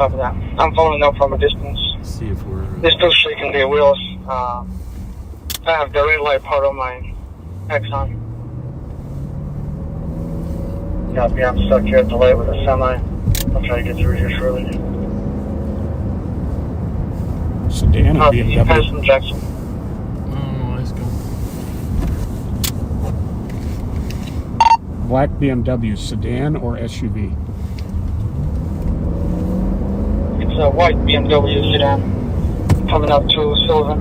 Copy that. I'm following up from a distance. See if we're... They're still shaking their wheels. I have the red light part of my Exxon. Copy, I'm stuck here at the light with a semi. I'll try to get through here shortly. Sedan or BMW? From Jackson. Oh, let's go. Black BMW, sedan or SUV? It's a white BMW sedan coming up to Sylvan.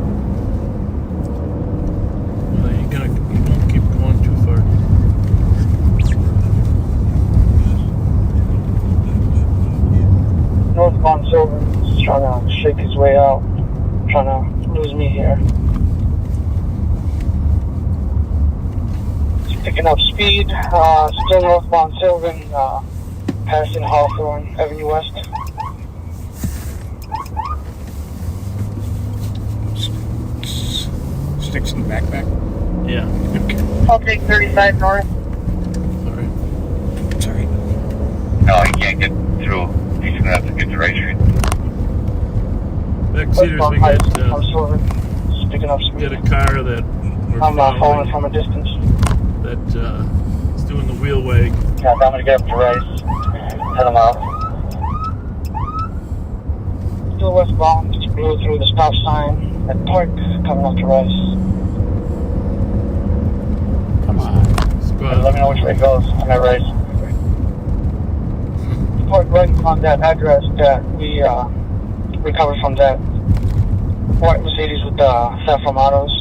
You won't keep going too far. Northbound Sylvan is trying to shake his way out, trying to lose me here. It's picking up speed, still northbound Sylvan, passing Hawthorne Avenue West. Sticks in the backpack? Yeah. Okay. I'll take 35 north. Sorry. It's all right. No, he can't get through. He's gonna have to get to Right Street. Back Cedars, we I'm Sylvan, just picking up speed. get a car that we're I'm following from a distance. that is doing the wheel wag. Yeah, I'm gonna get up to Rice. Head him out. Still westbound, just blew through the stop sign at Park, coming up to Rice. Come on. Let me know which way it goes. I'm at Rice. Park right on that address that we recovered from that white Mercedes with the saffron autos.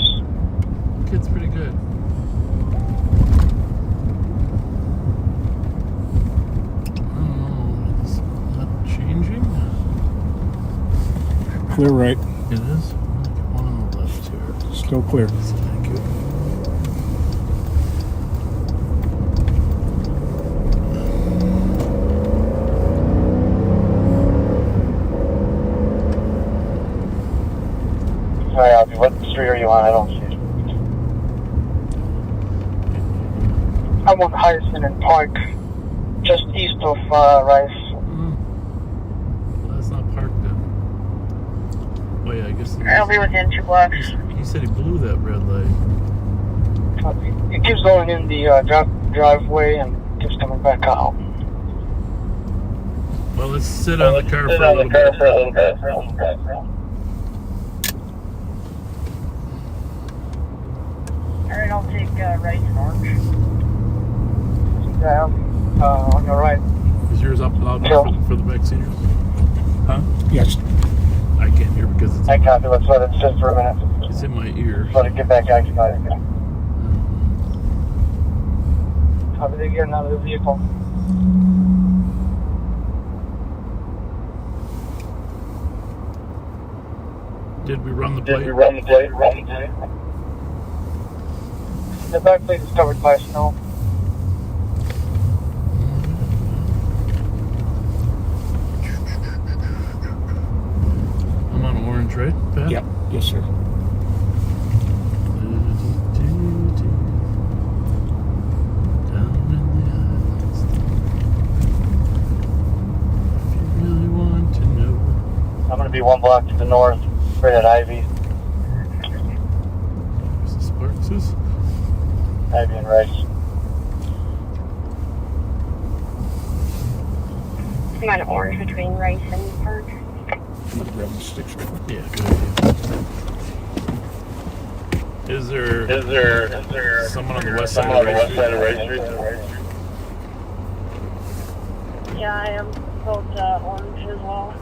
Kid's pretty good. Oh, it's not changing. Clear right. It is. I'll get one on the left here. Still clear. Thank you. Sorry, Alfie, what street are you on? I don't see it. I'm on Hyacinth and Park, just east of Rice. Well, that's not parked then. Oh yeah, I guess. I'll be within 2 blocks. He said he blew that red light. It keeps going in the driveway and keeps coming back out. Well, let's sit on the car for a little bit. Alright, I'll take right north. Yeah, on your right. Is yours up loud enough for the back seaters? Huh? Yes. I can't hear because it's I copy. Let's let it sit for a minute. it's in my ear. Let it get back activated. Copy, they get another vehicle. Did we run the plate? The back plate is covered by snow. I'm on orange, right, Pat? Yep. Yes, sir. Down in the islands. If you really want to know. I'm going to be 1 block to the north, right at Ivy. Where's the Sparks? Ivy and Rice. I'm on orange between Rice and Park. I'm gonna grab the sticks real quick. Yeah, good idea. Is there someone on the west side of Rice Street? Yeah, I am both orange as well.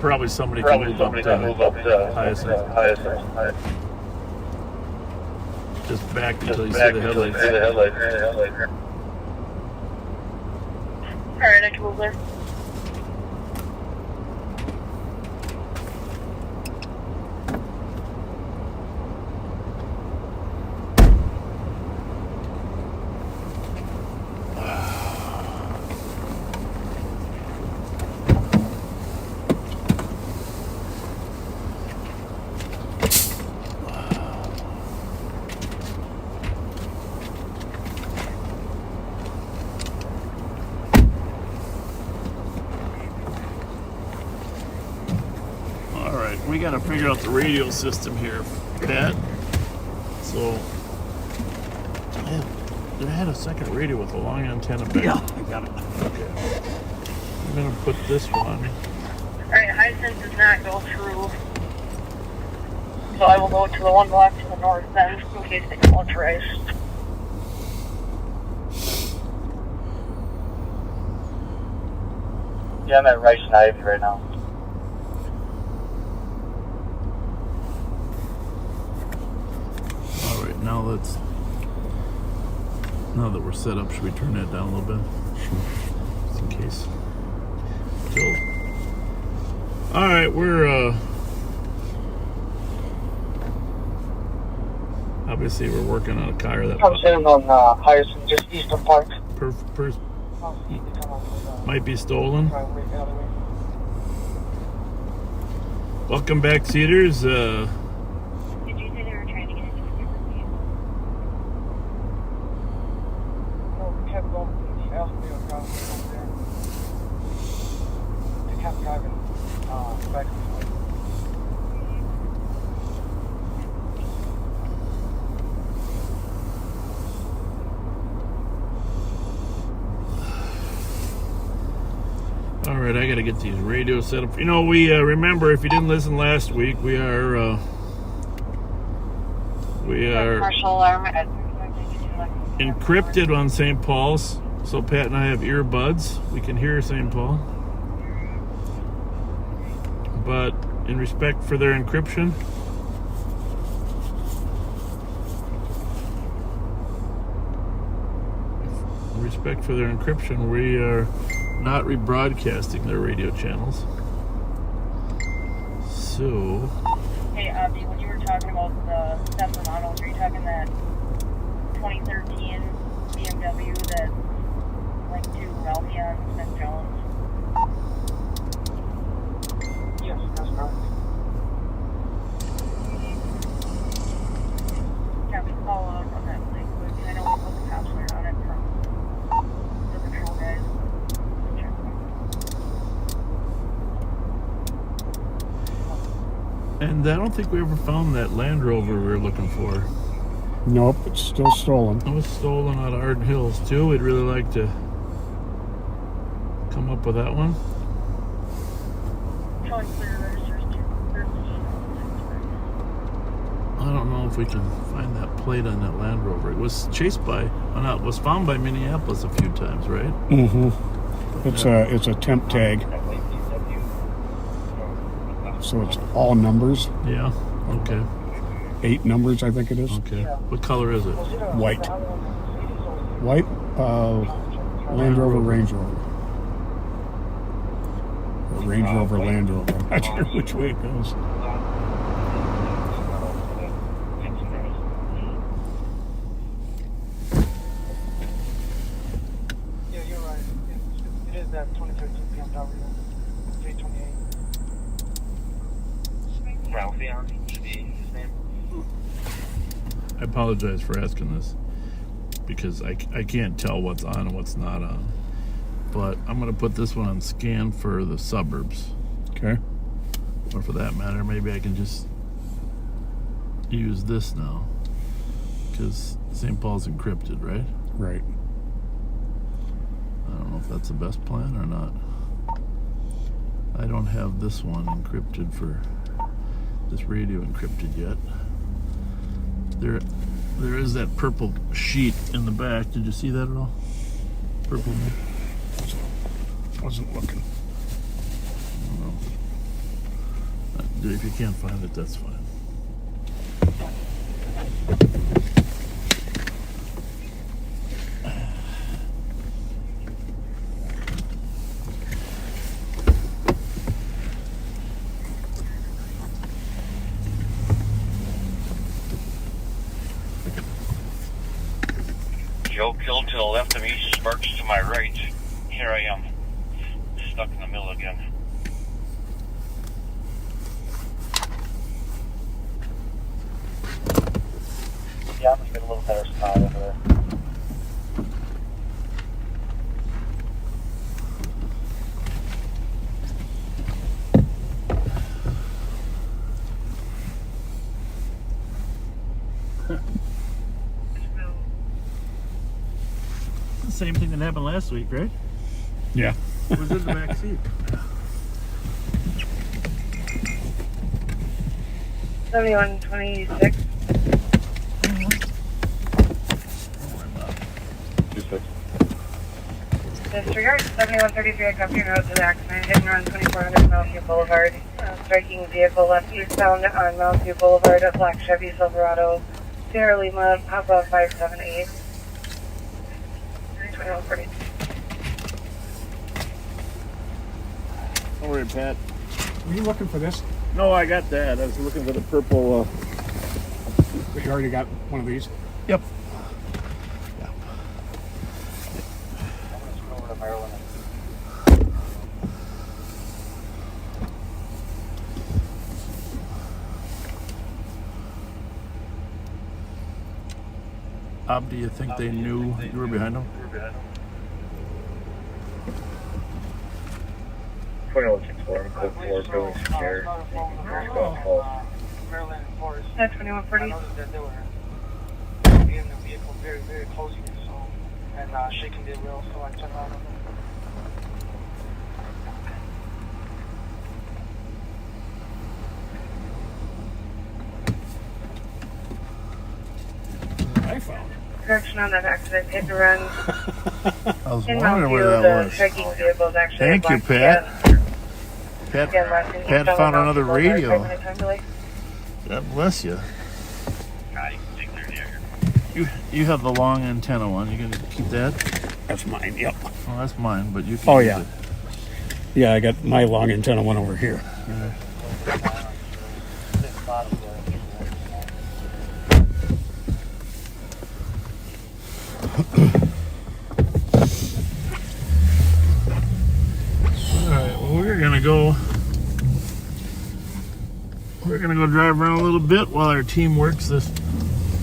Probably somebody can move up to Hyacinth. Just back until you see the headlights. Alright, I can move there. we got to figure out the radio system here, Pat. So, I had a second radio with a long antenna back. Yeah, I got it. Okay. I'm going to put this one. Alright, Hyacinth does not go through. So I will go to the one block to the north then, in case they come motorized. Yeah, I'm at Rice and Ivy right now. Alright, now that we're set up, should we turn that down a little bit? Sure. Just in case. Alright, we're obviously we're working on a car that Comes in on Hyacinth, just east of Park. Might be stolen. The other way. Welcome back, Cedars. Did you say they were trying to get into the No, we kept going. He asked me to drive over there. They kept driving back and forth. All right, I got to get these radios set up. You know, we remember, if you didn't listen last week, we are martial alarm at encrypted on St. Paul's. So Pat and I have earbuds. We can hear St. Paul. But in respect for their encryption, we are not rebroadcasting their radio channels. So, Hey, Abby, when you were talking about the stuff from models, were you talking that 2013 BMW that linked to Ramsey on Smith Jones? Yes, that's correct. Can we follow up on that link? I know we put the password on it from the patrol guys. Check them. and I don't think we ever found that Land Rover we were looking for. Nope, it's still stolen. It was stolen out of Arden Hills too. We'd really like to come up with that one. Showing clear registers to 13. I don't know if we can find that plate on that Land Rover. It was chased by, was found by Minneapolis a few times, right? Mm-hmm. It's a temp tag, so it's all numbers. Yeah. Okay. 8 numbers, I think it is. Okay. What color is it? White. White. Land Rover, Range Rover. Or Range Rover, Land Rover. I'm not sure which way it goes. Yeah, you're right. It is that 2013 BMW 328. Ralphie on should be his name. I apologize for asking this because I can't tell what's on and what's not on. But I'm going to put this one on scan for the suburbs. Okay. Or for that matter, maybe I can just use this now. Because St. Paul's encrypted, right? Right. I don't know if that's the best plan or not. I don't have this one encrypted for this radio encrypted yet. There is that purple sheet in the back. Did you see that at all? Purple. Wasn't looking. I don't know. If you can't find it, that's fine. Joe killed to the left of me, Sparks to my right. Here I am, stuck in the middle again. Yeah, I'm gonna get a little better spot over there. same thing that happened last week, right? Yeah. Was in the back seat. 7126. Disregard 7133, I copy road to the accident, hit and run 2400 Mountain View Boulevard. Striking vehicle left eastbound on Mountain View Boulevard, a black Chevy Silverado, Sierra Lima, Papa 578. 2140. Don't worry, Pat. Were you looking for this? No, I got that. I was looking for the purple. But you already got one of these? Yep. Do you think they knew you were behind them? 2164, code 4, building secure. Maryland and Forest. 2140. I noticed that they were getting the vehicle very, very close to me, so, and shaking the wheel, so I turned around on them. I found. Correction on that accident, hit and run. I was In wondering Mountain where View, that the was. striking vehicle is actually Thank a you, black Pat. Fiat. Pat, Again, last in Pat eastbound found on another Mountain View Boulevard, radio. 5-minute time delay. God bless you. I think they're there. You have the long antenna one. You can keep that. That's mine, yep. Oh, that's mine, but you can Oh, use yeah. it. Yeah, I got my long antenna one over here. Alright, well, we're gonna go drive around a little bit while our team works this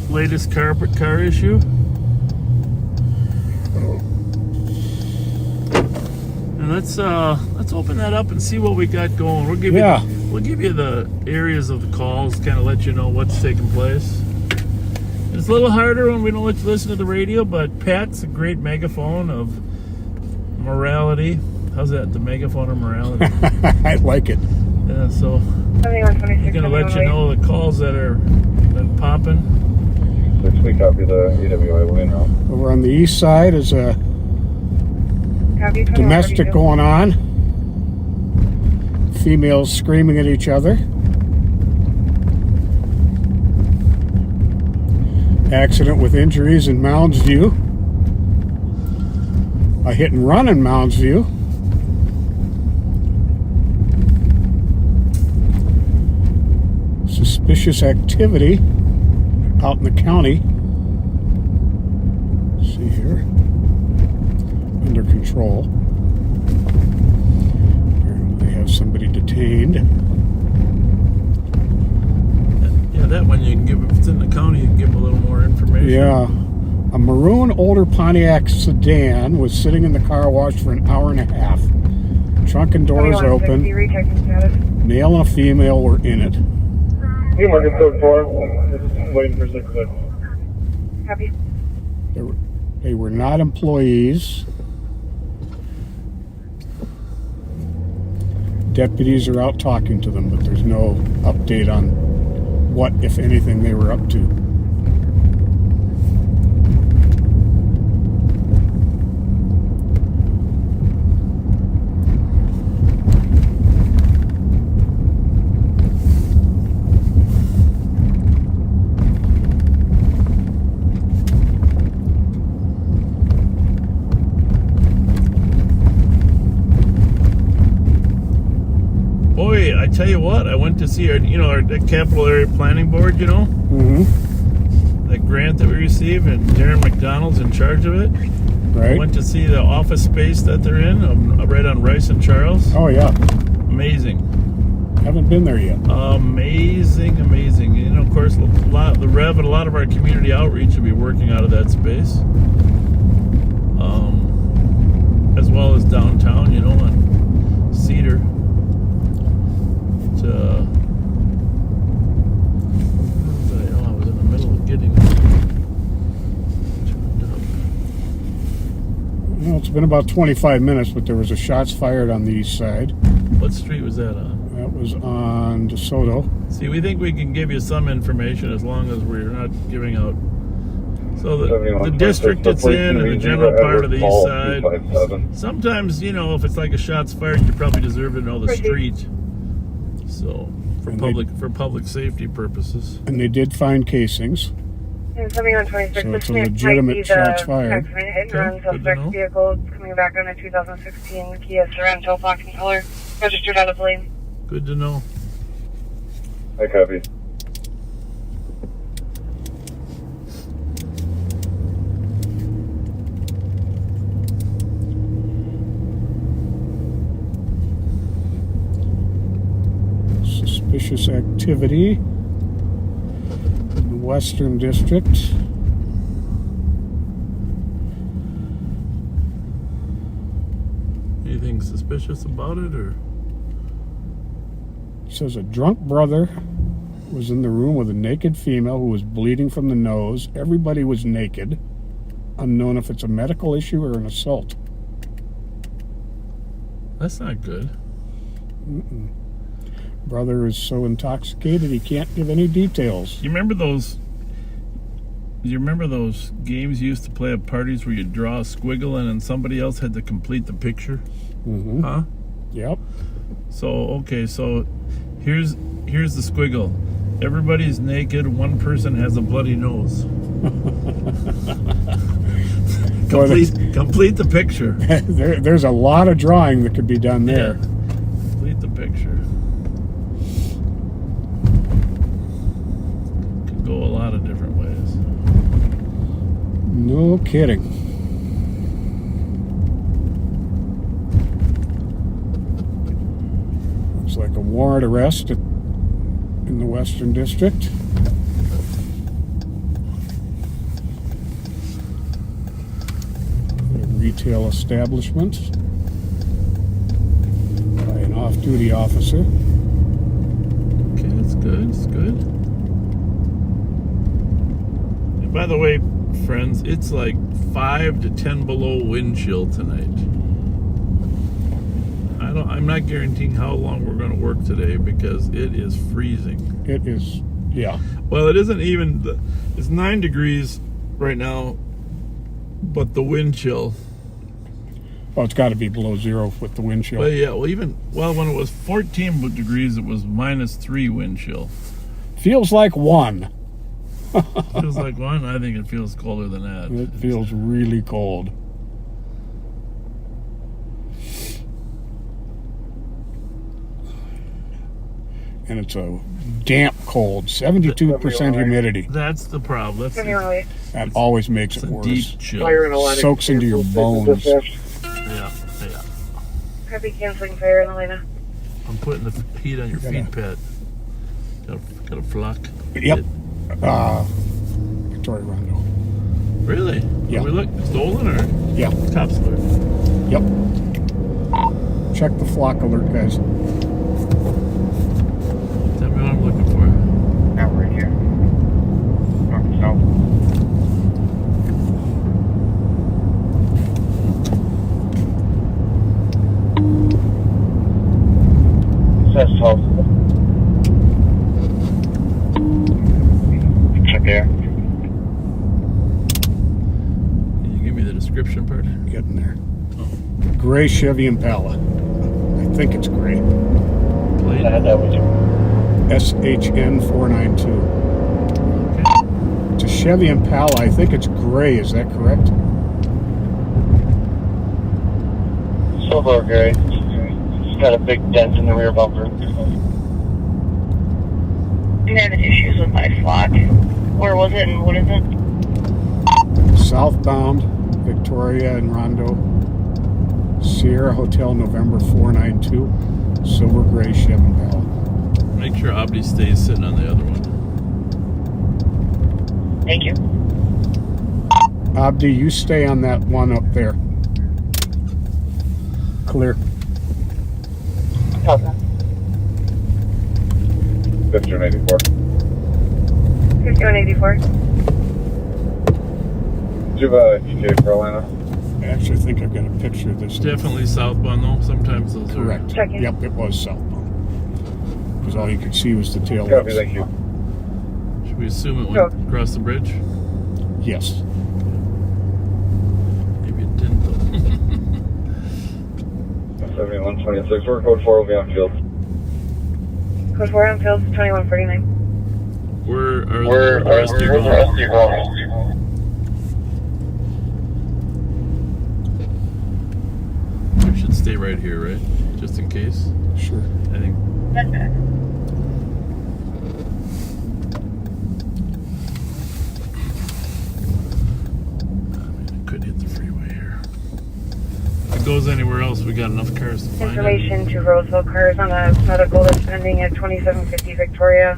latest carpet car issue. And let's open that up and see what we got going. We'll give you the areas of the calls, kind of let you know what's taking place. It's a little harder when we don't let you listen to the radio, but Pat's a great megaphone of morality. How's that? The megaphone of morality. I like it. Yeah, so 7126. he's gonna let you know the calls that are been popping. 6, we copy the EWI win route. Over on the east side is a Copy, domestic 2142. going on. Females screaming at each other. Accident with injuries in Mounds View. A hit and run in Mounds View. Suspicious activity out in the county. Let's see here. Under control. Apparently they have somebody detained. Yeah, that one you can give, if it's in the county, you can give them a little more information. Yeah. A maroon older Pontiac sedan was sitting in the car wash for an hour and a half. Trunk and doors 2160, open. rechecking status. Male and a female were in it. You marking code 4. Just waiting for 6. Copy. They were not employees. Deputies are out talking to them, but there's no update on what, if anything, they were up to. Boy, I tell you what, I went to see our Capital Area Planning Board, Mm-hmm. that grant that we received, and Darren McDonald's in charge of it. I Right? went to see the office space that they're in, right on Rice and Charles. Oh, yeah. Amazing. Haven't been there yet. Amazing, amazing. Of course, the Rev and a lot of our community outreach will be working out of that space. As well as downtown, on Cedar. I was in the middle of getting it turned up. It's been about 25 minutes, but there was a shots fired on the east side. What street was that on? That was on DeSoto. See, we think we can give you some information as long as we're not giving out. So the district it's in and the general part of the east side. Sometimes, you know, if it's like a shots fired, you probably deserve to know the street. So for public safety purposes. And they did find casings. And coming on 26, So it's a legitimate shots fired. Hit and run, suspect vehicle coming back on a 2016 Kia Sorento, black in color, registered out of lane. Good to know. I copy. Suspicious activity in the Western District. Anything suspicious about it, or? It says a drunk brother was in the room with a naked female who was bleeding from the nose. Everybody was naked. Unknown if it's a medical issue or an assault. That's not good. Mm-mm. Brother is so intoxicated he can't give any details. You remember those? You remember those games you used to play at parties where you draw a squiggle and then somebody else had to complete the picture? Mm-hmm. Huh? Yep. So okay, so here's the squiggle. Everybody's naked. One person has a bloody nose. Complete the picture. There's a lot of drawing that could be done there. Yeah. Complete the picture. Could go a lot of different ways. No kidding. Looks like a warrant arrest in the Western District. A retail establishment by an off-duty officer. Okay, it's good. It's good. And by the way, friends, it's like 5 to 10 below wind chill tonight. I'm not guaranteeing how long we're going to work today because it is freezing. It is, yeah. Well, it isn't even. It's 9 degrees right now, but the wind chill. Well, it's got to be below zero with the wind chill. Well, yeah. Well, when it was 14 degrees, it was -3 wind chill. Feels like one. Feels like one. I think it feels colder than that. It feels really cold. And it's a damp cold, 72% humidity. That's the problem. That always makes it worse. Deep chill. Soaks into your bones. Yeah. Copy, canceling fire in Elena. I'm putting the heat on your feet, Pat. Got a flock. Yep. Victoria Rondo. Really? Yeah. We look stolen or? Yeah. Cops alert. Yep. Check the flock alert, guys. Tell me what I'm looking for. Now we're here. North and south. Says 12. Check there. Can you give me the description part? Getting there. Gray Chevy Impala. I think it's gray. Plate. I had that with you. SHN 492. It's a Chevy Impala. I think it's gray. Is that correct? Silver or gray. It's got a big dent in the rear bumper. I'm having issues with my flock. Where was it and what is it? Southbound, Victoria and Rondo. Sierra Hotel, November 492. Silver gray Chevy Impala. Make sure Abdi stays sitting on the other one. Thank you. Abdi, you stay on that one up there. Clear. Okay. 5184. 5184. Do you have a ETA for Atlanta? I actually think I've got a picture of this. Definitely southbound though. Sometimes those Correct. Checking. Yep, it was southbound. Because all you could see was the tail Copy, lights. thank you. Should we assume it went across the bridge? Yes. Maybe it didn't though. 7126, we're code 4 will be on field. Code 4 on field 2149. Where are the rest of you going? We should stay right here, right? Just in case. Sure. I think. I could hit the freeway here. If it goes anywhere else, we got enough cars to find it. Information to Roseville cars on a medical that's pending at 2750 Victoria.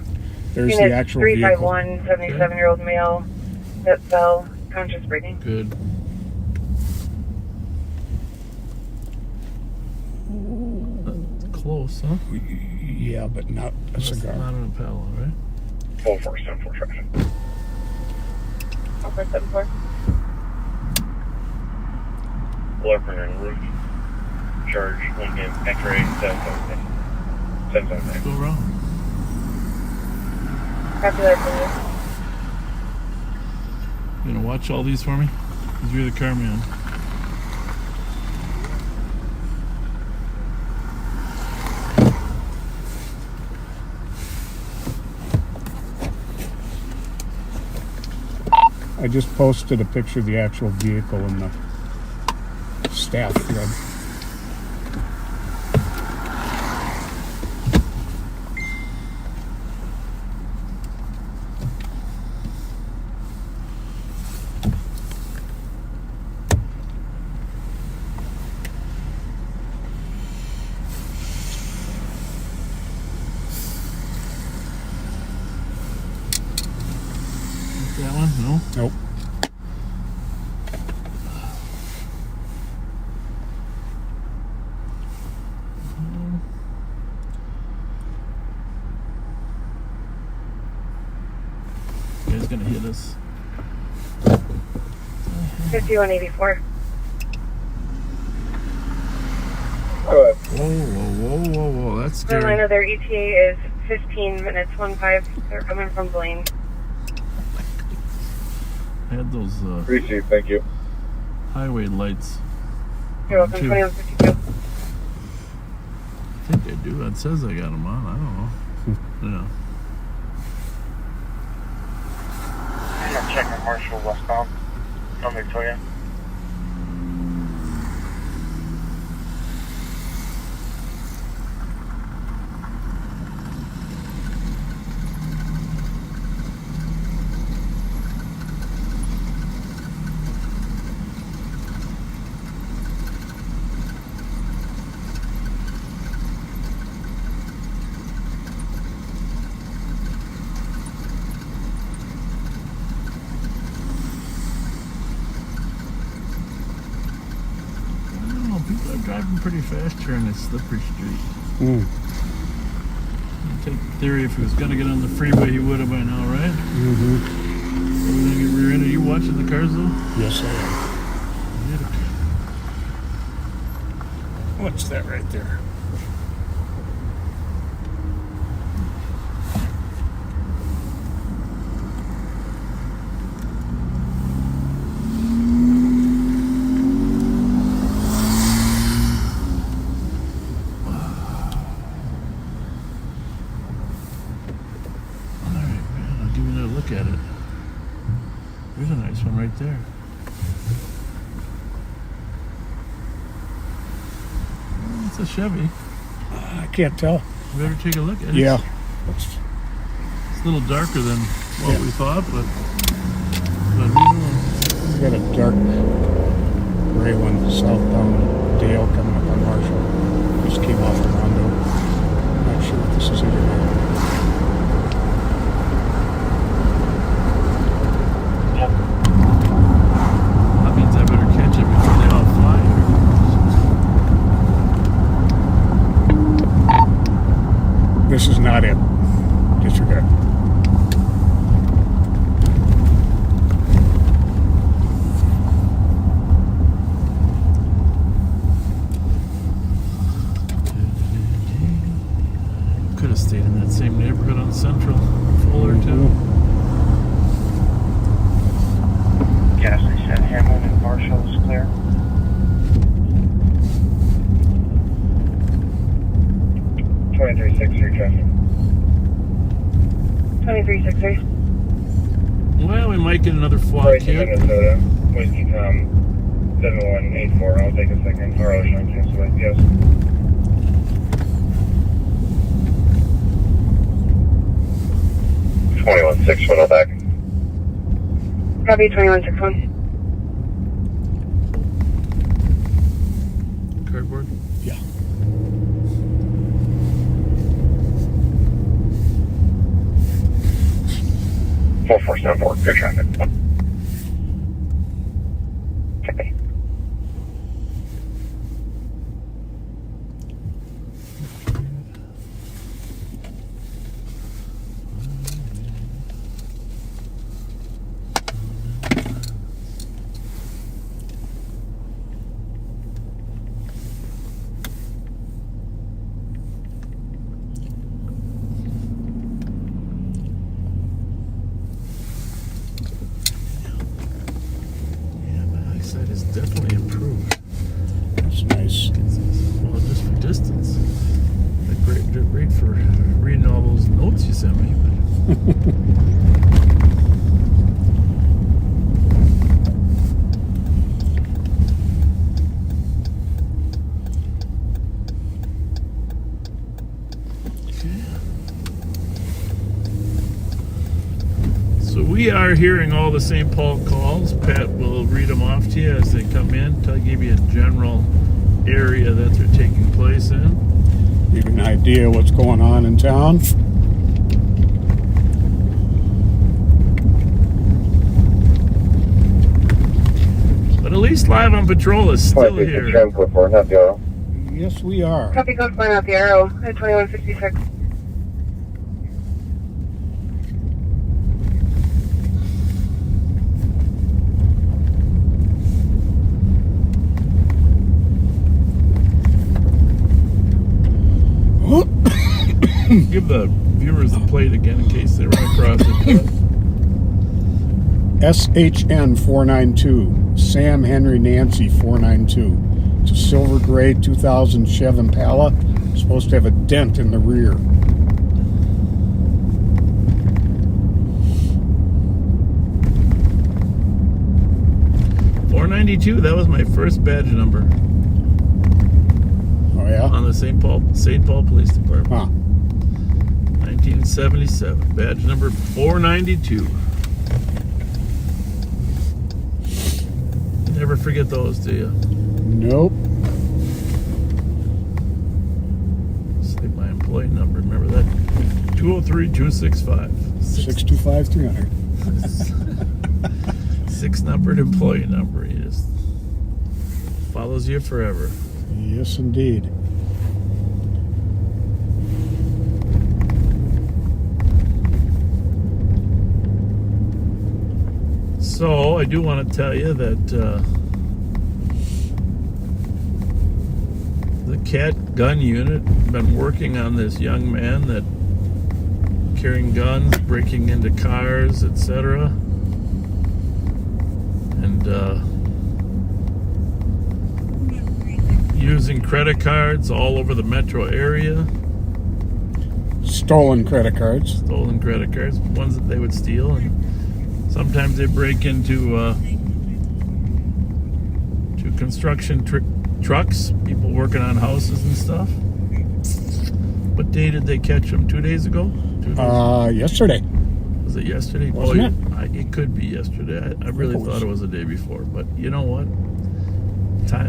There's Unit the actual vehicle. 351, 77-year-old male that fell, conscious breathing. Good. Close, huh? Yeah, but not a cigar. Not an Impala, right? 4474 traction. 474. Blueprint and roof. Charge, 1 game, X-ray, 777. Go wrong. Copy that for you. You gonna watch all these for me? Because you're the car man. I just posted a picture of the actual vehicle in the staff thread. That one? No? Nope. Guy's gonna hit us. 5184. Go ahead. Whoa. That's The line scary. of their ETA is 15 minutes 15. They're coming from Blaine. I had those Receive, thank you. highway lights. You're welcome. Two. 2152. I think I do. It says I got them on. I don't know. Yeah. I'm checking Marshall westbound on Victoria. People are driving pretty fast here on this slippery street. Mm. Take the theory, if he was going to get on the freeway, he would have by now, right? Mm-hmm. Are we going to get rear-ended? Are you watching the cars, though? Yes, I am. Yeah. What's that right there? At it. There's a nice one right there. Oh, it's a Chevy. I can't tell. You better take a look at it. Yeah. It's a little darker than what Yeah. we thought, but who knows? We got a dark gray one southbound Dale coming up on Marshall. Just came off the Rondo. Not sure if this is it or not. That means I better catch it before they all fly here. This is not it. Disregard. on Central Fuller too. Gas station Hammond and Marshall is clear. 2363 traffic. 2363. Well, we might get another flock here. Minnesota, Whiskey Tom 7184. I'll take a second. Or Ocean, cancel it. Yes. 2161 back. Copy 2161. Cardboard. Yeah. Full 474. Good traffic. Okay. Yeah, my eyesight is definitely improved. That's nice. Well, just for distance. Great for reading all those notes you sent me. So we are hearing all the St. Paul calls. Pat will read them off to you as they come in. I'll give you a general area that they're taking place in. Give you an idea what's going on in town. But at least Live on Patrol is still here. Yes, we are. Copy code point out the arrow at 2166. Give the viewers the plate again in case they run across it. SHN 492. Sam Henry Nancy 492. It's a silver gray 2000 Chev Impala. It's supposed to have a dent in the rear. .492. That was my first badge number Oh yeah? on the St. Paul Police Department. Huh. 1977. Badge number 492. Never forget those, do you? Nope. Save my employee number. Remember that? 203-265. 625-300. 6-numbered employee number. He just follows you forever. Yes, indeed. So, I do want to tell you that the CAT gun unit been working on this young man that carrying guns, breaking into cars, etc. And using credit cards all over the metro area. Stolen credit cards. Stolen credit cards, ones that they would steal, and sometimes they break into to construction trucks, people working on houses and stuff. What day did they catch them? 2 days ago? 2 days? Yesterday. Was it yesterday? Wasn't It could be yesterday. I really thought it was the day before, but you know what?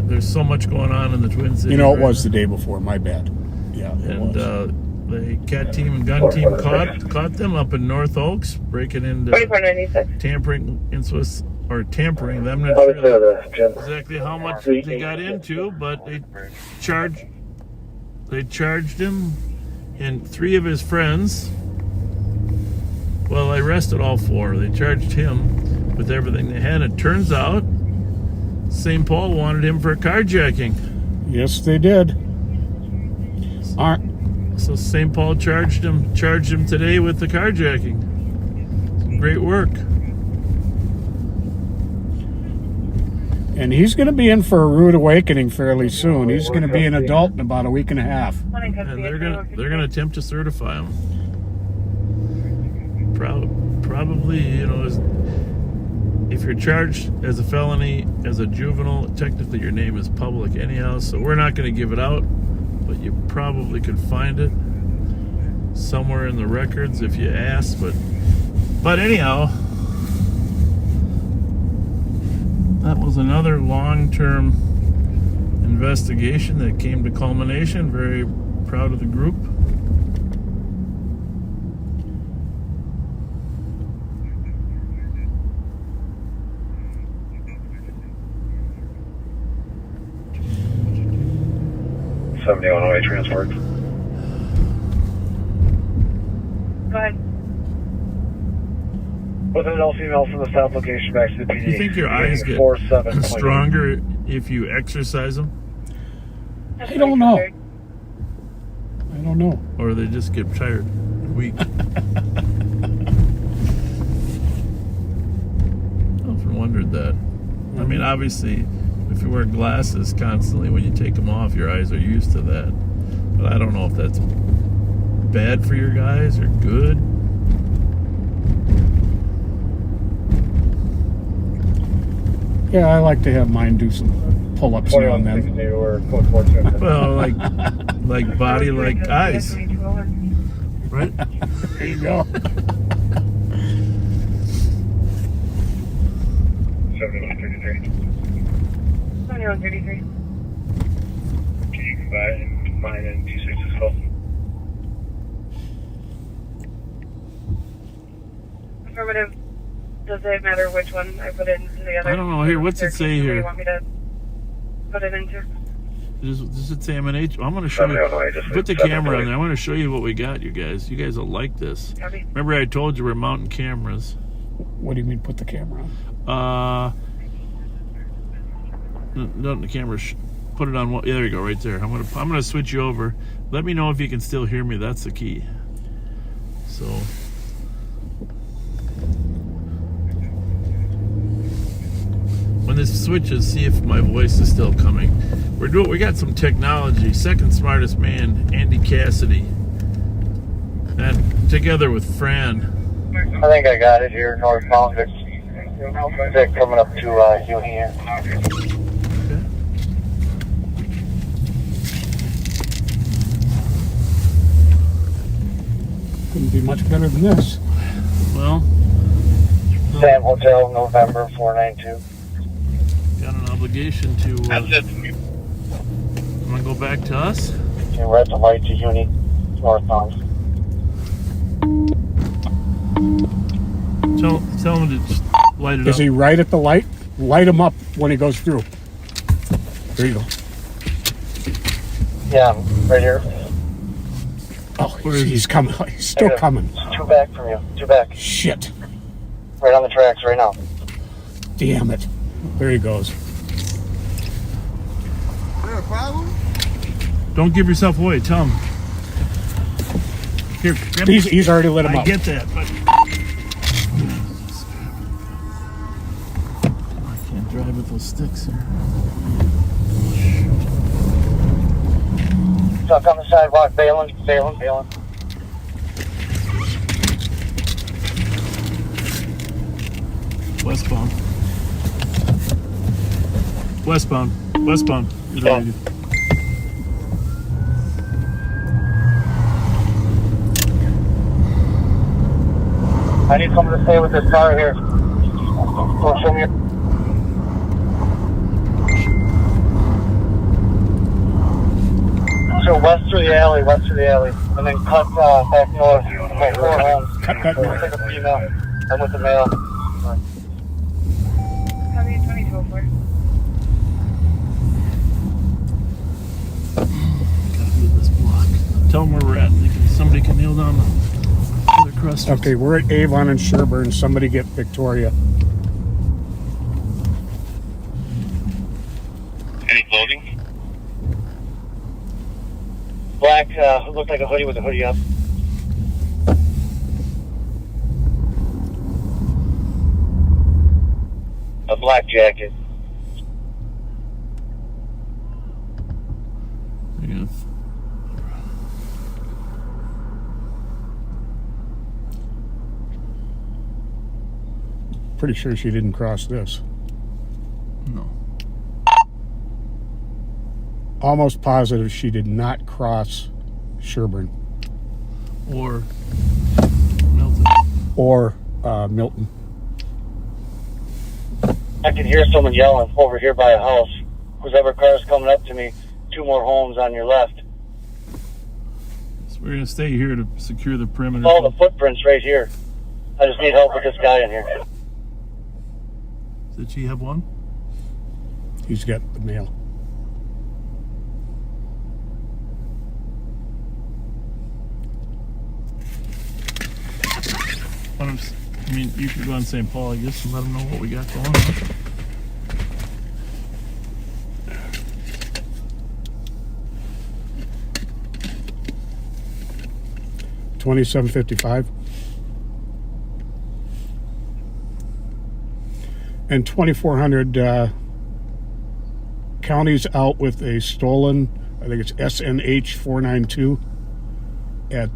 There's so much going on in the Twin Cities. You know, it was the day before. My bad. Yeah, it And was. the CAT team and gun team caught them up in North Oaks, breaking into 2496. tampering in Swiss, or tampering. I'm not sure exactly how much they got into, but they charged him and 3 of his friends. Well, they arrested all 4. They charged him with everything they had. It turns out St. Paul wanted him for carjacking. Yes, they did. So St. Paul charged him today with the carjacking. Great work. And he's going to be in for a rude awakening fairly soon. He's going to be an adult in about a week and a half. And they're gonna attempt to certify him. Probably, you know, if you're charged as a felony, as a juvenile, technically your name is public anyhow, so we're not going to give it out, but you probably could find it somewhere in the records if you ask, but anyhow, that was another long-term investigation that came to culmination. Very proud of the group. Illinois transport. Go ahead. With an adult female from the south location back to the PD. Do you think your eyes get stronger if you exercise them? I don't know. I don't know. Or they just get tired, weak? I often wondered that. I mean, obviously, if you wear glasses constantly, when you take them off, your eyes are used to that. But I don't know if that's bad for your guys or good. Yeah, I like to have mine do some pull-ups now and then. Well, like body, like eyes. Right? There you go. 7133. 7133. Can you combine mine and 26 as well? Affirmative. Does it matter which one I put into the other? I don't know. Here, what's it say here? You want me to put it into? Does it say MNH? I'm going to show you. Put the camera on there. I want to show you what we got, you guys. You guys will like this. Copy. Remember I told you we're mounting cameras. What do you mean put the camera on? Not the camera. Put it on. Yeah, there you go, right there. I'm gonna switch you over. Let me know if you can still hear me. That's the key. So. When this switches, see if my voice is still coming. We got some technology. Second smartest man, Andy Cassidy, and together with Fran. I think I got it here, northbound. They're coming up to Uni here. Okay. Couldn't be much better than this. Well, Sam Hotel, November 492. got an obligation to. I'm gonna go back to us. Okay, we're at the light to Uni, northbound. Tell him to just light it up. Is he right at the light? Light him up when he goes through. There you go. Yeah, right here. Oh, he's coming. He's still coming. It's two back from you. Two back. Shit. Right on the tracks right now. Damn it. There he goes. Don't give yourself away. Tell him. Here, grab He's already lit him I up. get that, but I can't drive with those sticks here. Stuck on the sidewalk, bailing. Westbound. Yeah. I need someone to stay with this car here. Don't show me. So west through the alley, and then cut back north. Wait, go around. Cut back north. Take a female. I'm with the male. Copy 2204. Gotta move this block. Tell them where we're at. Somebody can kneel down the other crust. Okay, we're at Avon and Sherburne. Somebody get Victoria. Any clothing? Black, looked like a hoodie with a hoodie up. A black jacket. Yeah. Pretty sure she didn't cross this. No. Almost positive she did not cross Sherburne Or Milton. or Milton. I can hear someone yelling over here by a house. Whoever car is coming up to me, 2 more homes on your left. So we're gonna stay here to secure the perimeter. All the footprints right here. I just need help with this guy in here. Did she have one? He's got the mail. I mean, you could go on St. Paul, I guess, and let them know what we got going on. $27.55 and 2,400 counties out with a stolen. I think it's SNH 492 at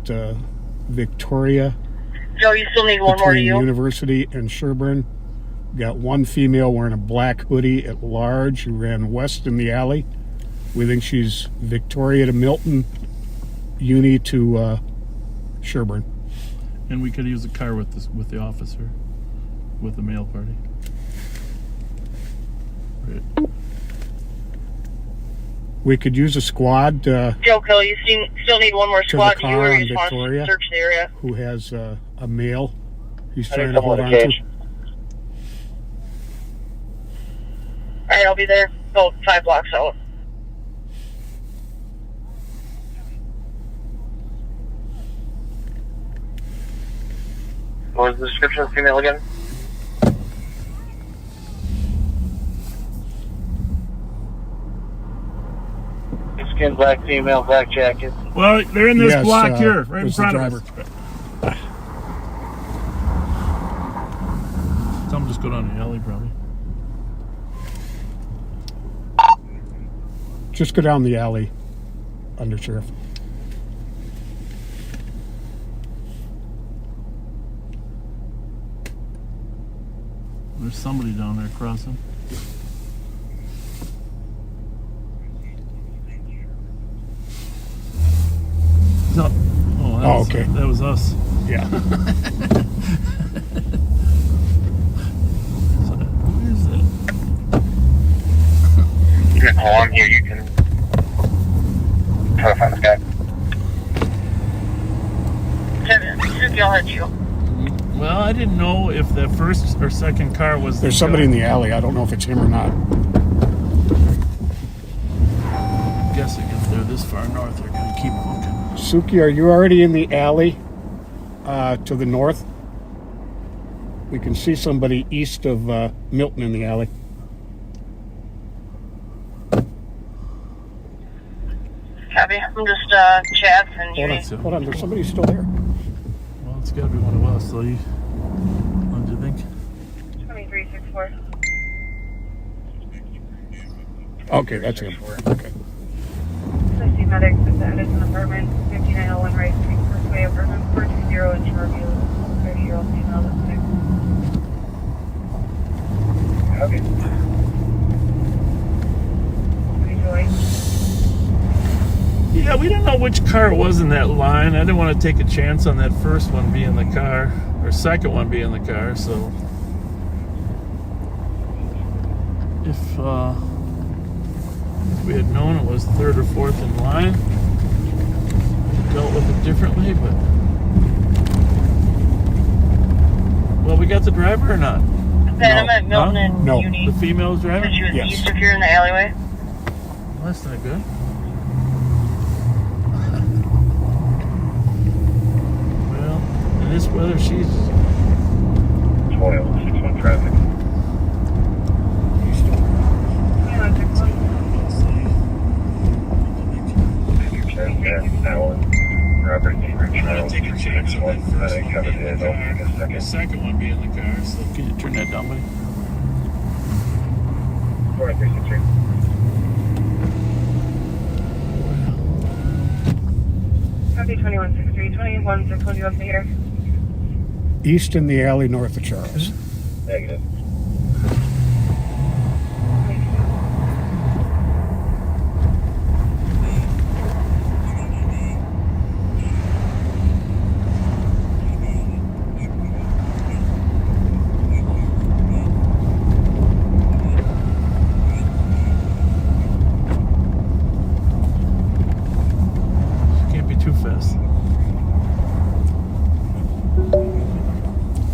Victoria. Joe, you still need one more to Between you? University and Sherburne. Got one female wearing a black hoodie at large who ran west in the alley. We think she's Victoria to Milton, Uni to Sherburne. And we could use a car with the officer, with the mail party. Right. We could use a squad Joe Kill, you still need one more to the squad. Do you car or on you just want to Victoria search the area? who has a male he's I trying need to someone hold with on a to. cage. Alright, I'll be there. About 5 blocks out. What was the description of the female again? Skin black female, black jacket. Well, they're in this Yes, block here, right in was the front of driver. us. Tell them just go down the alley, probably. Just go down the alley, under sheriff. There's somebody down there crossing. No. Oh, that was, okay. That was us. Yeah. Who is it? You can call him here. You can try to find this guy. Suki, I'll hit you. Well, I didn't know if the first or second car was. There's the somebody guy. in the alley. I don't know if it's him or not. I'm guessing if they're this far north, they're going to keep looking. Suki, are you already in the alley to the north? We can see somebody east of Milton in the alley. Copy. I'm just Chad and Hold Judy. on, hold on. There's somebody still there. Well, it's got to be one of us. So you, what do you think? 2364. Okay, that's him. Okay. 50 medics is that is an apartment, 5901 Rice Street, First Way apartment, 420 in Shoreview, 30-year-old female that's sick. Okay. 328. Yeah, we don't know which car it was in that line. I didn't want to take a chance on that first one being the car, or second one being the car. So if we had known it was third or fourth in line, dealt with it differently. But well, we got the driver or not? Ben, I'm at Milton Huh? and No. Uni. The female's Said driving. she was Yes. east of here in the alleyway. Well, that's not good. Well, in this weather, she's 1261 traffic. Yeah, 61. that one. Robert Neighbor Child 261. I covered it. I'll take a The second. second one be in the car. So can you turn that down, buddy? 4363. Copy 2163. 216 you up here. East in the alley, north of Charles. Negative. Can't be too fast.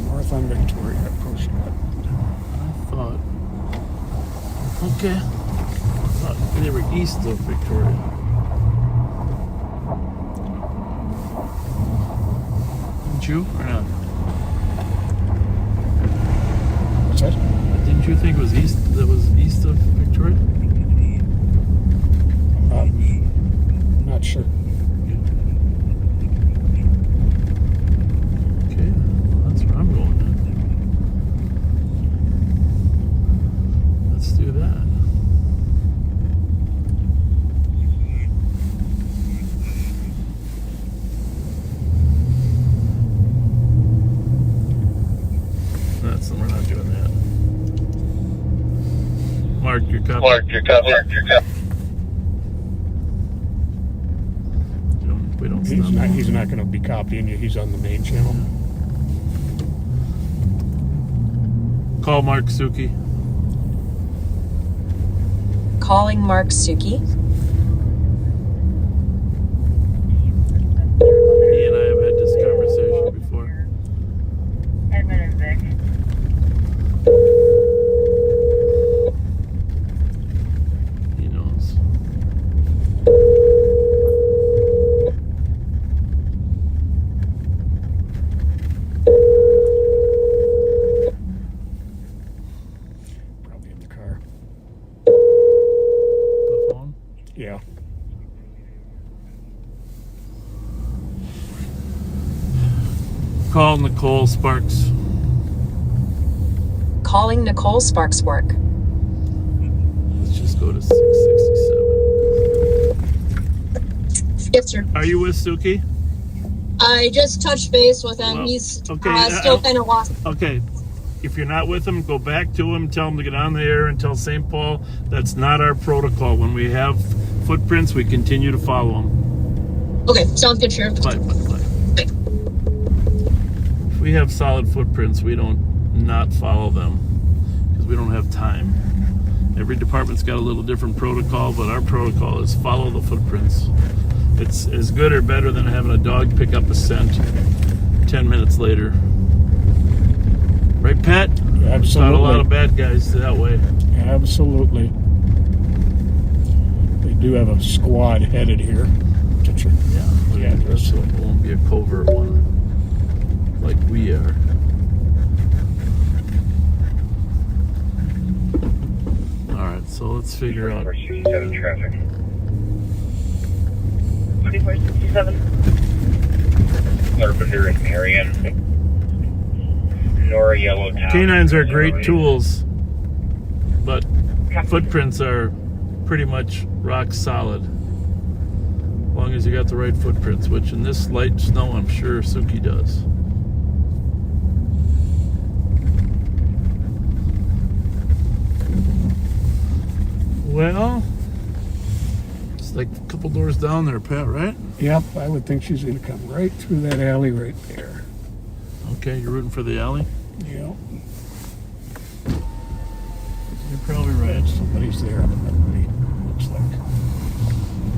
North on Victoria, approach that. I thought. Okay. I thought they were east of Victoria. Didn't you? Or not? What's that? Didn't you think it was east? That was east of Victoria? Not sure. Okay, well, that's where I'm going then. Let's do that. We're not doing that. Mark your copy. We don't stop. He's not going to be copying you. He's on the main channel. Call Mark Suki. Calling Mark Suki. He and I have had this conversation before. Edmund and Vic. He knows. Probably in the car. The phone. Yeah. Call Nicole Sparks. Calling Nicole Sparks work. Let's just go to 667. Yes, sir. Are you with Suki? I just touched base with him. Well, He's okay, still kind of lost. Okay. If you're not with him, go back to him, tell him to get on the air and tell St. Paul that's not our protocol. When we have footprints, we continue to follow them. Okay, sounds good, Sheriff. Bye. If we have solid footprints, we don't not follow them because we don't have time. Every department's got a little different protocol, but our protocol is follow the footprints. It's as good or better than having a dog pick up a scent 10 minutes later. Right, Pat? Absolutely. Caught a lot of bad guys that way. Absolutely. They do have a squad headed here. Yeah, so it won't be a covert one like we are. Alright, so let's figure out. 467 traffic. 4467. Carpenter and Marion. Nora Yellow Town. Canines are great tools, but footprints are pretty much rock solid. As long as you got the right footprints, which in this light snow, I'm sure Suki does. Well, it's like a couple doors down there, Pat, right? Yep, I would think she's going to come right through that alley right there. Okay, you're rooting for the alley? Yep. You're probably right. Somebody's there. Nobody looks like.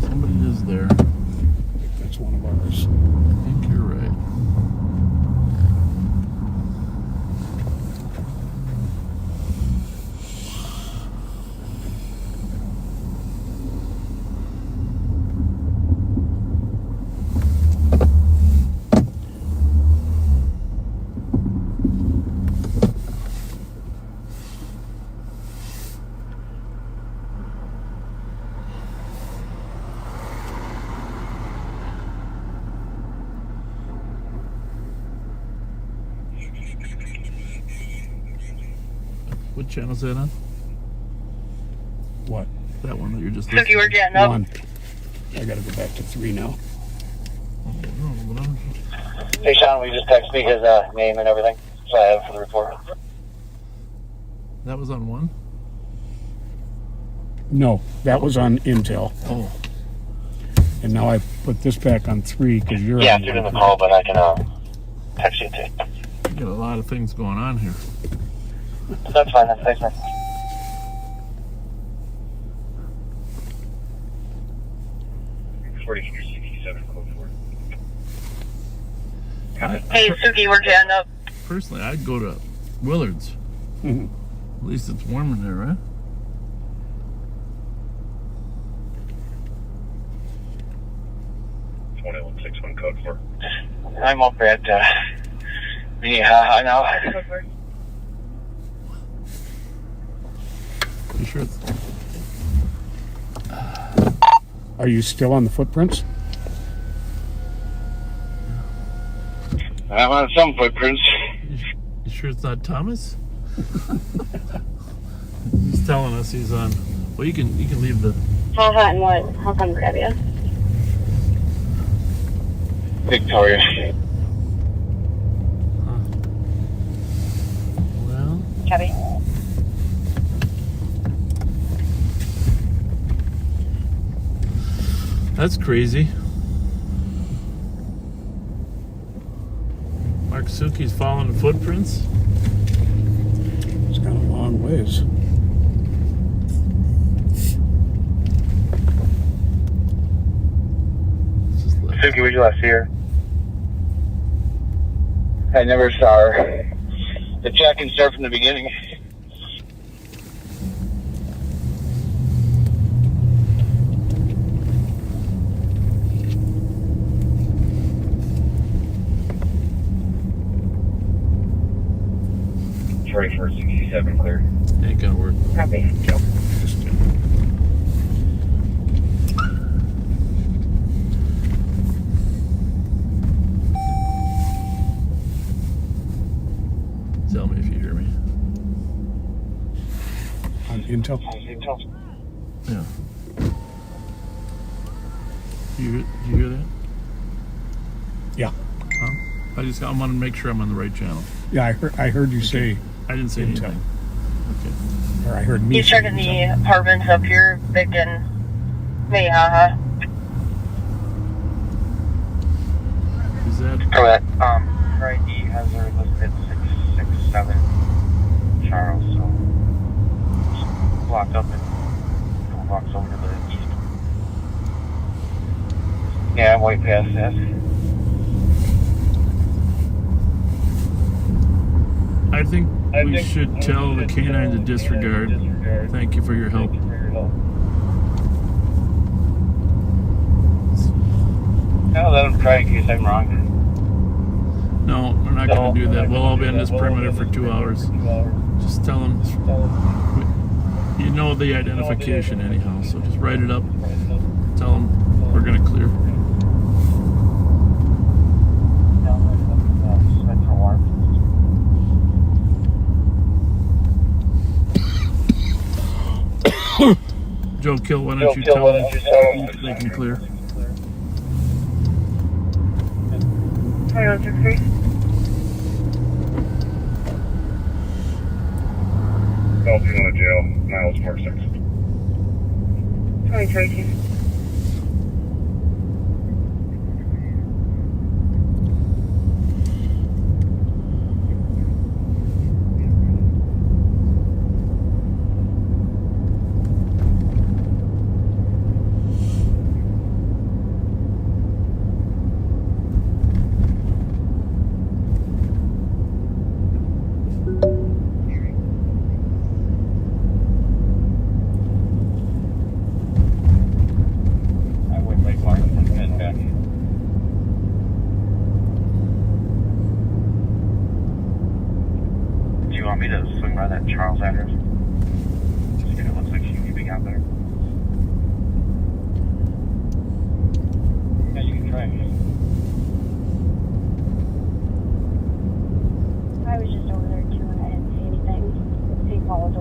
Somebody is there. I think that's one of ours. I think you're right. What channel's that on? What? That one that you're just Suki, listening we're getting up. 1. I gotta go back to 3 now. Hey, Sean, will you just text me his name and everything so I have it for the report? That was on 1? No, that was on Intel. Oh. And now I put this back on 3 because you're Yeah, on you're in the 1. call, but I can text you too. You got a lot of things going on here. That's fine. Thanks, man. Hey, Suki, we're getting up. Personally, I'd go to Willard's. Mhm. At least it's warm in there, right? Code 4. I'm up at Minnehaha now. You sure it's... Are you still on the footprints? I'm on some footprints. You sure it's not Thomas? He's telling us he's on. Well, you can leave the. How hot and what? How come grab you? Victoria. Well, Chubby. that's crazy. Mark Suki's following the footprints. It's gone a long ways. Suki, would you last see her? I never saw her. The check can start from the beginning. Sorry for 67 clear. Ain't gonna work. Copy. Tell me if you hear me. On Intel? Yeah. You hear that? Yeah. I want to make sure I'm on the right channel. Yeah, I heard you say I didn't say Intel. anything. Okay. Or I heard me He's say checking the Intel. apartments up here, big in Minnehaha. Is that Correct. Her ID has her listed 667 Charles, so just blocked up and a couple blocks over to the east. Yeah, I'm way past that. I think we should tell the canine to disregard. Thank you for your help. I'll let him try in case I'm wrong. No, we're not going to do that. We'll all be on this perimeter for 2 hours. Just tell them. You know the identification anyhow, so just write it up. Tell them we're going to clear. Joe Kill, why don't you tell them they can clear? 2163. Belfield jail, miles 46. 2032. I would make Mark and back. Do you want me to swing by that Charles address? Just if it looks like she's leaving out there. Yeah, you can try. I was just over there too and I didn't see anything. He followed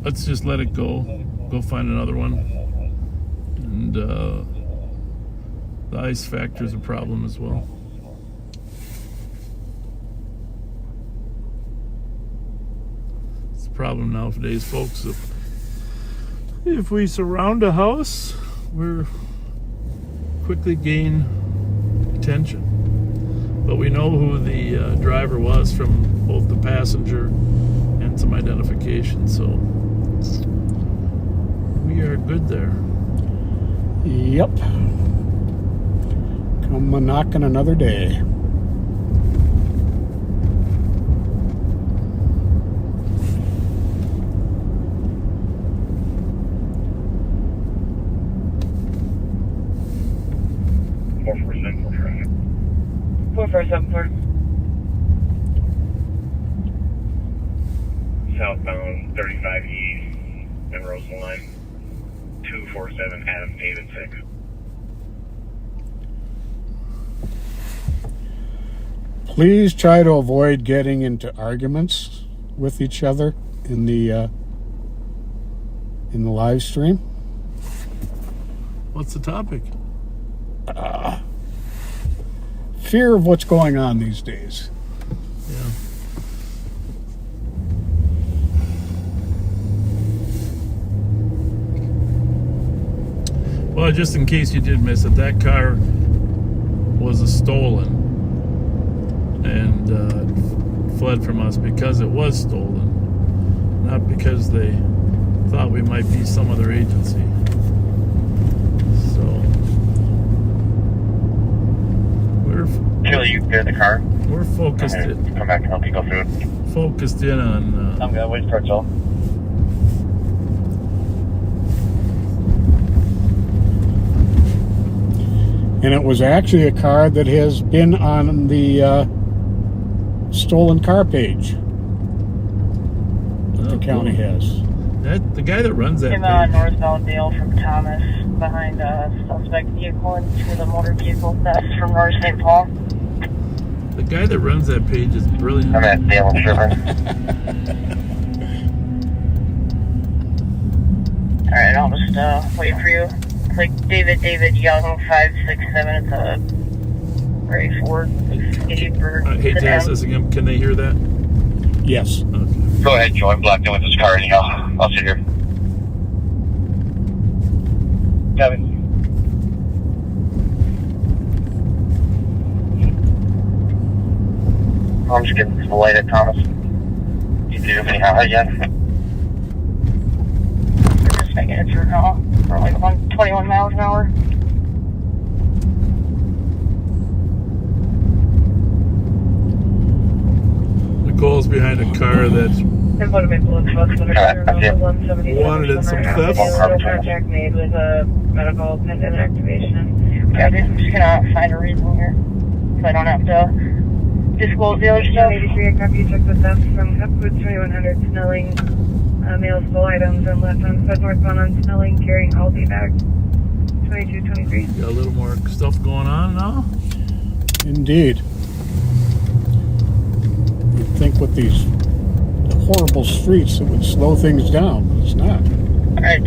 Let's just let it go. Go find another one. And the ice factor is a problem as well. It's a problem nowadays, folks. If we surround a house, we're quickly gain attention. But we know who the driver was from both the passenger and some identification, so we are good there. Yep. Come a-knocking another day. Four traffic. 4474. Southbound 35 East and Roseline 247 Adam David 6. Please try to avoid getting into arguments with each other in the live stream. What's the topic? Fear of what's going on these days. Yeah. Well, just in case you did miss it, that car was a stolen and fled from us because it was stolen, not because they thought we might be some other agency. So Julie, you clear the car. we're focused. Come back and help you go through. Focused in on. I'm gonna wait for it, Joel. And it was actually a car that has been on the stolen car page that the county has. That the guy that runs that Came page, northbound Dale from Thomas behind a suspect vehicle into the motor vehicle theft from North St. Paul. the guy that runs that page is brilliant. I'm at Dale and Sherburne. Alright, I'll just wait for you. It's like David Young 567. It's a gray Ford Escape or I hate to ask this again. Can they hear that? Yes. Okay. Go ahead, Joe. I'm blocked in with this car anyhow. I'll sit here. Kevin. I'm just getting the light at Thomas. You do anyhow again? We're just making it through now. We're like 121 miles an hour. Nicole's behind a car that's Wanted in some theft. Contact made with a medical pendant activation. Yeah, I'm just gonna find a reason here, so I don't have to disclose the other stuff. 83, a copy check the theft from Hepwood 2100 Snelling. Male stole items and left on foot northbound on Snelling carrying Aldi bags. 2223. got a little more stuff going on now. Indeed. You'd think with these horrible streets it would slow things down, but it's not. Alright,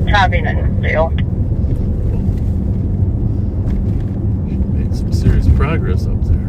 topping and Dale. Made some serious progress up there.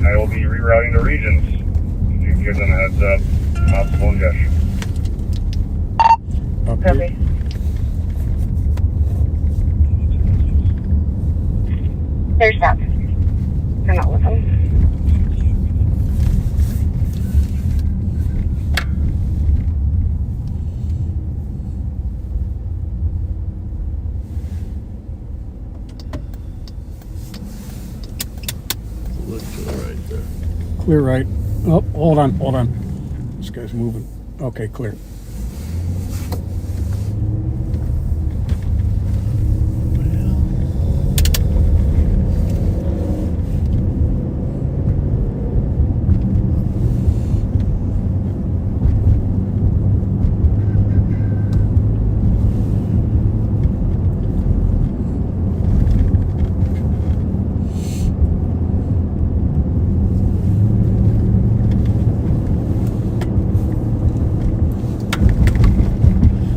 I will be rerouting to Regions. You can give them a heads up. Possible ingestion. Okay. There's that. I'm not with them. Clear right. Oh, hold on. This guy's moving. Okay, clear.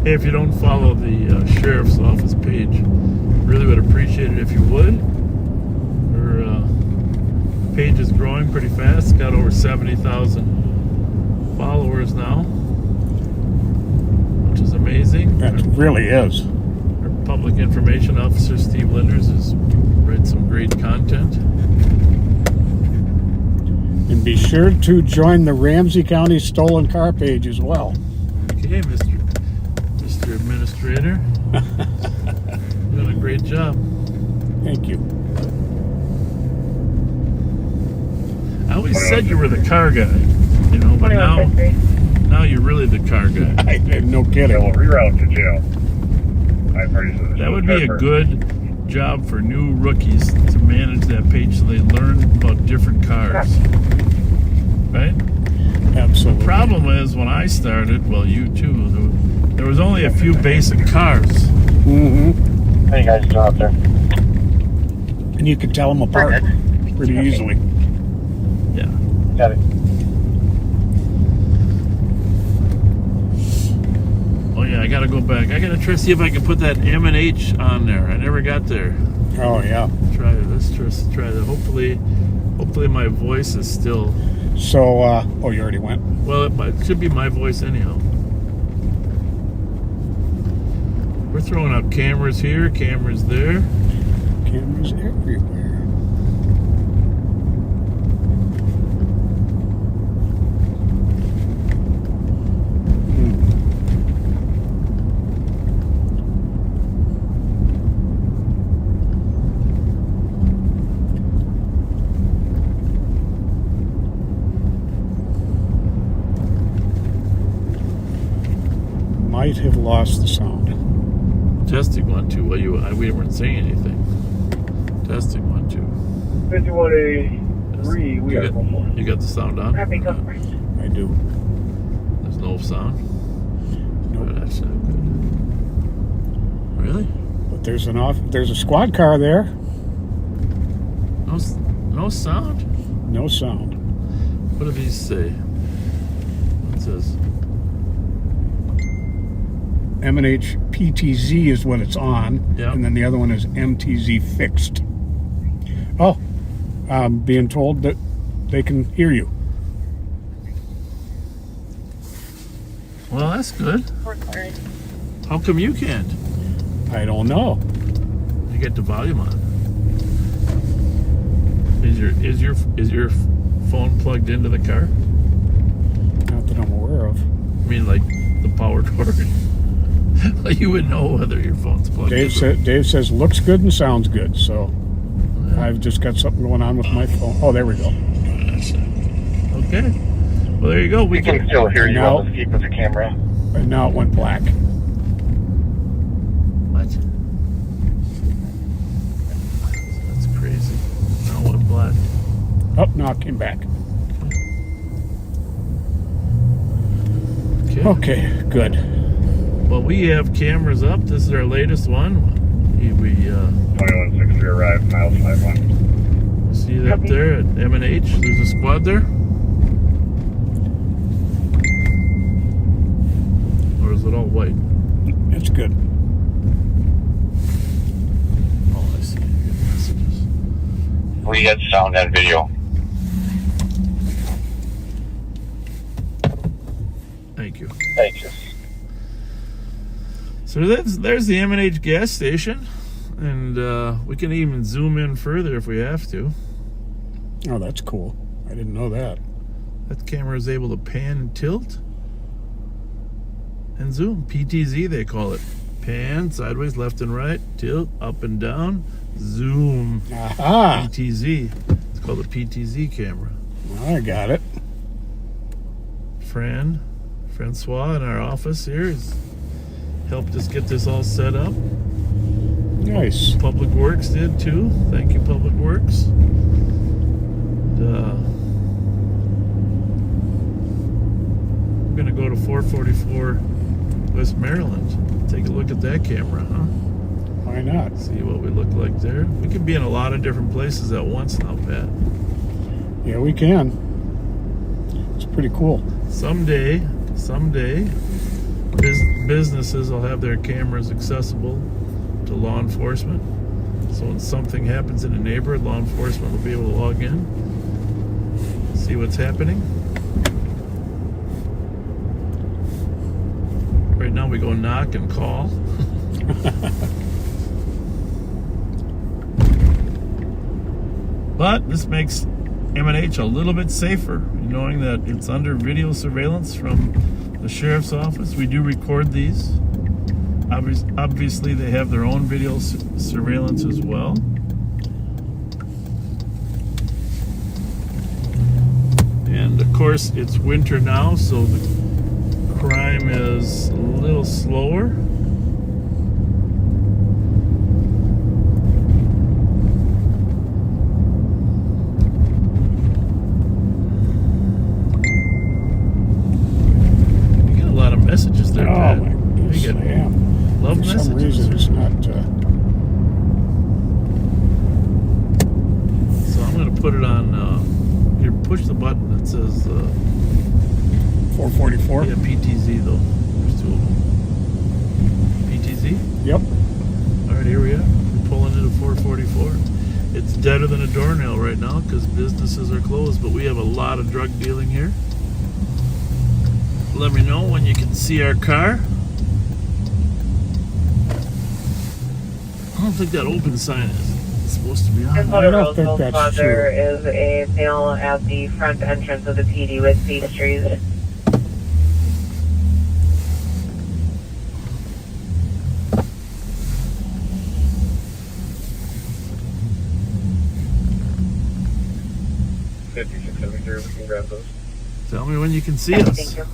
Hey, if you don't follow the sheriff's office page, really would appreciate it if you would. Her page is growing pretty fast. Got over 70,000 followers now, which is amazing. It really is. Our public information officer, Steve Linders, has written some great content. And be sure to join the Ramsey County Stolen Car page as well. Okay, Mr. Administrator. Doing a great job. Thank you. I always said you were the car guy, you know, but now you're really the car guy. No Yeah, kidding. we'll reroute to jail. I've already said this. That would be a good job for new rookies to manage that page so they learn about different cars. Right? Absolutely. The problem is when I started, well, you too, there was only a few basic cars. Mm-hmm. How you guys doing up there? And you could tell them apart pretty easily. Yeah. Got it. Oh yeah, I gotta go back. I gotta try to see if I can put that M&H on there. I never got there. Oh, yeah. Let's try that. Hopefully my voice is still. So, oh, you already went? Well, it should be my voice anyhow. We're throwing up cameras here, cameras there. Cameras everywhere. Might have lost the sound. Testing 1 2. Well, we weren't saying anything. Testing 1 2. 5183, we got 1 You got the sound on? Copy, go for it. I do. There's no sound. Nope. Oh, that's not good. Really? But there's a squad car there. No sound. No sound. What do these say? What says? M&H PTZ is what it's on, Yep. and then the other one is MTZ fixed. Oh, I'm being told that they can hear you. Well, that's good. How come you can't? I don't know. You get the volume on. Is your phone plugged into the car? Not that I'm aware of. I mean, like the power cord. You would know whether your phone's plugged in. Dave says looks good and sounds good, so I've just got something going on with my phone. Oh, there we go. Okay. Well, there you go. We can still hear you on the scope of the camera. And now it went black. What? That's crazy. Now it went black. Oh, now it came back. Okay, good. Well, we have cameras up. This is our latest one. We 2163 arrived, miles 51. see it up there at M&H. There's a squad there. Or is it all white? It's good. Oh, I see. Good messages. We had sound and video. Thank you. Thank you. So there's the M&H gas station, and we can even zoom in further if we have to. Oh, that's cool. I didn't know that. That camera is able to pan and tilt and zoom. PTZ, they call it. Pan, sideways, left and right, tilt, up and down, zoom. Aha! PTZ. It's called a PTZ camera. I got it. Francois in our office here has helped us get this all set up. Nice. Public Works did too. Thank you, Public Works. We're gonna go to 444 West Maryland. Take a look at that camera, huh? Why not? See what we look like there. We can be in a lot of different places at once now, Pat. Yeah, we can. It's pretty cool. Someday, businesses will have their cameras accessible to law enforcement. So when something happens in a neighborhood, law enforcement will be able to log in, see what's happening. Right now we go knock and call. But this makes M&H a little bit safer, knowing that it's under video surveillance from the sheriff's office. We do record these. Obviously, they have their own video surveillance as well. And of course, it's winter now, so the crime is a little slower. You get a lot of messages there, Oh Pat. my goodness, You I get am. love For messages. some reason, it's not. So I'm going to put it on. Here, push the button that says 444. yeah, PTZ though. There's two of them. PTZ. Yep. All right, here we are. We're pulling into 444. It's deader than a doornail right now because businesses are closed, but we have a lot of drug dealing here. Let me know when you can see our car. I don't think that open sign is supposed to be on. I don't think that's true. There is a male at the front entrance of the PD with pastries. We can grab those. Tell me when you can see us. Thank you.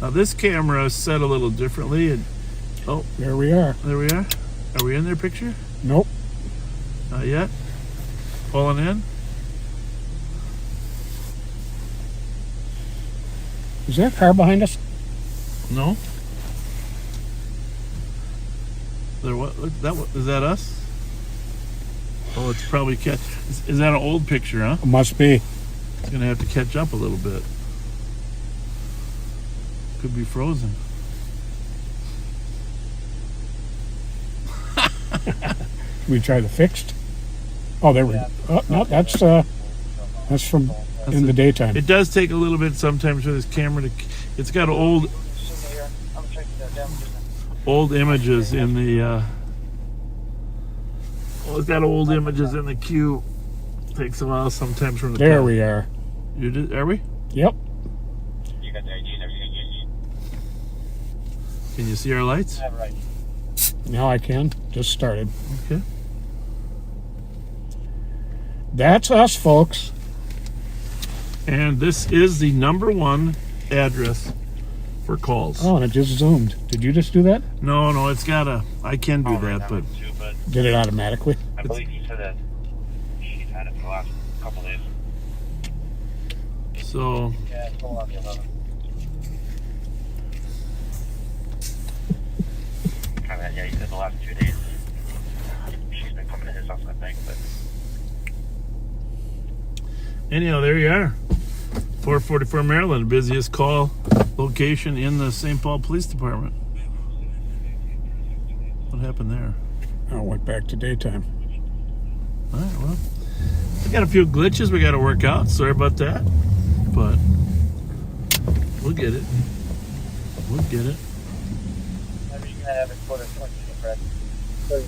Now this camera is set a little differently. And, oh, There we are. there we are. Are we in their picture? Nope. Not yet. Pulling in. Is there a car behind us? No. There what? Is that us? Oh, it's probably catch. Is that an old picture, huh? It must be. It's gonna have to catch up a little bit. Could be frozen. We try the fixed. Oh, there we go. Oh, no, that's from in the daytime. It does take a little bit sometimes for this camera to. It's got old images in the. It's got old images in the queue. Takes a while sometimes from the. There top. we are. You did? Are we? Yep. You got the ID and everything. Can you see our lights? Right. Now I can. Just started. Okay. That's us, folks. And this is the #1 address for calls. Oh, and it just zoomed. Did you just do that? No, it's got a. I can do that, but Too, but Did it automatically? I believe you said that she's had it for the last couple days. so Yeah, it's all on the 11th. Yeah, you said the last 2 days she's been coming to his house, I think, but anyhow, there you are. 444 Maryland, busiest call location in the St. Paul Police Department. What happened there? Oh, it went back to daytime. All right, well, we got a few glitches we got to work out. Sorry about that, but we'll get it. We'll get it. maybe you can have it for the 20, correct? 30.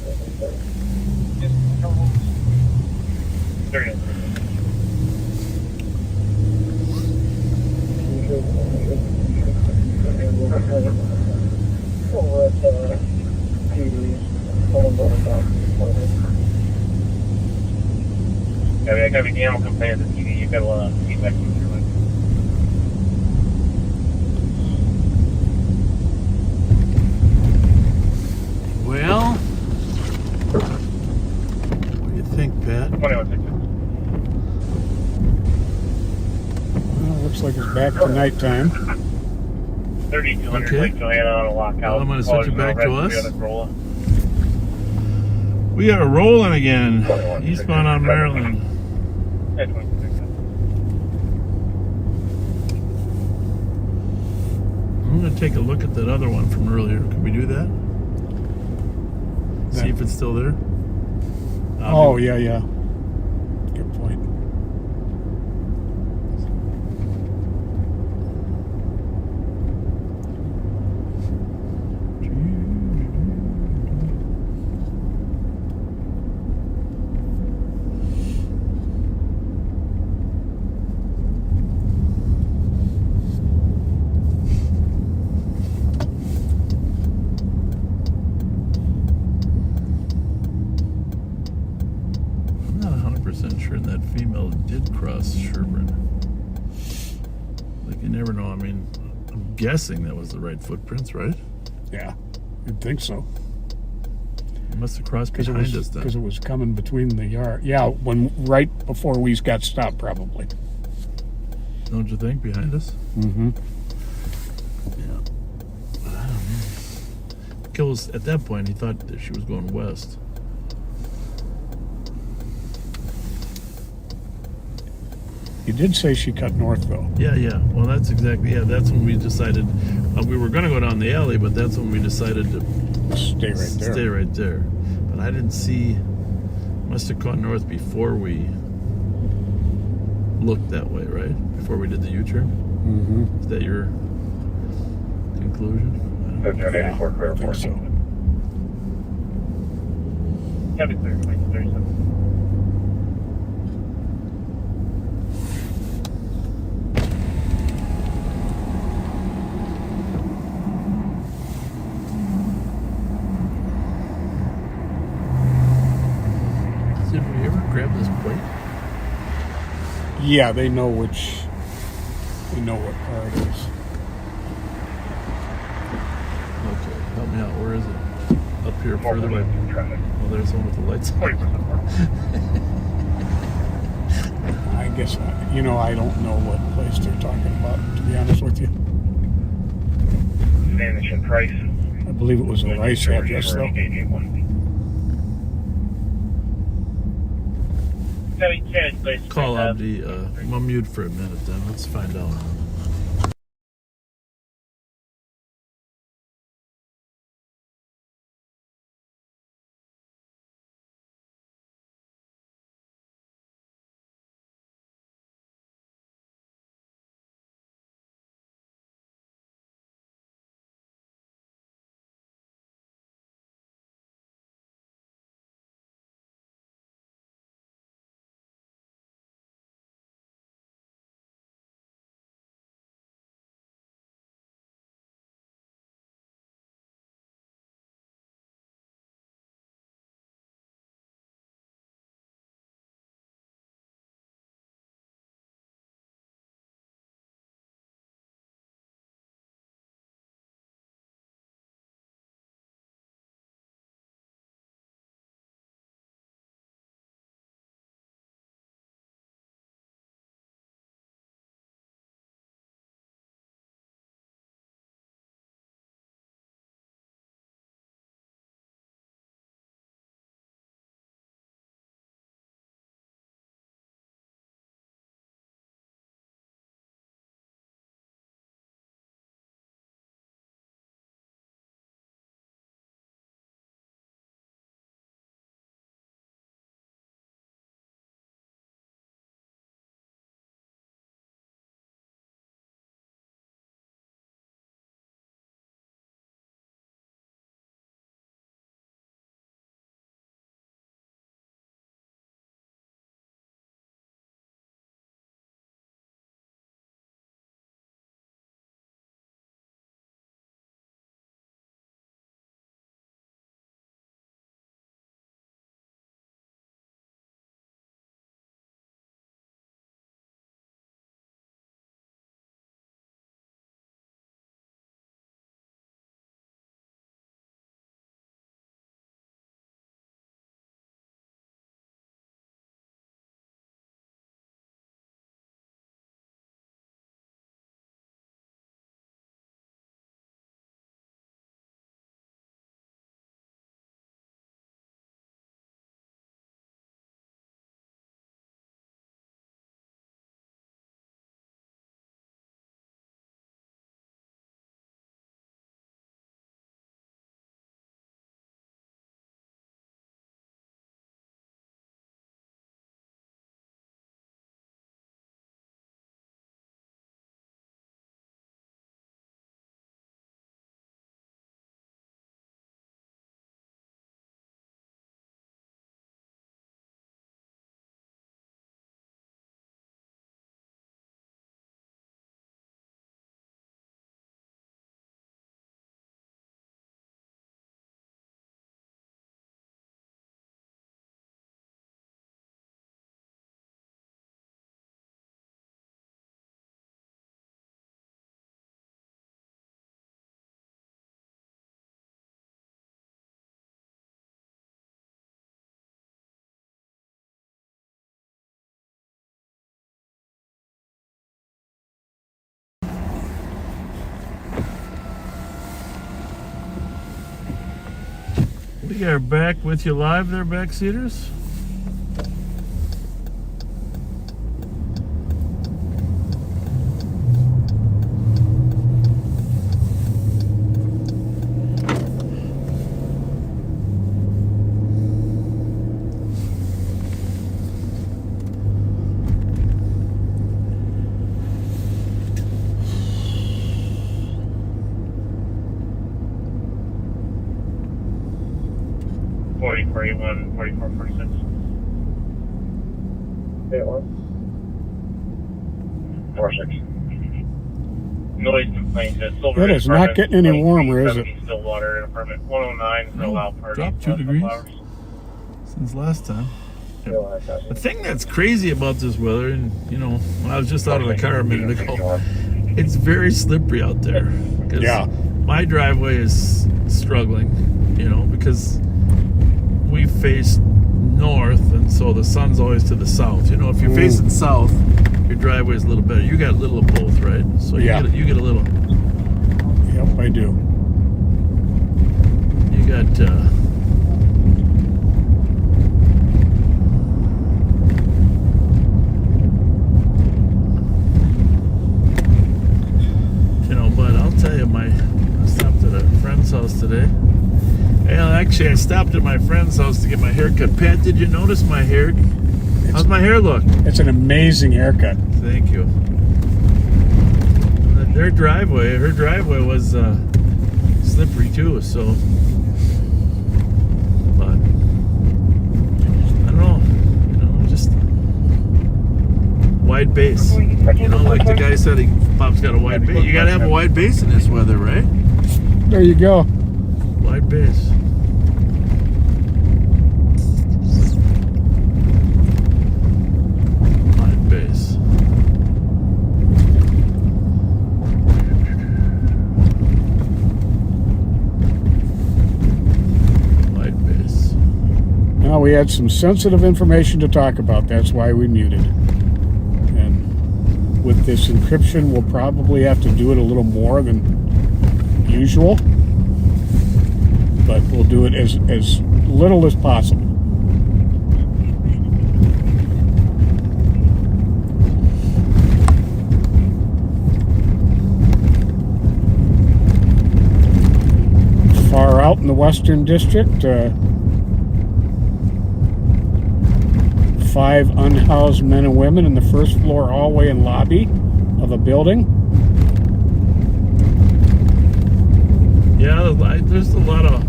Over at PD's, I mean, I gotta be animal can play at the TV. You've got a lot of feedback from through it. Well, what do you think, Pat? 2160. Well, looks like it's back to nighttime. 3200 Okay. Lake Johanna on a lockout. Well, I'm gonna switch it back to us. The other Corolla. We are rolling again. Eastbound on Maryland. Yeah, 2260. I'm gonna take a look at that other one from earlier. Can we do that? See if it's still there. Oh, yeah. Good point. I'm not 100% sure that female did cross Sherburne. Like, you never know. I mean, I'm guessing that was the right footprints, right? Yeah, you'd think so. It must have crossed Because behind us then. it was coming between the yard. Yeah, right before we got stopped, probably. Don't you think? Behind us? Mm-hmm. Yeah. But I don't know. Kills, at that point, he thought that she was going west. You did say she cut north, though. Yeah. Well, that's exactly, that's when we decided, we were going to go down the alley, but that's when we decided to Stay right there. stay right there. But I didn't see, must have caught north before we looked that way, right? Before we did the U-turn? Mm-hmm. Is that your conclusion? That's your Yeah, 84 clear I think for so. Yeah, be clear. 37. Did we ever grab this plate? Yeah, they know what car it is. Okay, help me out. Where is it? Up here More further away. than traffic. Oh, there's the one with the lights on. 40% more. I guess, I don't know what place they're talking about, to be honest with you. Spanish and Price. I believe it was a Rice address, though. 881. Call Abdi. I'm mute for a minute then. Let's find out. We are back with you live there, backseaters. Noise complaint. It is not getting any warmer, is it? Stillwater and apartment 109 is allowed party. Dropped 2 degrees since last time. The thing that's crazy about this weather, and you know, when I was just out of the car a minute ago, it's very slippery out there. Yeah. My driveway is struggling, you know, because we face north, and so the sun's always to the south. You know, if you're facing south, your driveway is a little better. You got a little of both, right? So you get a little. Yep, I do. You got. You know, but I'll tell you, I stopped at a friend's house today. Well, actually, I stopped at my friend's house to get my hair cut. Pat, did you notice my hair? How's my hair look? It's an amazing haircut. Thank you. Her driveway was slippery too, so. But I don't know, you know, just wide base. You know, like the guy said, Pop's got a wide base. You gotta have a wide base in this weather, right? There you go. Wide base. Wide base. Wide base. Now we had some sensitive information to talk about. That's why we muted. And with this encryption, we'll probably have to do it a little more than usual. But we'll do it as little as possible. Far out in the Western District, 5 unhoused men and women in the first floor hallway and lobby of a building. Yeah, there's a lot of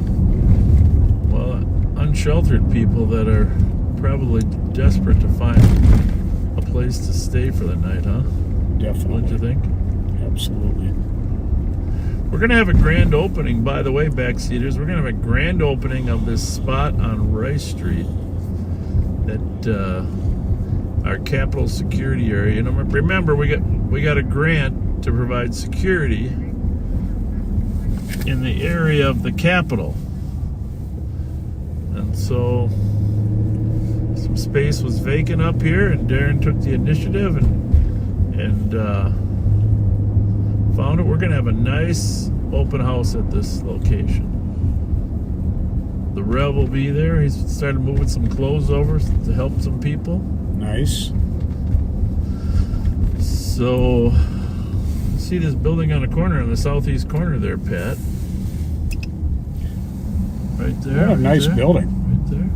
unsheltered people that are probably desperate to find a place to stay for the night, huh? Definitely. Don't you think? Absolutely. We're going to have a grand opening, by the way, backseaters. We're going to have a grand opening of this spot on Rice Street at our Capitol security area. You know, remember, we got a grant to provide security in the area of the Capitol. And so some space was vacant up here, and Darren took the initiative and found it. We're going to have a nice open house at this location. The Rev will be there. He's started moving some clothes over to help some people. Nice. So, see this building on the corner, in the southeast corner there, Pat. Right there. What a nice building. Right there.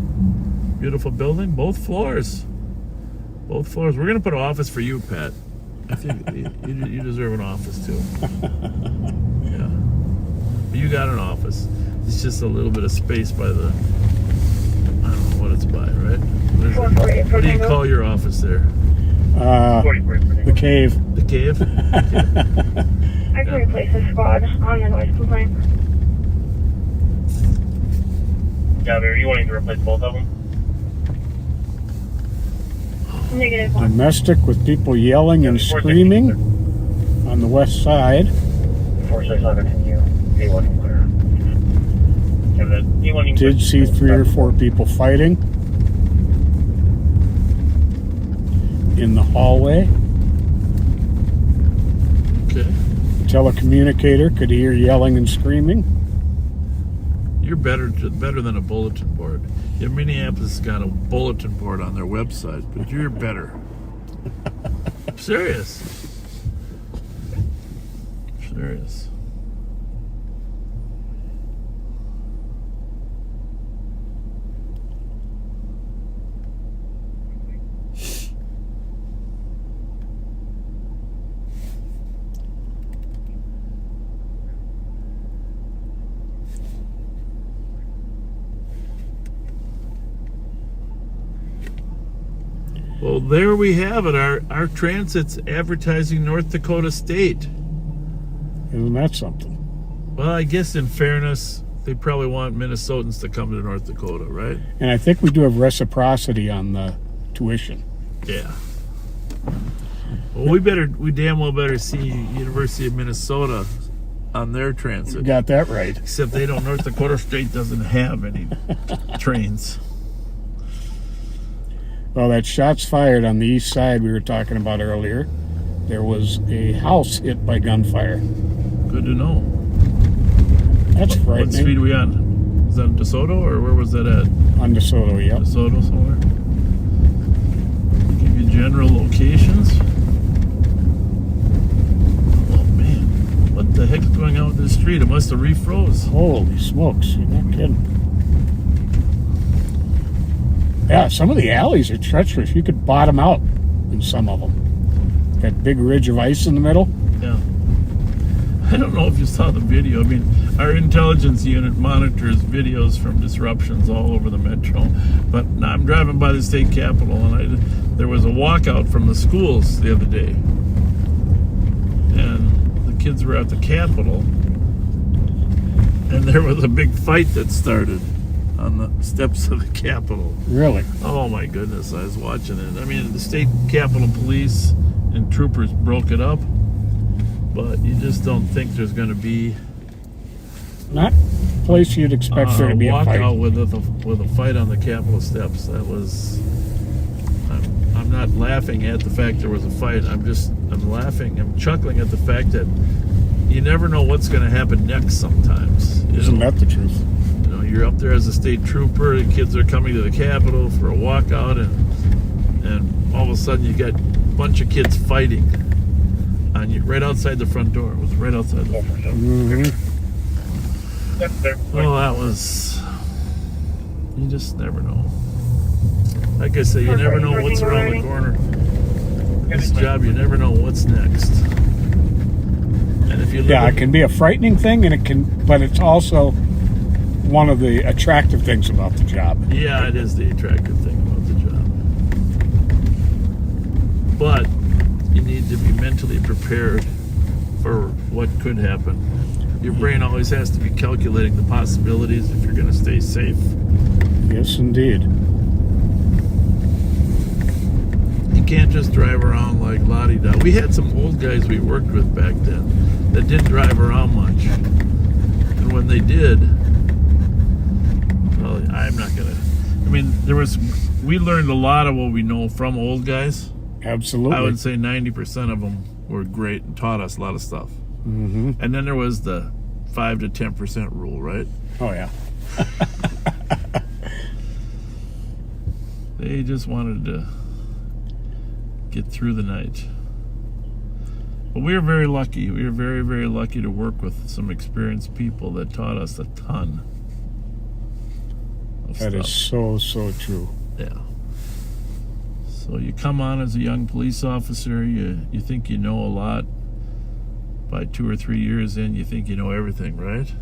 Beautiful building. Both floors. Both floors. We're going to put an office for you, Pat. I think you deserve an office, too. Yeah. But you got an office. It's just a little bit of space by the... I don't know what it's by, right? What do you call your office there? The cave. The cave? I can replace the squad on the noise complaint. Yeah, are you wanting to replace both of them? -1. Domestic with people yelling and screaming on the west side. 465 continue. A1 clear. And the A1 Did see 3 or 4 people fighting in the hallway. Okay. Telecommunicator could hear yelling and screaming. You're better than a bulletin board. Yeah, Minneapolis has got a bulletin board on their website, but you're better. Serious. Well, there we have it. Our transit's advertising North Dakota State. Isn't that something? Well, I guess in fairness, they probably want Minnesotans to come to North Dakota, right? And I think we do have reciprocity on the tuition. Yeah. Well, we damn well better see University of Minnesota on their transit. You got that right. Except North Dakota State doesn't have any trains. Well, that shots fired on the east side we were talking about earlier. There was a house hit by gunfire. Good to know. That's frightening. What street are we on? Is that in DeSoto, or where was that at? On DeSoto, yep. DeSoto somewhere? Give you general locations. Oh man, what the heck's going on with this street? It must have refroze. Holy smokes, you're not kidding. Yeah, some of the alleys are treacherous. You could bottom out in some of them. That big ridge of ice in the middle. Yeah. I don't know if you saw the video. I mean, our intelligence unit monitors videos from disruptions all over the metro. But I'm driving by the state capitol, and there was a walkout from the schools the other day. And the kids were at the capitol, and there was a big fight that started on the steps of the Capitol. Really? Oh my goodness, I was watching it. I mean, the state Capitol Police and troopers broke it up, but you just don't think there's going to be not a place you'd expect there to be a fight. Walkout with a fight on the Capitol steps. That was. I'm not laughing at the fact there was a fight. I'm chuckling at the fact that you never know what's going to happen next. Sometimes. Isn't that the truth? You're up there as a state trooper, the kids are coming to the Capitol for a walkout, and all of a sudden you got a bunch of kids fighting on you right outside the front door. It was right outside the front door. Mm-hmm. Well, that was... You just never know. Like I say, you never know what's around the corner. This job, you never know what's next. And if you it can be a frightening thing, but it's also one of the attractive things about the job. Yeah, it is the attractive thing about the job. But you need to be mentally prepared for what could happen. Your brain always has to be calculating the possibilities if you're going to stay safe. Yes, indeed. You can't just drive around like la-di-da. We had some old guys we worked with back then that didn't drive around much. And when they did, well, I'm not going to... I mean, we learned a lot of what we know from old guys. Absolutely. I would say 90% of them were great and taught us a lot of stuff. Mm-hmm. And then there was the 5 to 10% rule, right? Oh, yeah. They just wanted to get through the night. But we were very lucky. We were very, very lucky to work with some experienced people that taught us a ton of stuff. That is so, so true. Yeah. So you come on as a young police officer, you think you know a lot. By 2 or 3 years in, you think you know everything, right?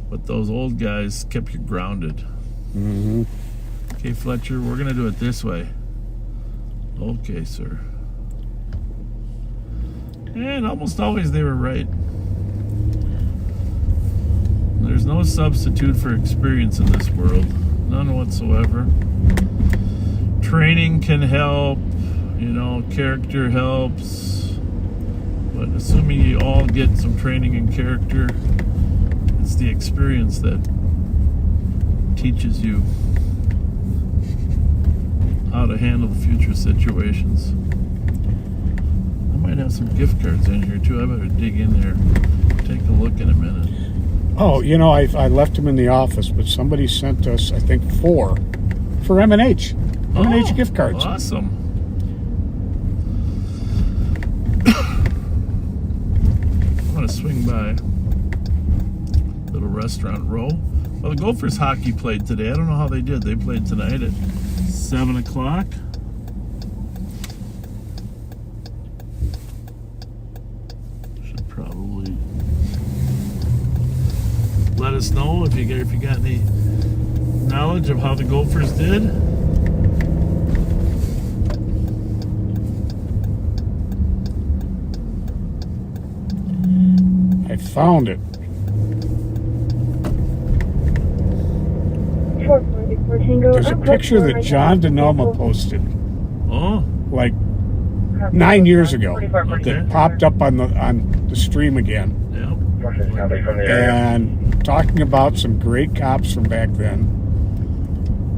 But those old guys kept you grounded. Mm-hmm. Okay, Fletcher, we're going to do it this way. Okay, sir. And almost always they were right. There's no substitute for experience in this world. None whatsoever. Training can help. Character helps. But assuming you all get some training and character, it's the experience that teaches you how to handle future situations. I might have some gift cards in here too. I better dig in there, take a look in a minute. Oh, you know, I left them in the office, but somebody sent us, I think, 4 for M&H. M&H gift cards. Awesome. I'm going to swing by little restaurant row. Well, the Gophers hockey played today. I don't know how they did. They played tonight at 7 o'clock. Should probably let us know if you got any knowledge of how the Gophers did. I found it. There's a picture that John Denoma posted Oh, like 9 years ago Okay. that popped up on the stream again, yeah. Buses coming from the area. and talking about some great cops from back then.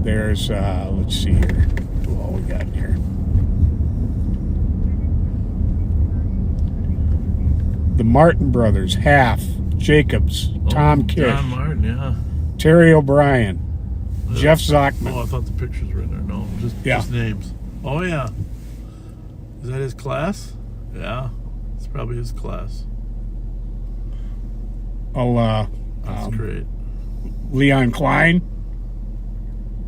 There's let's see here, who all we got here. The Martin brothers, Half, Jacobs, Tom Kish, John Martin, yeah. Terry O'Brien, Jeff Oh, Zockman. I thought the pictures were in there. No, just names. Oh, yeah. Is that his class? Yeah, it's probably his class. That's great. Leon Klein.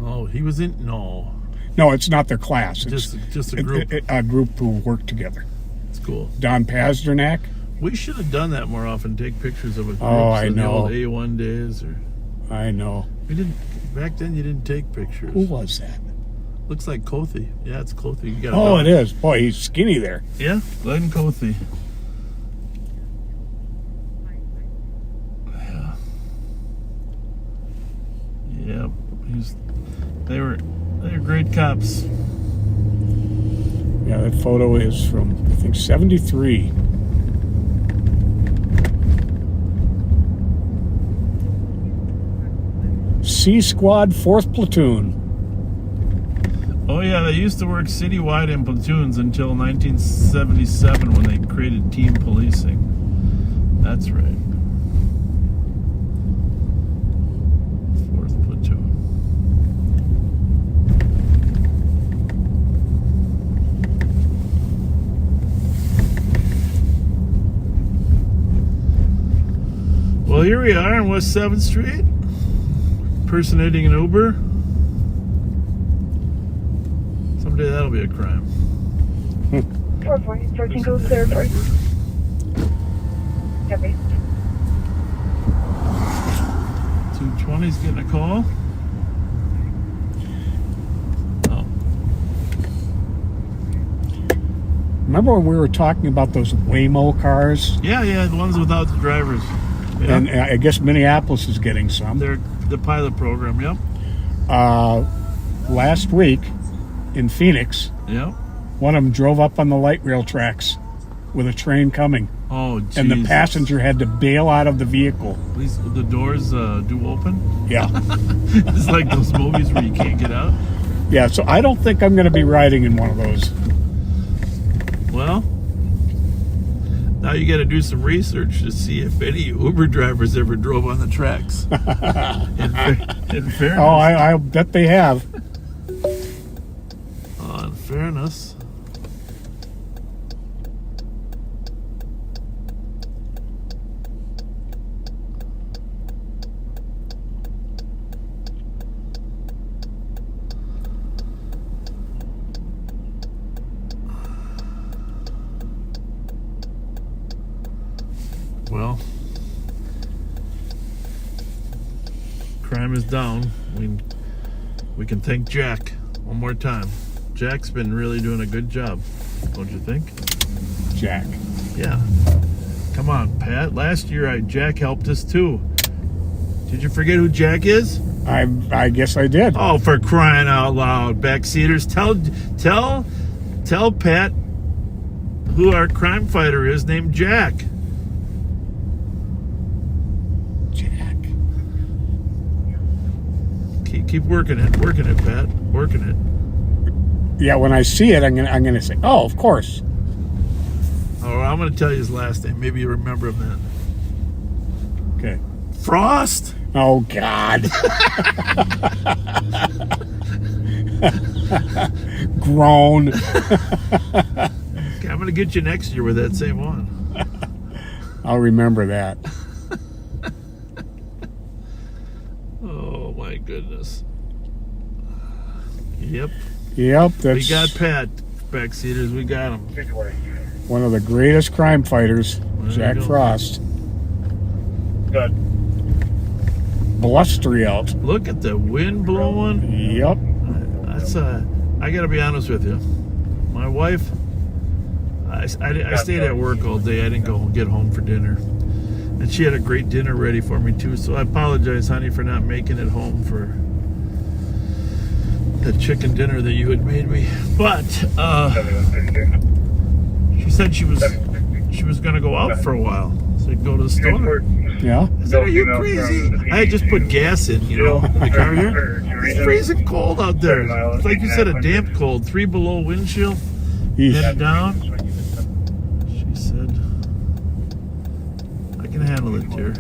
Oh, he was in. No, No, it's not their class. It's just a group. a group who work together. It's cool. Don Pasternak. We should have done that more often. Take pictures of a group. Oh, I in the know. old A1 days, or I know. we didn't back then. You didn't take pictures. Who was that? Looks like Kothe. Yeah, it's Kothe. You got Oh, it is. Boy, he's skinny there. Yeah, Glenn Kothe. Yeah. Yeah, they were great cops. Yeah, that photo is from, I think, 73. C Squad, 4th Platoon. Oh yeah, they used to work citywide in platoons until 1977 when they created team policing. That's right. 4th Platoon. Well, here we are on West 7th Street, impersonating an Uber. Someday that'll be a crime. 414 goes clear for you. Copy. 220's getting a call. Oh, Remember when we were talking about those Waymo cars? yeah, the ones without the drivers. Yeah. And I guess Minneapolis is getting some. They're the pilot program. Yep. Last week in Phoenix, Yep. one of them drove up on the light rail tracks with a train coming, Oh, geez. and the passenger had to bail out of the vehicle. The doors do open. Yeah. It's like those movies where you can't get out. Yeah, so I don't think I'm going to be riding in one of those. Well, now you got to do some research to see if any Uber drivers ever drove on the tracks. In fairness. Oh, I bet they have. In fairness. Well, crime is down. We can thank Jack one more time. Jack's been really doing a good job, don't you think? Jack. Yeah. Come on, Pat. Last year, Jack helped us too. Did you forget who Jack is? I guess I did. Oh, for crying out loud, backseaters! Tell Pat who our crime fighter is named Jack. Jack. Keep working it, Pat. Working it. Yeah, when I see it, I'm gonna say, oh, of course. Oh, I'm gonna tell you his last name. Maybe you remember him then. Okay. Frost. Oh, God. Grown. Okay, I'm gonna get you next year with that same one. I'll remember that. Oh my goodness. Yep. Yep, We that's got Pat backseaters. We got him. one of the greatest crime fighters, There Jack you go. Frost. Good. Blustery out. Look at the wind blowing. Yep. That's I gotta be honest with you. My wife, I stayed at work all day. I didn't go get home for dinner. And she had a great dinner ready for me too. So I apologize, honey, for not making it home for the chicken dinner that you had made me. But she said she was gonna go out for a while. So I'd go to the store. Yeah. I said, are you crazy? I had just put gas in, in the car here. It's freezing cold out there. It's like you said, a damp cold. 3 below wind chill. Headed down. She said, I can handle it, dear.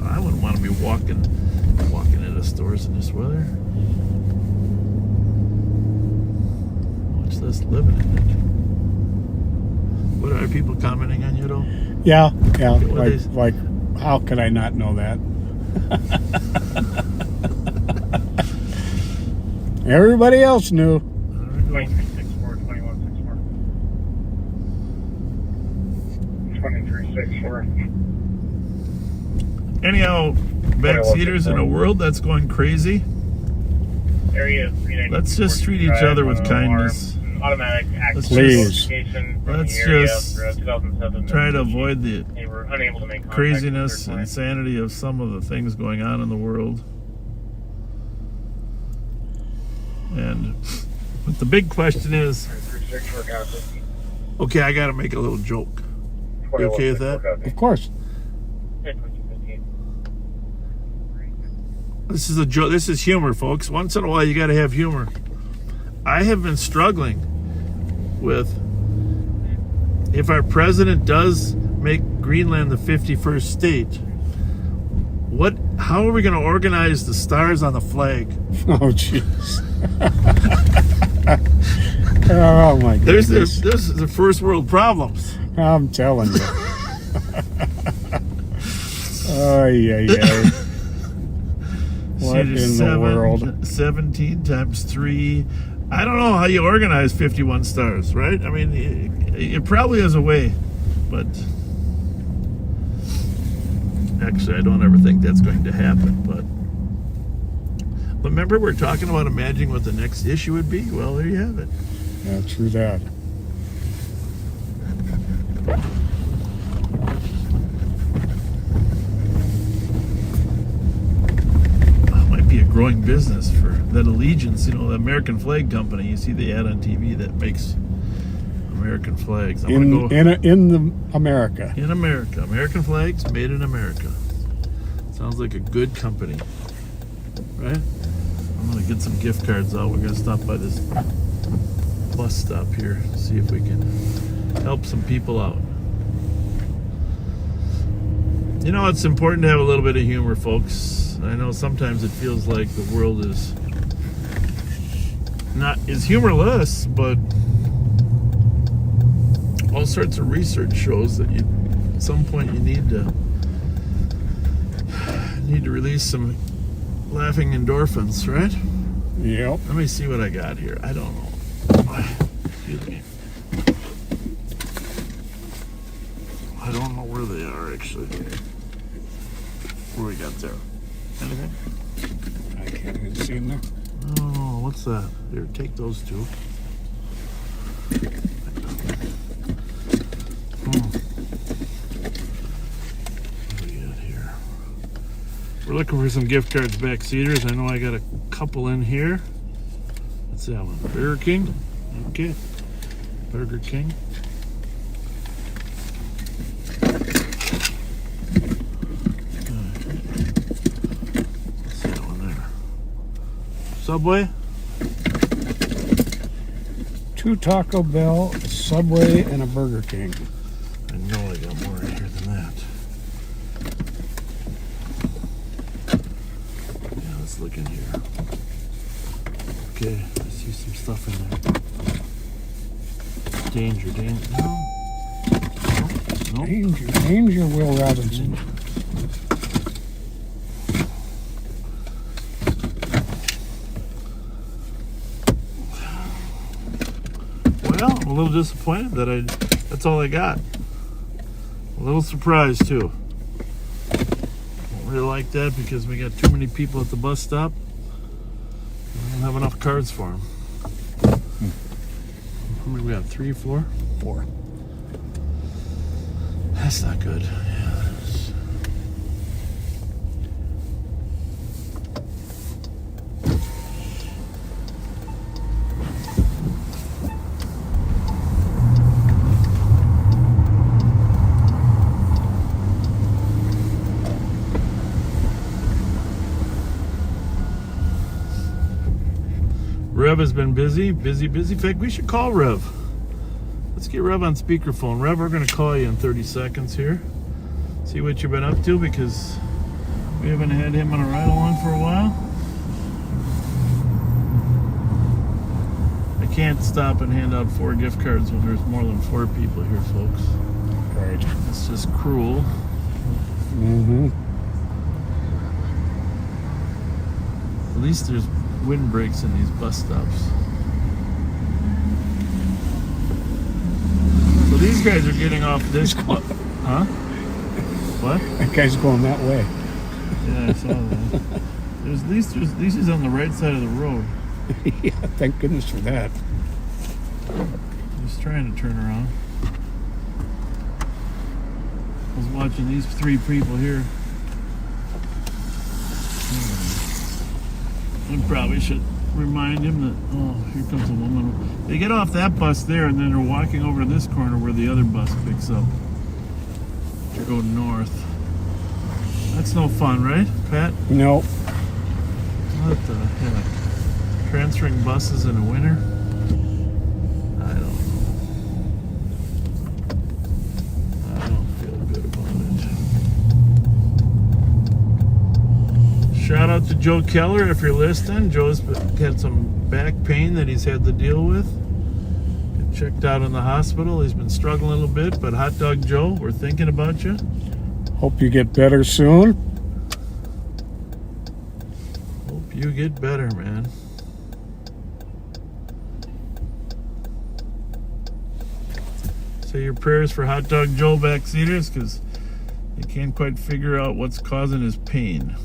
I wouldn't want to be walking into stores in this weather. Much less living in it. What are people commenting on you, though? Yeah. What Like, how could I not know that? Everybody else knew. 2364, 2164. 2364. Anyhow, backseaters in a world that's going crazy, Area let's just treat each other with kindness. Automatic Let's Please. Let's just try to avoid the They were unable to make contact craziness, with their client. insanity of some of the things going on in the world. And but the big question is, 2364 copy. okay, I got to make a little joke. You okay with that? Of course. Yeah, 2215. This is a joke. This is humor, folks. Once in a while, you got to have humor. I have been struggling with if our president does make Greenland the 51st state. How are we going to organize the stars on the flag? Oh, jeez. Oh, my goodness. This is the first world problems. I'm telling you. Oh, yeah. What in the world? 17 times 3. I don't know how you organize 51 stars, right? I mean, it probably has a way, but actually, I don't ever think that's going to happen. But remember, we're talking about imagining what the next issue would be. Well, there you have it. Yeah, true that. Might be a growing business for that Allegiance, the American flag company. You see the ad on TV that makes American flags. In America. In America. American flags made in America. Sounds like a good company. Right? I'm going to get some gift cards out. We're going to stop by this bus stop here, see if we can help some people out. It's important to have a little bit of humor, folks. I know sometimes it feels like the world is humorless, but all sorts of research shows that at some point you need to release some laughing endorphins, right? Yep. Let me see what I got here. I don't know. Excuse me. I don't know where they are, actually. What do we got there? Anything? I can't even see them there. Oh, what's that? Here, take those two. What do we got here? We're looking for some gift cards, backseaters. I know I got a couple in here. What's that one? Burger King? Okay. Burger King. What's that one there? Subway? 2 Taco Bell, a Subway, and a Burger King. I know I got more in here than that. Yeah, let's look in here. Okay, I see some stuff in there. Danger. No. Nope. Danger, Will Robinson. Well, I'm a little disappointed that's all I got. A little surprised too. Don't really like that because we got too many people at the bus stop. I don't have enough cards for them. How many we have? 3, 4? 4. That's not good. Yeah, that is. Rev has been busy. In fact, we should call Rev. Let's get Rev on speakerphone. Rev, we're going to call you in 30 seconds here. See what you've been up to because we haven't had him on a ride along for a while. I can't stop and hand out 4 gift cards when there's more than 4 people here, folks. Right. It's just cruel. Mm-hmm. At least there's windbreaks in these bus stops. So these guys are getting off this. Huh? What? That guy's going that way. Yeah, I saw that. There's at least these is on the right side of the road. Yeah, thank goodness for that. He's trying to turn around. I was watching these 3 people here. I probably should remind him that, oh, here comes a woman. They get off that bus there and then they're walking over to this corner where the other bus picks up to go north. That's no fun, right, Pat? No. What the heck? Transferring buses in the winter? I don't know. I don't feel good about it. Shout out to Joe Keller if you're listening. Joe's had some back pain that he's had to deal with. Got checked out in the hospital. He's been struggling a little bit, but Hot Dog Joe, we're thinking about you. Hope you get better soon. Hope you get better, man. Say your prayers for Hot Dog Joe backseaters because they can't quite figure out what's causing his pain.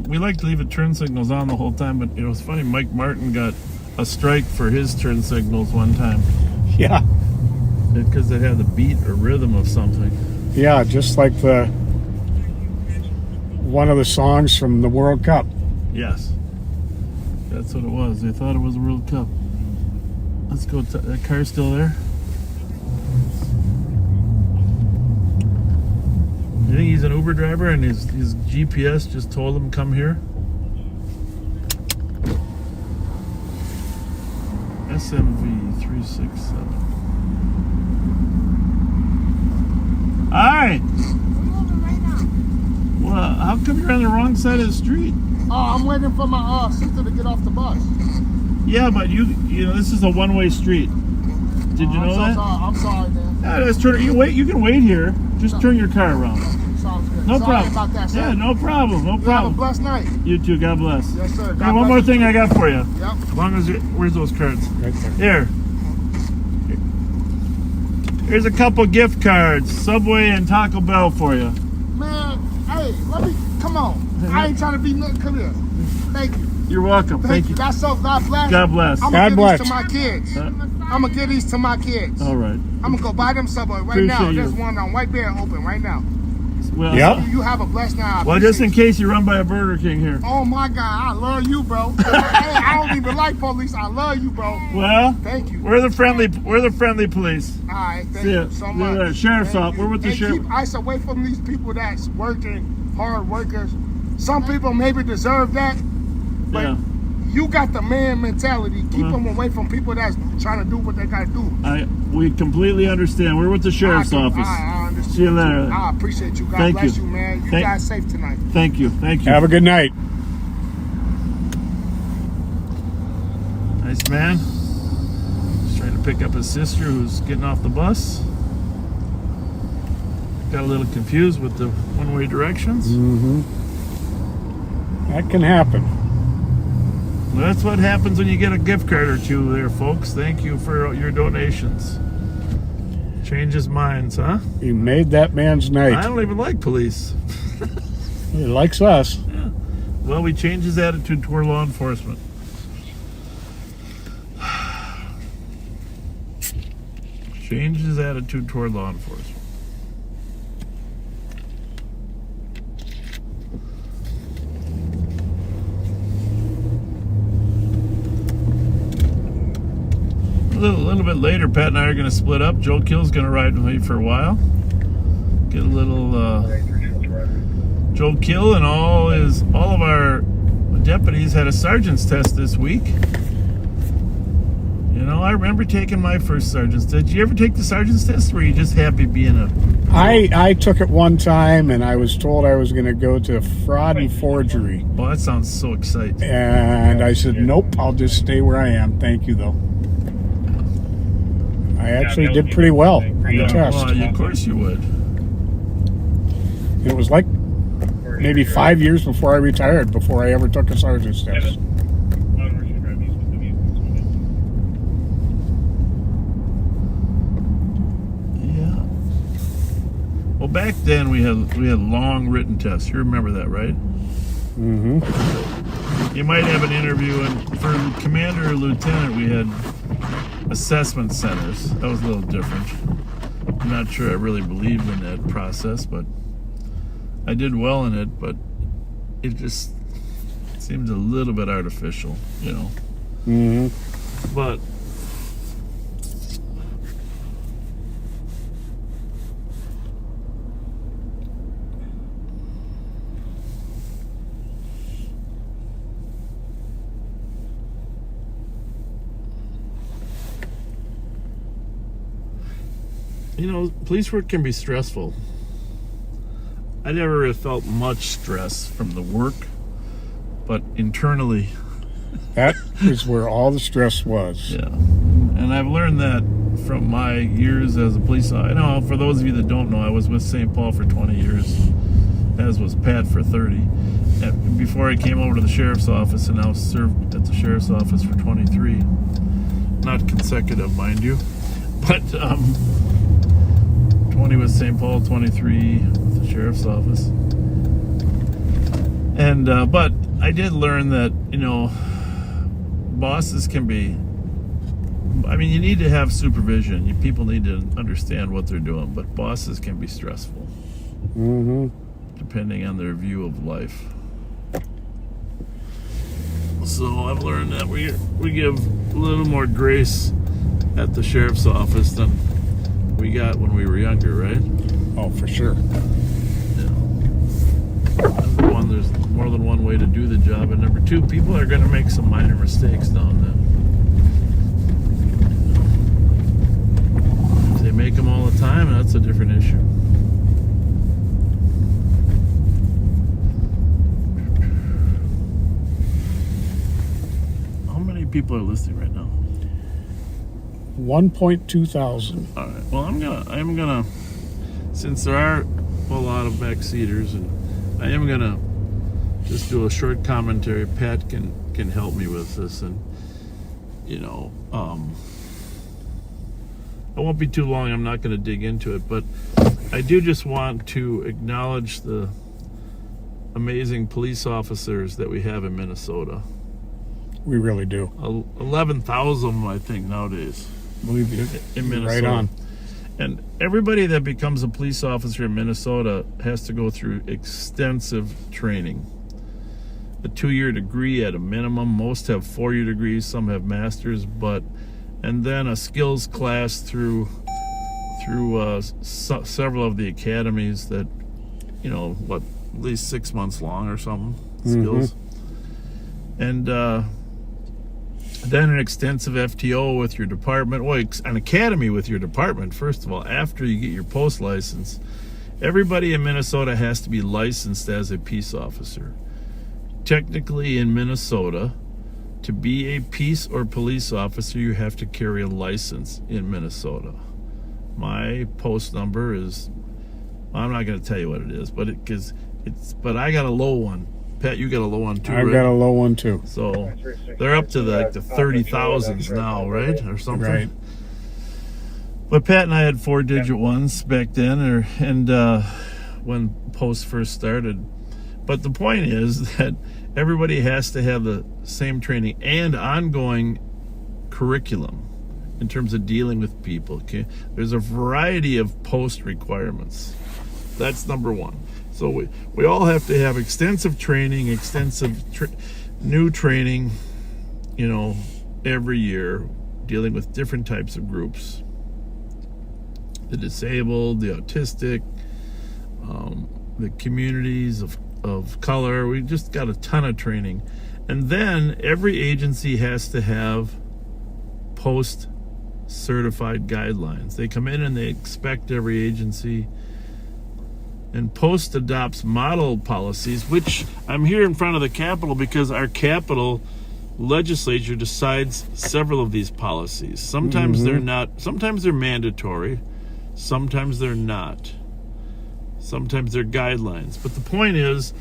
We like to leave the turn signals on the whole time, but it was funny. Mike Martin got a strike for his turn signals one time. Yeah. Because it had the beat or rhythm of something. Yeah, just like one of the songs from the World Cup. Yes. That's what it was. They thought it was a World Cup. Let's go. That car's still there? You think he's an Uber driver and his GPS just told him come here? SMV 367. Alright. Well, how come you're on the wrong side of the street? Oh, I'm waiting for my sister to get off the bus. Yeah, but you know this is a one-way street. Did you know that? I'm sorry, man. Yeah, let's turn. You can wait here. Just turn your car around. Sounds good. No Sorry problem. about that, sir. Yeah, no problem. No You have a problem. blessed night. You too. God bless. Yes, sir. Hey, one more thing I got for you. Yep. As long as where's those cards? Right there. Here. Here's a couple gift cards, Subway and Taco Bell for you. Man, hey, come on. I ain't trying to be nothing. Come here. Thank you. You're welcome. Thank you. That's so. God bless. God bless. I'm God gonna give bless. these to my kids. I'm gonna give these to my kids. All right. I'm gonna go buy them Subway right now. Appreciate There's you. one on White Bear open right now. Well, Yep. You have a blessed night. Well, just in case you run by a Burger King here. Oh my God, I love you, bro. Hey, I don't even like police. I love you, bro. Well, Thank you. we're the friendly police. All right, thank See ya. you so Yeah, much. sheriff's Thank office. you. We're with the And sheriff. Keep ice away from these people that's working, hard workers. Some people maybe deserve that, but Yeah. you got the man mentality. Keep them away from people that's trying to do what they got to do. We completely understand. We're with the sheriff's office. I understand. See you later. I appreciate you. God Thank bless you. you, man. You Thank- guys safe tonight. Thank you. Thank you. Have a good night. Nice man. Just trying to pick up his sister who's getting off the bus. Got a little confused with the one-way directions. That can happen. Well, that's what happens when you get a gift card or two there, folks. Thank you for your donations. Changes minds, huh? You made that man's I night. don't even like police. He likes us. Yeah. Well, we changed his attitude toward law enforcement. Changed his attitude toward law enforcement. A little bit later, Pat and I are going to split up. Joe Kill's going to ride with me for a while. Get a little Joe Kill and all of our deputies had a sergeant's test this week. You know, I remember taking my first sergeant's test. Did you ever take the sergeant's test, or were you just happy being a... I took it one time, and I was told I was going to go to fraud and forgery. Well, that sounds so exciting. And I said, nope, I'll just stay where I am. Thank you, though. I actually did pretty well on the test. Well, of course you would. It was like maybe 5 years before I retired, before I ever took a sergeant's test. Yeah. Well, back then we had long written tests. You remember that, right? Mm-hmm. You might have an interview, and for commander or lieutenant, we had assessment centers. That was a little different. I'm not sure I really believed in that process, but I did well in it, but it just seemed a little bit artificial, you know. Mm-hmm. But you know, police work can be stressful. I never really felt much stress from the work, but internally, That is where all the stress was. yeah. And I've learned that from my years as a police officer. I know, for those of you that don't know, I was with St. Paul for 20 years, as was Pat for 30. And before I came over to the sheriff's office, and now served at the sheriff's office for 23. Not consecutive, mind you, but 20 with St. Paul, 23 with the sheriff's office. And but I did learn that, you know, bosses can be, I mean, you need to have supervision. People need to understand what they're doing, but bosses can be stressful. Mm-hmm. Depending on their view of life. So I've learned that we give a little more grace at the sheriff's office than we got when we were younger, right? Oh, for sure. Yeah. Number one, there's more than one way to do the job, and number two, people are going to make some minor mistakes down there. If they make them all the time, that's a different issue. How many people are listening right now? 1.2 thousand. All right. Well, I'm gonna, since there are a lot of backseaters, and I am gonna just do a short commentary. Pat can help me with this, and you know, it won't be too long. I'm not gonna dig into it, but I do just want to acknowledge the amazing police officers that we have in Minnesota. We really do. 11,000, I think, nowadays. Believe you. In You're Minnesota. right on. And everybody that becomes a police officer in Minnesota has to go through extensive training. A 2-year degree at a minimum. Most have 4-year degrees, some have masters, and then a skills class through several of the academies that, at least 6 months long or something, skills. And then an extensive FTO with your department, an academy with your department, first of all, after you get your post license. Everybody in Minnesota has to be licensed as a peace officer. Technically in Minnesota, to be a peace or police officer, you have to carry a license in Minnesota. My post number is, I'm not going to tell you what it is, but but I got a low one. Pat, you got a low one too, I've got a low one too. So they're up to the 30,000s now, right? Or something. Right. But Pat and I had 4-digit ones back then, when post first started. But the point is that everybody has to have the same training and ongoing curriculum in terms of dealing with people. Okay, there's a variety of post requirements. That's number one. So we all have to have extensive training, new training, every year, dealing with different types of groups. The disabled, the autistic, the communities of color. We just got a ton of training. And then every agency has to have post-certified guidelines. They come in and they expect every agency. And Post adopts model policies, which I'm here in front of the Capitol because our Capitol legislature decides several of these policies. Sometimes they're not, sometimes they're mandatory, sometimes they're not. Sometimes they're guidelines. But the point is,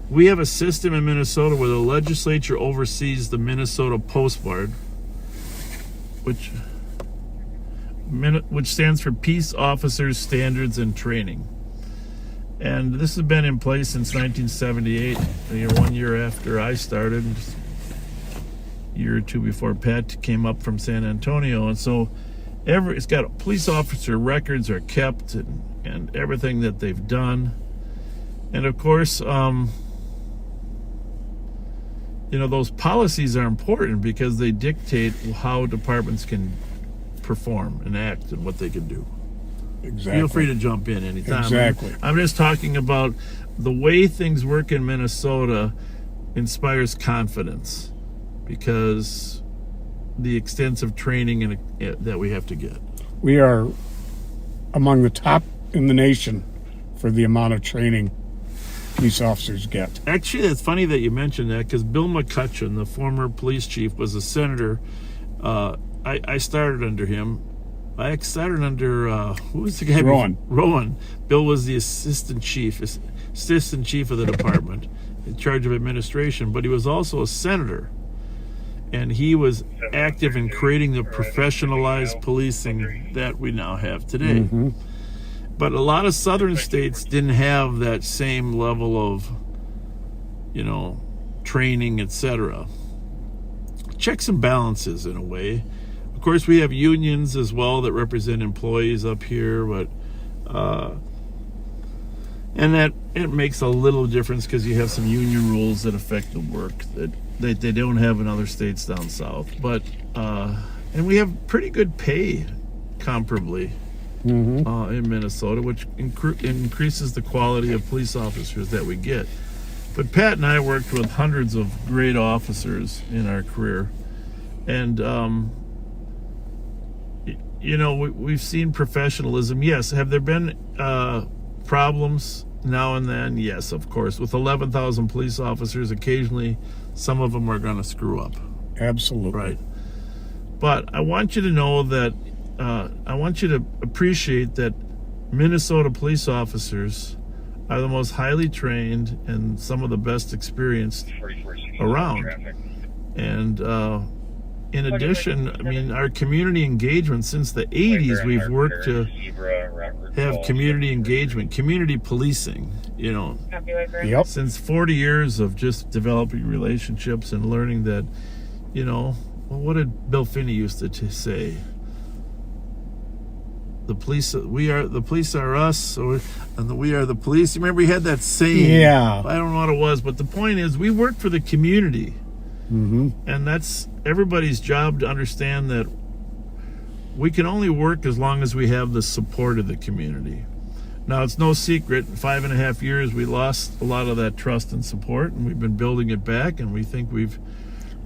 we have a system in Minnesota where the legislature oversees the Minnesota Post Board, which stands for Peace Officers Standards and Training. And this has been in place since 1978, 1 year after I started, a year or two before Pat came up from San Antonio. And so it's got police officer records are kept and everything that they've done. And of course, those policies are important because they dictate how departments can perform and act and what they can do. Exactly. Feel free to jump in anytime. Exactly. I'm just talking about the way things work in Minnesota inspires confidence because the extensive training that we have to get. We are among the top in the nation for the amount of training police officers get. Actually, it's funny that you mentioned that because Bill McCutcheon, the former police chief, was a senator. I started under him. I started under, who was the guy? Rowan. Bill was the assistant chief of the department in charge of administration, but he was also a senator. And he was active in creating the professionalized policing that we now have today. But a lot of southern states didn't have that same level of, training, etc. Checks and balances in a way. Of course, we have unions as well that represent employees up here, but and that it makes a little difference because you have some union rules that affect the work that they don't have in other states down south. But and we have pretty good pay comparably in Minnesota, which increases the quality of police officers that we get. But Pat and I worked with hundreds of great officers in our career, and we've seen professionalism. Yes, have there been problems now and then? Yes, of course. With 11,000 police officers, occasionally some of them are going to screw up. Absolutely. Right. But I want you to know that, I want you to appreciate that Minnesota police officers are the most highly trained and some of the best experienced around. And in addition, our community engagement, since the 80s, we've worked to have community engagement, community policing, Yep. since 40 years of just developing relationships and learning that, what did Bill Finney used to say? the police, the police are us, and we are the police. You remember we had that saying? Yeah. I don't know what it was, but the point is we work for the community. Mm-hmm. And that's everybody's job to understand that we can only work as long as we have the support of the community. Now, it's no secret, in 5.5 years, we lost a lot of that trust and support, and we've been building it back, and we think we've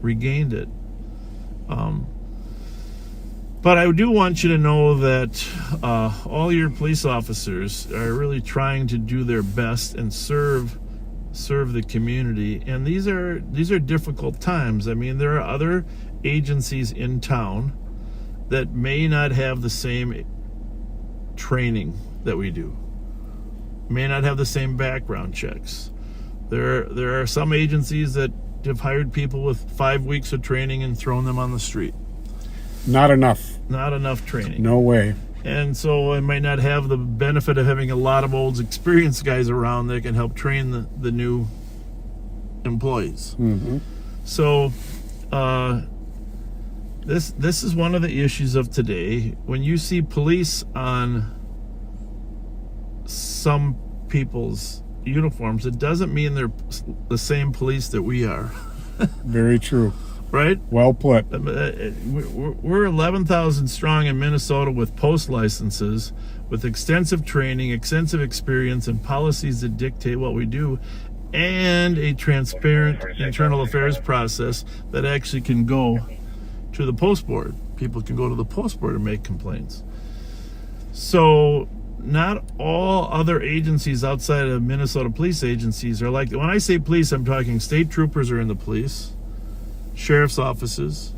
regained it. But I do want you to know that all your police officers are really trying to do their best and serve the community. And these are difficult times. I mean, there are other agencies in town that may not have the same training that we do, may not have the same background checks. There are some agencies that have hired people with 5 weeks of training and thrown them on the street. Not enough. Not enough training. No way. And so I might not have the benefit of having a lot of old experienced guys around that can help train the new employees. Mm-hmm. So this is one of the issues of today. When you see police on some people's uniforms, it doesn't mean they're the same police that we are. Very true. Right? Well put. We're 11,000 strong in Minnesota with post licenses, with extensive training, extensive experience, and policies that dictate what we do, and a transparent internal affairs process that actually can go to the post board. People can go to the post board and make complaints. So not all other agencies outside of Minnesota police agencies are like that. When I say police, I'm talking state troopers are in the police, sheriff's offices,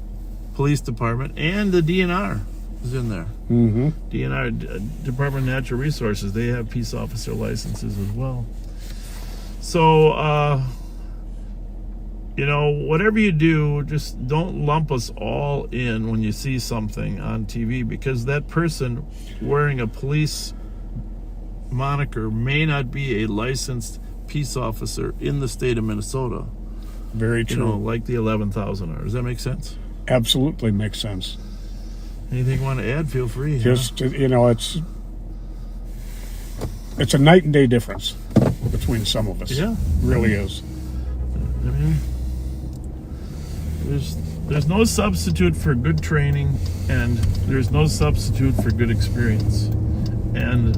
police department, and the DNR is in there. Mm-hmm. DNR, Department of Natural Resources, they have peace officer licenses as well. So, whatever you do, just don't lump us all in when you see something on TV, because that person wearing a police moniker may not be a licensed peace officer in the state of Minnesota. Very true. Like the 11,000 are. Does that make sense? Absolutely makes sense. Anything you want to add, feel free. Just, it's a night and day difference between some of us. Yeah. It really is. I mean, there's no substitute for good training, and there's no substitute for good experience. And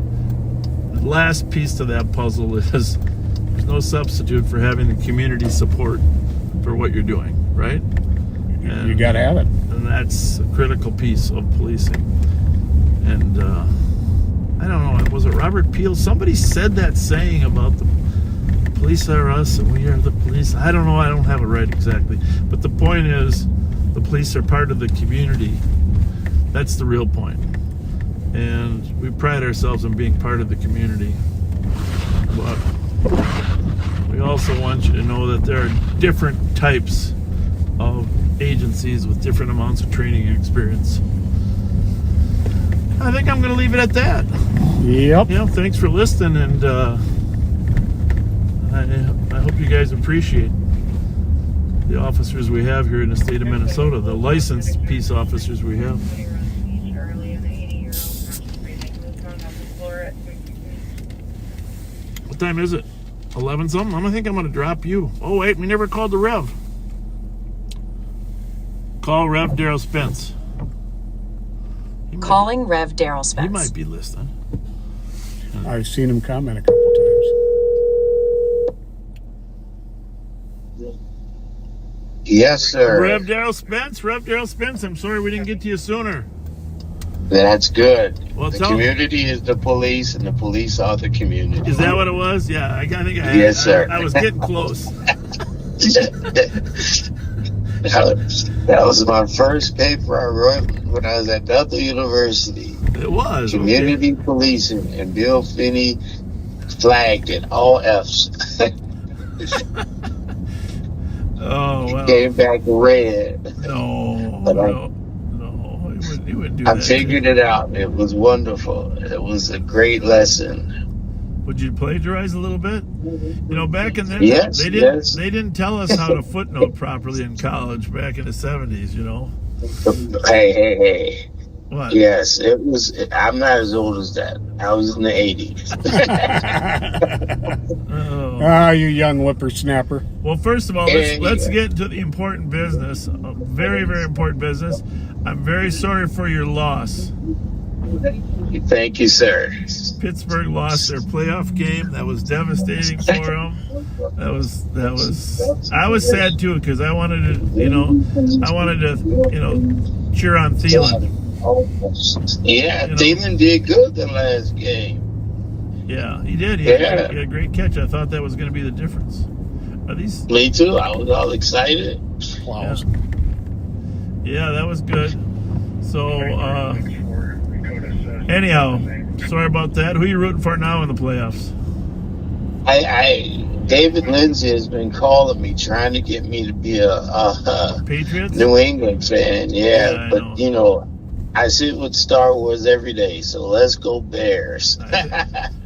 the last piece to that puzzle is there's no substitute for having the community support for what you're doing, right? And you got to have it. And that's a critical piece of policing. And I don't know, was it Robert Peel? Somebody said that saying about the police are us and we are the police. I don't know, I don't have it right exactly. But the point is, the police are part of the community. That's the real point. And we pride ourselves on being part of the community. But we also want you to know that there are different types of agencies with different amounts of training and experience. I think I'm going to leave it at that. Yep. Yeah, thanks for listening, and I hope you guys appreciate the officers we have here in the state of Minnesota, the licensed peace officers we have. What time is it? 11 something? I think I'm going to drop you. Oh, wait, we never called the Rev. Call Rev Daryl Spence. Calling Rev Daryl Spence. He might be listening. I've seen him comment a couple times. Yes, sir. Rev Daryl Spence, I'm sorry we didn't get to you sooner. That's good. Well, the community is the police, and the police are the community. Is that what it was? Yeah, I think I had. Yes, sir. I was getting close. That was my first paper I wrote when I was at Bethel University. It was. Community policing, and Bill Finney flagged it, all F's. Oh, well. Came back red. No. He would do I that. figured it out. It was wonderful. It was a great lesson. Would you plagiarize a little bit? Back in then, yes, they didn't tell us how to footnote properly in college back in the 70s, Hey. What? Yes, it was. I'm not as old as that. I was in the 80s. Ah, you young whippersnapper. Well, first of all, let's get to the important business. Very, very important business. I'm very sorry for your loss. Thank you, sir. Pittsburgh lost their playoff game. That was devastating for them. That was. I was sad too because I wanted to, cheer on Thielen. Yeah, Thielen did good the last game. Yeah, he did. He had a great catch. I thought that was going to be the difference. Are these? Me too. I was all excited. Wow. Yeah, that was good. So, anyhow, sorry about that. Who are you rooting for now in the playoffs? David Lindsay has been calling me, trying to get me to be a Patriots? New England fan. Yeah, but know. I sit with Star Wars every day, so let's go Bears.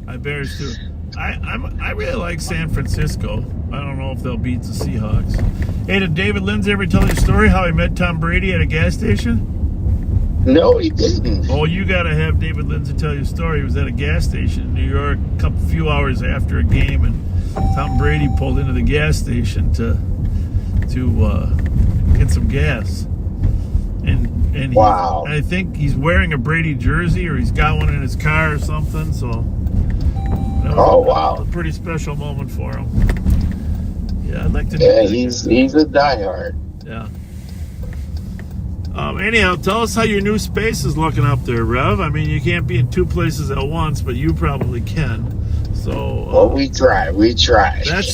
I Bears too. I really like San Francisco. I don't know if they'll beat the Seahawks. Hey, did David Lindsay ever tell you a story how he met Tom Brady at a gas station? No, he didn't. Oh, you got to have David Lindsay tell you a story. He was at a gas station in New York a few hours after a game, and Tom Brady pulled into the gas station to get some gas. And wow. I think he's wearing a Brady jersey, or he's got one in his car or something. So that was a pretty special moment for him. Yeah, I'd like to. Yeah, he's a diehard. Yeah. Anyhow, tell us how your new space is looking up there, Rev. I mean, you can't be in two places at once, but you probably can. So. Well, we try. That's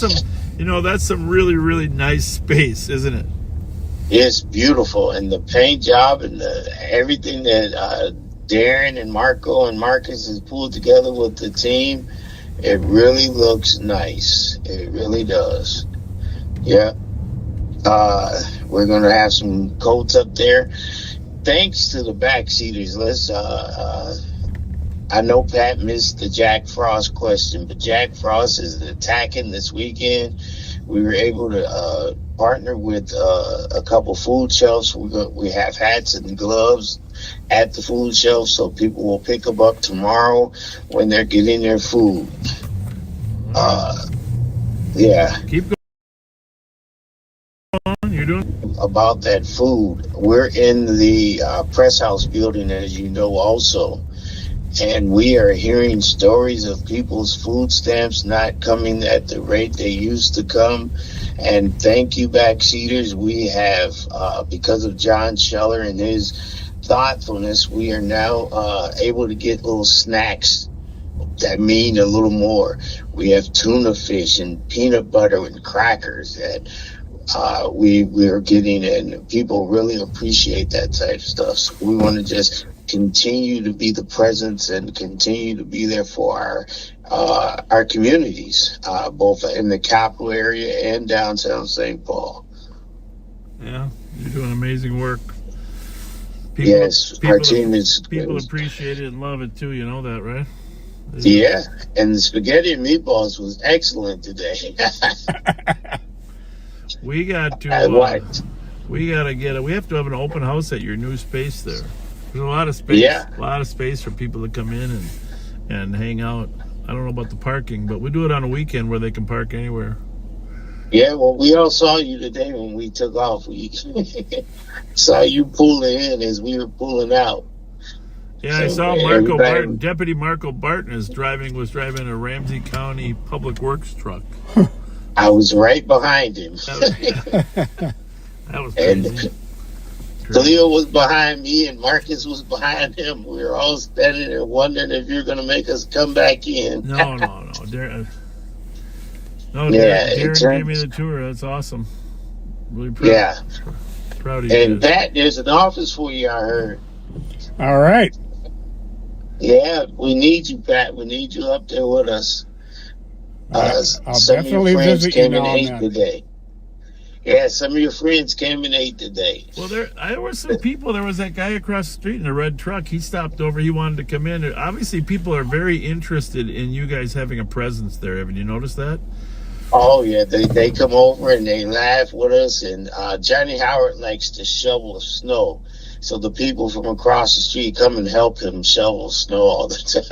some really, really nice space, isn't it? It's beautiful, and the paint job and everything that Darren and Marco and Marcus has pulled together with the team, it really looks nice. It really does. Yeah. We're going to have some coats up there. Thanks to the backseaters. I know Pat missed the Jack Frost question, but Jack Frost is attacking this weekend. We were able to partner with a couple food shelves. We have hats and gloves at the food shelf, so people will pick them up tomorrow when they're getting their food. Yeah. Keep going. You're doing about that food. We're in the press house building, as you know, also. And we are hearing stories of people's food stamps not coming at the rate they used to come. And thank you, backseaters. We have, because of John Scheller and his thoughtfulness, we are now able to get little snacks that mean a little more. We have tuna fish and peanut butter and crackers that we are getting, and people really appreciate that type of stuff. So we want to just continue to be the presence and continue to be there for our communities, both in the capital area and downtown St. Paul. Yeah, you're doing amazing work. Our team is. People appreciate it and love it too. You know that, right? Yeah, and the spaghetti and meatballs was excellent today. We got to. We have to have an open house at your new space there. There's a lot of space. Yeah. A lot of space for people to come in and hang out. I don't know about the parking, but we do it on a weekend where they can park anywhere. Yeah, well, we all saw you today when we took off. We saw you pulling in as we were pulling out. Yeah, I saw Marco Barton. Deputy Marco Barton was driving a Ramsey County Public Works truck. I was right behind him. That was crazy. Khalil was behind me and Marcus was behind him. We were all standing there wondering if you're going to make us come back in. No. Darren gave me the tour. That's awesome. Really proud of you. And Pat, there's an office for you, I heard. All right. Yeah, we need you, Pat. We need you up there with us. I'll some definitely of your friends visit you came and now ate and then. today. Yeah, some of your friends came and ate today. Well, there were some people. There was that guy across the street in a red truck. He stopped over. He wanted to come in. Obviously, people are very interested in you guys having a presence there. Have you noticed that? Oh, yeah. They come over and they laugh with us. And Johnny Howard likes to shovel snow. So the people from across the street come and help him shovel snow all the time.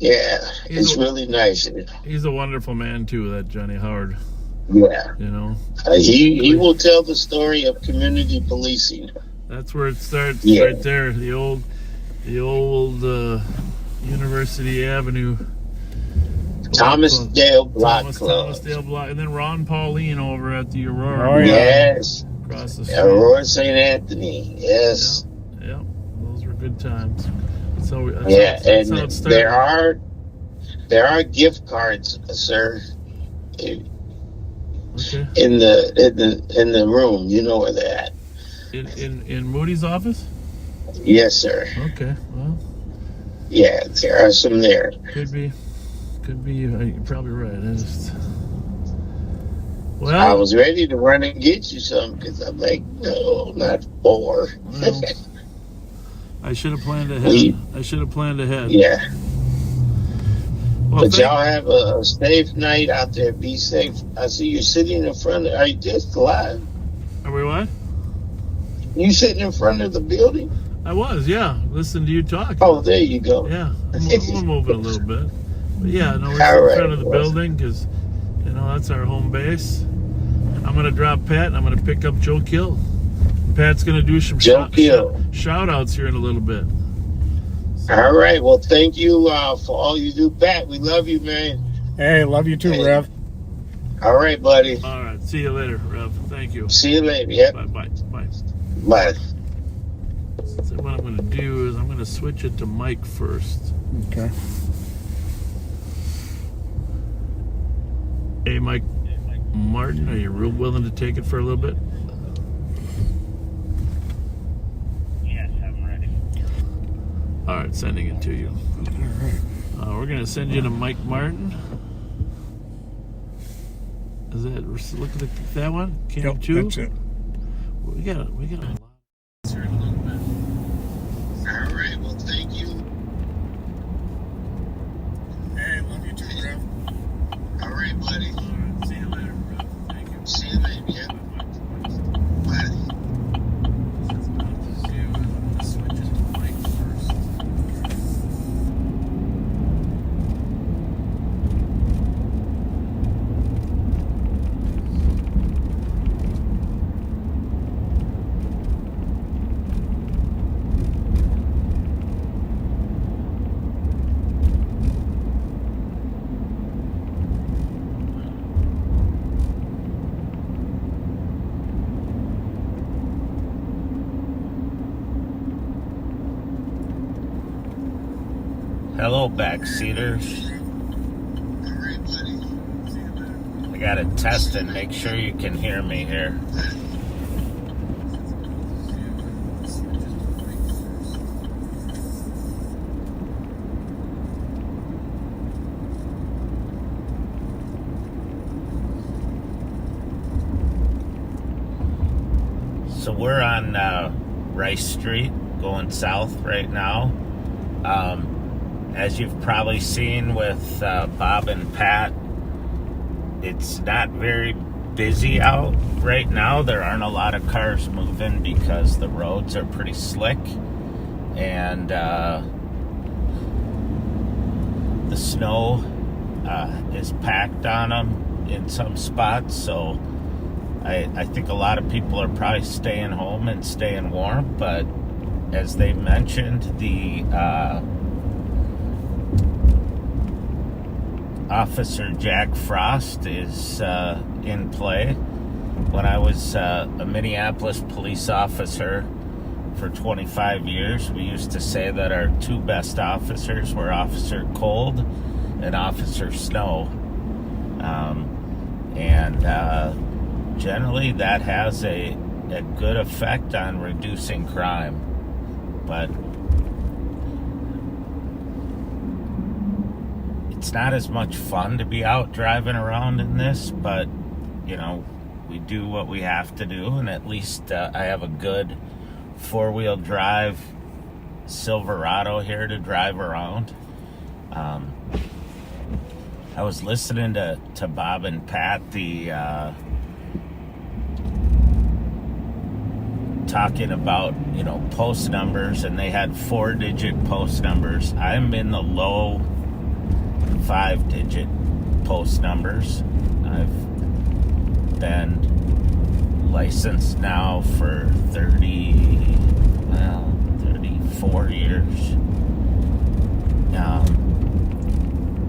Yeah, it's really nice. He's a wonderful man too, that Johnny Howard. Yeah. You know, he will tell the story of community policing. That's where it starts, right there. The old University Avenue. Thomas Dale Block Club. Thomas Dale Block, and then Ron Pauline over at the Aurora. Oh, yeah. Yes. Across the street. Aurora St. Anthony. Yes. Yeah. Those were good times. So that's how it started. There are gift cards, sir. Okay. In the room, you know where they're at. In Moody's office? Yes, sir. Okay, well. Yeah, there are some there. Could be. You're probably right. I was ready to run and get you some because I'm like, no, not 4. Well, I should have planned ahead. Yeah. Well, but y'all have a safe night out there. Be safe. I see you sitting in front of. Are you just alive? Are we what? You sitting in front of the building? I was, yeah. Listen to you talk. Oh, there you go. Yeah, we're moving a little bit. But yeah, no, we're in front of the building because, that's our home base. I'm going to drop Pat and I'm going to pick up Joe Kill. Pat's going to do some shout outs here in a little bit. So. All right. Well, thank you for all you do, Pat. We love you, man. Hey, love you too, Rev. All right, buddy. All right. See you later, Rev. Thank you. See you later. Yep. Bye. Bye. So what I'm going to do is I'm going to switch it to Mike first. Okay. Hey, Mike Martin, are you real willing to take it for a little bit? Yes, I'm ready. All right, sending it to you. All right. We're going to send you to Mike Martin. Is that, look at that one? Yep, that's it. We got a lot here in a little bit. All right. Well, thank you. Hey, love you too, Rev. All right, buddy. All right, see you later, Rev. Thank you. See you later. Yeah. Bye. Switch it to Mike first. Hello, backseaters. I gotta test and make sure you can hear me here. So we're on Rice Street, going south right now. As you've probably seen with Bob and Pat, it's not very busy out right now. There aren't a lot of cars moving because the roads are pretty slick and the snow is packed on them in some spots. So I think a lot of people are probably staying home and staying warm, but as they mentioned, the Officer Jack Frost is in play. When I was a Minneapolis police officer for 25 years, we used to say that our two best officers were Officer Cold and Officer Snow. Generally that has a good effect on reducing crime. But it's not as much fun to be out driving around in this, but we do what we have to do, and at least I have a good four-wheel drive Silverado here to drive around. I was listening to Bob talking about, you know, post numbers, and they had 4-digit post numbers. I'm in the low 5-digit post numbers. I've been licensed now for 34 years.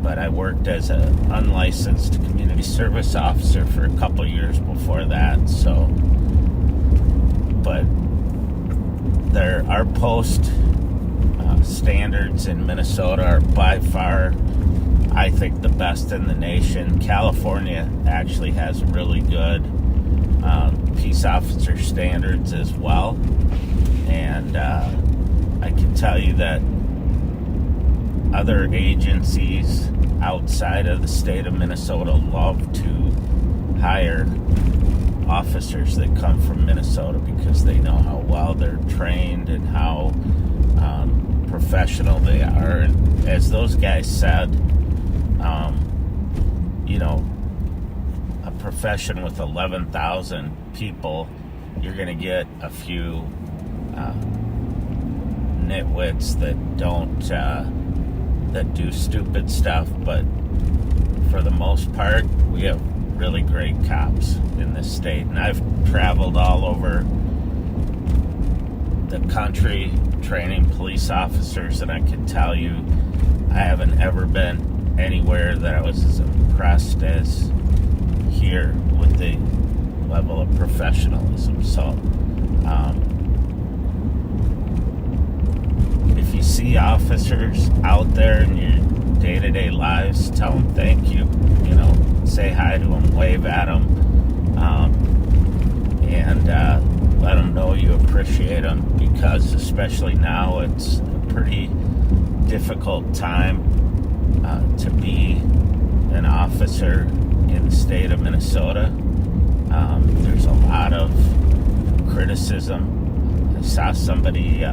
But I worked as an unlicensed community service officer for a couple years before that. So, but our post standards in Minnesota are by far, I think, the best in the nation. California actually has really good peace officer standards as well. And I can tell you that other agencies outside of the state of Minnesota love to hire officers that come from Minnesota because they know how well they're trained and how professional they are. And as those guys said, you know, a profession with 11,000 people, you're going to get a few nitwits that don't that do stupid stuff, but for the most part, we have really great cops in this state. And I've traveled all over the country training police officers, and I can tell you I haven't ever been anywhere that I was as impressed as here with the level of professionalism. So if you see officers out there in your day-to-day lives, tell them thank you. You know, say hi to them, wave at them, and let them know you appreciate them, because especially now it's a pretty difficult time to be an officer in the state of Minnesota. There's a lot of criticism. I saw somebody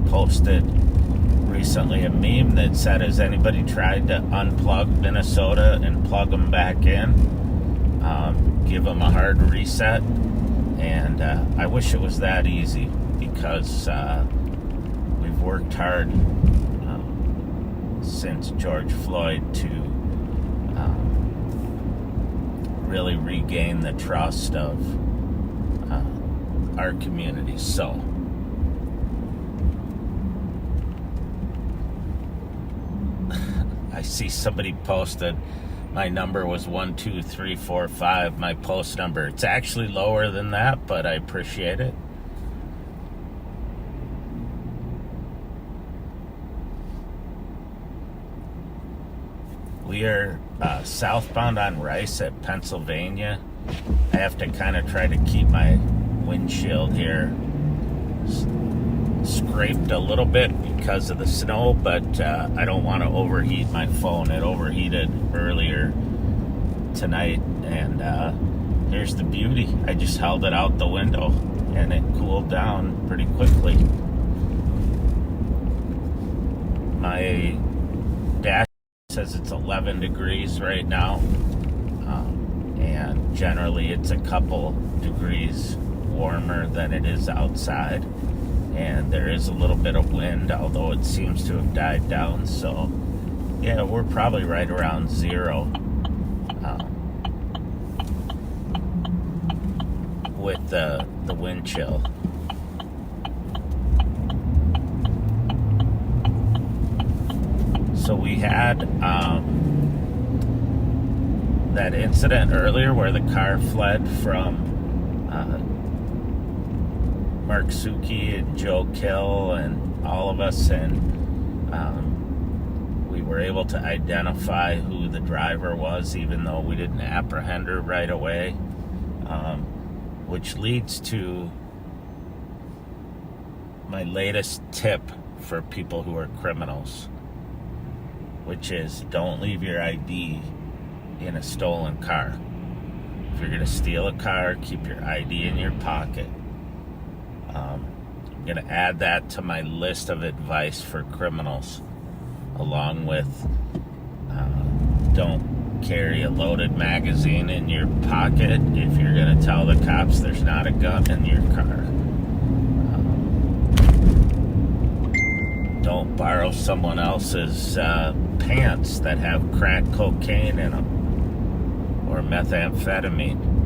posted recently a meme that said, has anybody tried to unplug Minnesota and plug them back in? Give them a hard reset. And I wish it was that easy, because we've worked hard since George Floyd to really regain the trust of our community. So I see somebody posted my number was 12345, my post number. It's actually lower than that, but I appreciate it. We are southbound on Rice at Pennsylvania. I have to kind of try to keep my windshield here scraped a little bit because of the snow, but I don't want to overheat my phone. It overheated earlier tonight, and here's the beauty. I just held it out the window and it cooled down pretty quickly. My dash says it's 11 degrees right now, and generally it's a couple degrees warmer than it is outside. And there is a little bit of wind, although it seems to have died down. So, yeah, we're probably right around zero with the wind chill. So we had that incident earlier where the car fled from Mark Suki and Joe Kill and all of us, and we were able to identify who the driver was, even though we didn't apprehend her right away, which leads to my latest tip for people who are criminals, which is don't leave your ID in a stolen car. If you're going to steal a car, keep your ID in your pocket. I'm going to add that to my list of advice for criminals, along with don't carry a loaded magazine in your pocket if you're going to tell the cops there's not a gun in your car. don't borrow someone else's pants that have crack cocaine in them or methamphetamine.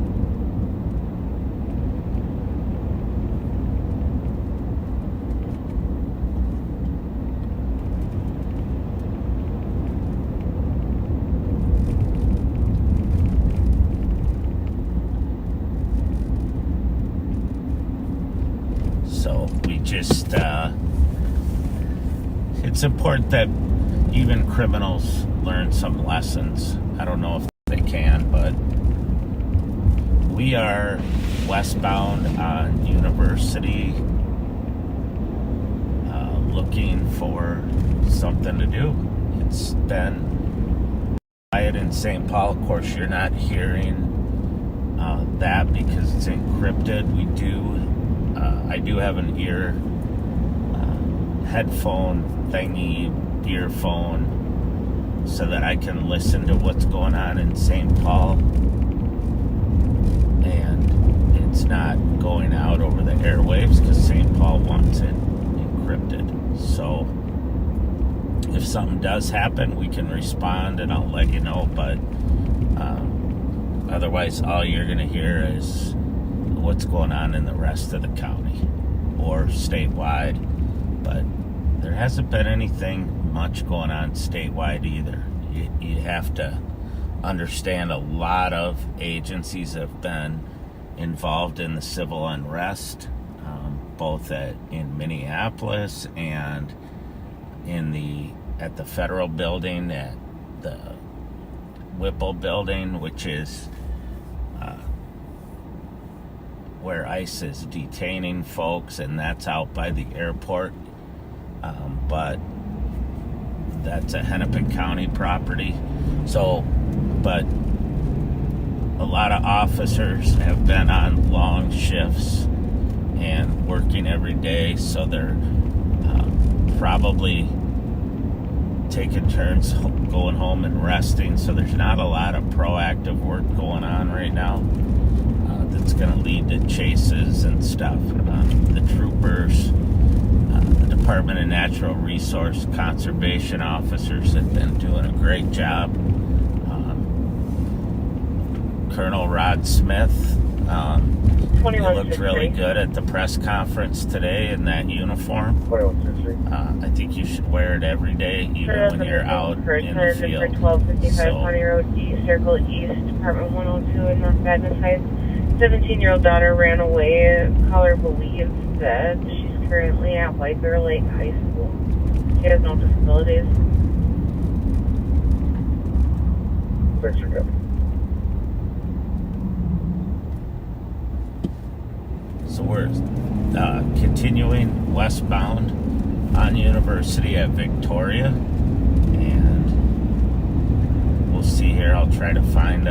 So we just, it's important that even criminals learn some lessons. I don't know if they can, but we are westbound on University, looking for something to do. It's been quiet in St. Paul. Of course, you're not hearing that because it's encrypted. I do have an headphone thingy, earphone, so that I can listen to what's going on in St. Paul, and it's not going out over the airwaves because St. Paul wants it encrypted. So if something does happen, we can respond and I'll let you know, but otherwise all you're going to hear is what's going on in the rest of the county or statewide. But there hasn't been anything much going on statewide either. You have to understand a lot of agencies have been involved in the civil unrest, both in Minneapolis and at the federal building, at the Whipple building, which is where ICE is detaining folks, and that's out by the airport. But that's a Hennepin County property. So, but a lot of officers have been on long shifts and working every day, so they're probably taking turns going home and resting. So there's not a lot of proactive work going on right now. That's going to lead to chases and stuff. The troopers, the Department of Natural Resource Conservation officers have been doing a great job. Colonel Rod Smith, he looked really good at the press conference today in that uniform. I think you should wear it every day, even when you're out in the field. 1255 County Road East, Circle East, Department 102 in North Badness Heights. 17-year-old daughter ran away. Caller believes that she's currently at White Bear Lake High School. She has no disabilities. Thanks for coming. So we're continuing westbound on University at Victoria, and we'll see here. I'll try to find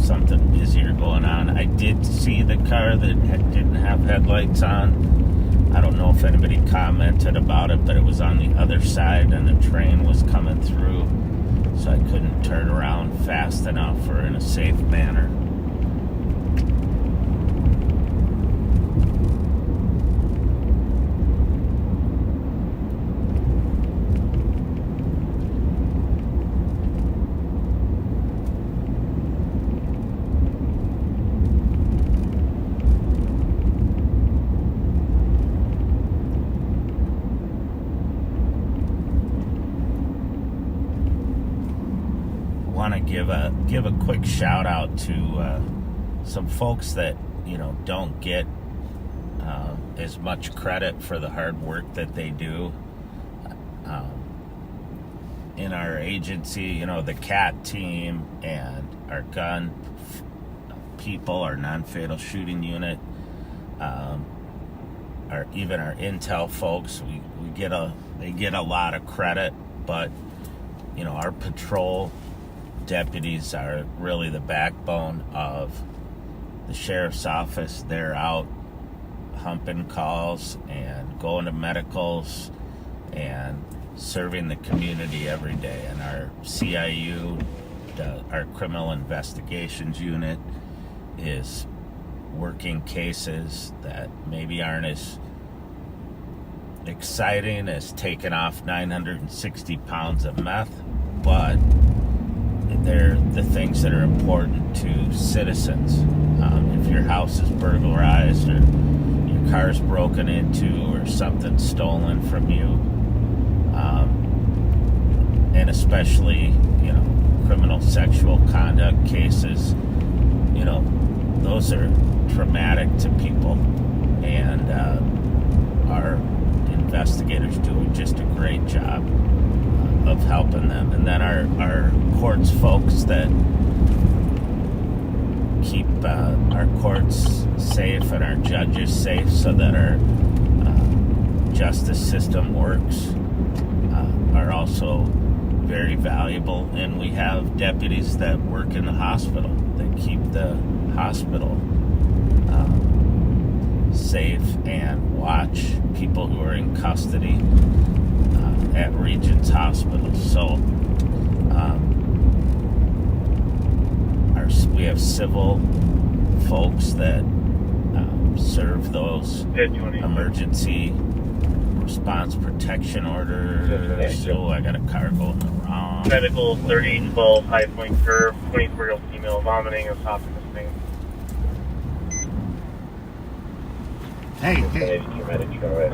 something busier going on. I did see the car that didn't have headlights on. I don't know if anybody commented about it, but it was on the other side and the train was coming through, so I couldn't turn around fast enough or in a safe manner. Want to give a quick shout out to some folks that don't get as much credit for the hard work that they do in our agency. The CAT team and our gun people, our non-fatal shooting unit, even our intel folks. They get a lot of credit, but our patrol deputies are really the backbone of the sheriff's office. They're out humping calls and going to medicals and serving the community every day. And our CIU, our criminal investigations unit, is working cases that maybe aren't as exciting as taking off 960 pounds of meth, but they're the things that are important to citizens. If your house is burglarized or your car's broken into or something stolen from you, and especially, criminal sexual conduct cases, those are traumatic to people, and our investigators do just a great job of helping them. And then our courts folks that keep our courts safe and our judges safe so that our justice system works are also very valuable. And we have deputies that work in the hospital that keep the hospital safe and watch people who are in custody at Regent's Hospital. So we have civil folks that serve those emergency response protection orders. So I got a car going wrong. Medical 3812, high point curve, 24-year-old female vomiting and stopping this thing. Hey. Traumatic TRS.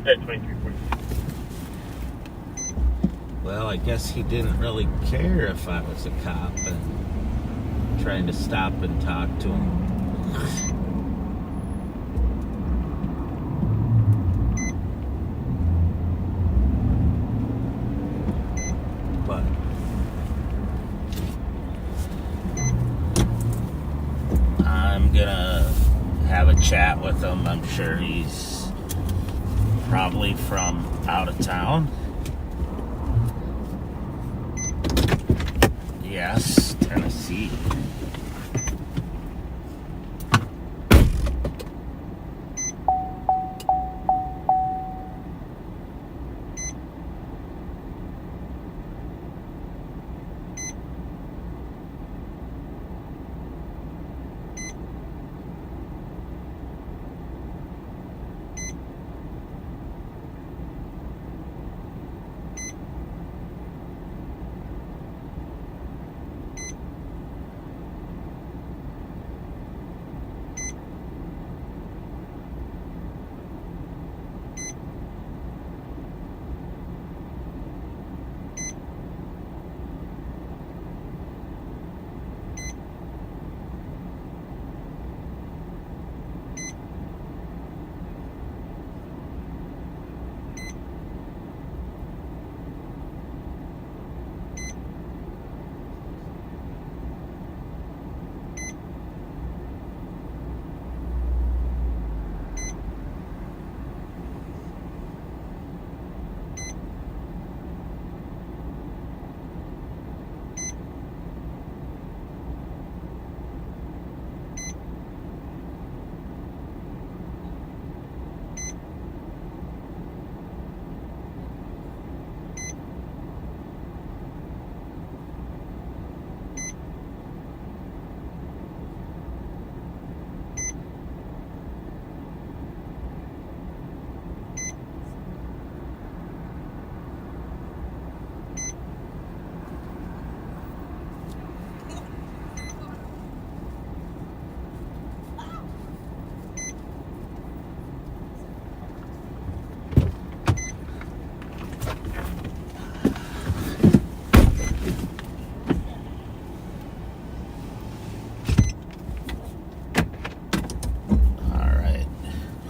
At 2340. Well, I guess he didn't really care if I was a cop and trying to stop and talk to him. But I'm gonna have a chat with him. I'm sure he's probably from out of town. Yes, Tennessee.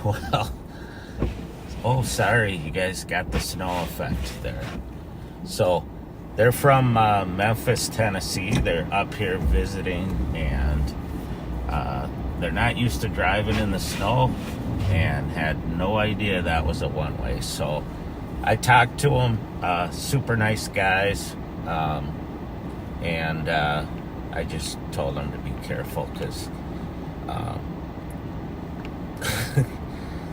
Well, oh, sorry, you guys got the snow effect there. So, they're from Memphis, Tennessee. They're up here visiting, and they're not used to driving in the snow and had no idea that was a one-way. So, I talked to them, super nice guys, and I just told them to be careful because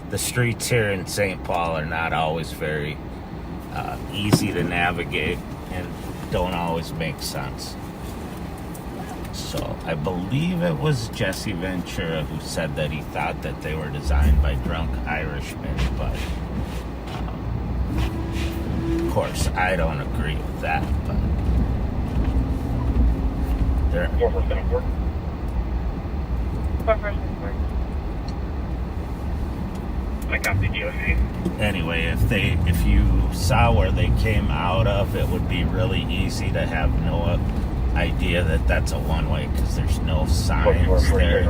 the streets here in St. Paul are not always very easy to navigate and don't always make sense. So So I believe it was Jesse Ventura who said that he thought that they were designed by drunk Irishmen, but of course I don't agree with that. But they're 4474. 4474. I copied you. anyway, if you saw where they came out of, it would be really easy to have no idea that that's a one-way because there's no signs there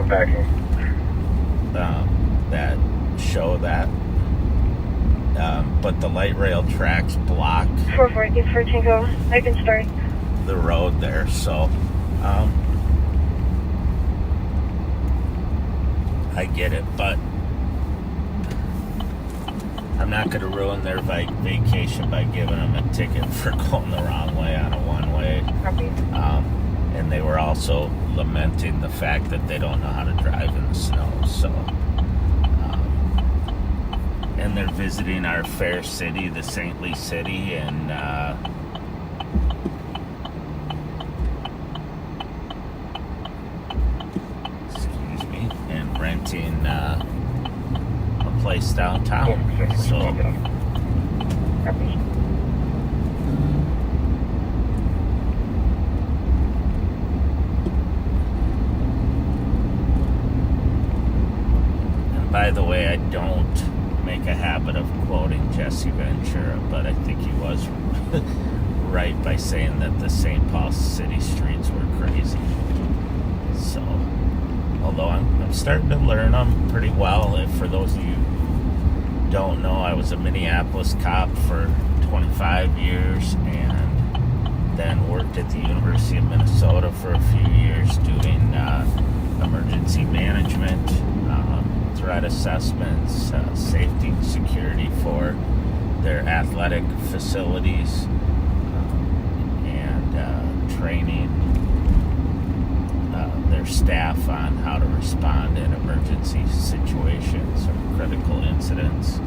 that show that. But the light rail tracks block 440 Tango. I can start. the road there, so I get it, but I'm not going to ruin their vacation by giving them a ticket for going the wrong way on a one-way. Copy. And they were also lamenting the fact that they don't know how to drive in the snow. So, and they're visiting our fair city, the Saintly City, and excuse me, and renting a place downtown. So. By the way, I don't make a habit of quoting Jesse Ventura, but I think he was right by saying that the St. Paul city streets were crazy. So, although I'm starting to learn them pretty well. If for those of you who don't know, I was a Minneapolis cop for 25 years and then worked at the University of Minnesota for a few years doing emergency management, threat assessments, safety and security for their athletic facilities, and training their staff on how to respond in emergency situations or critical incidents.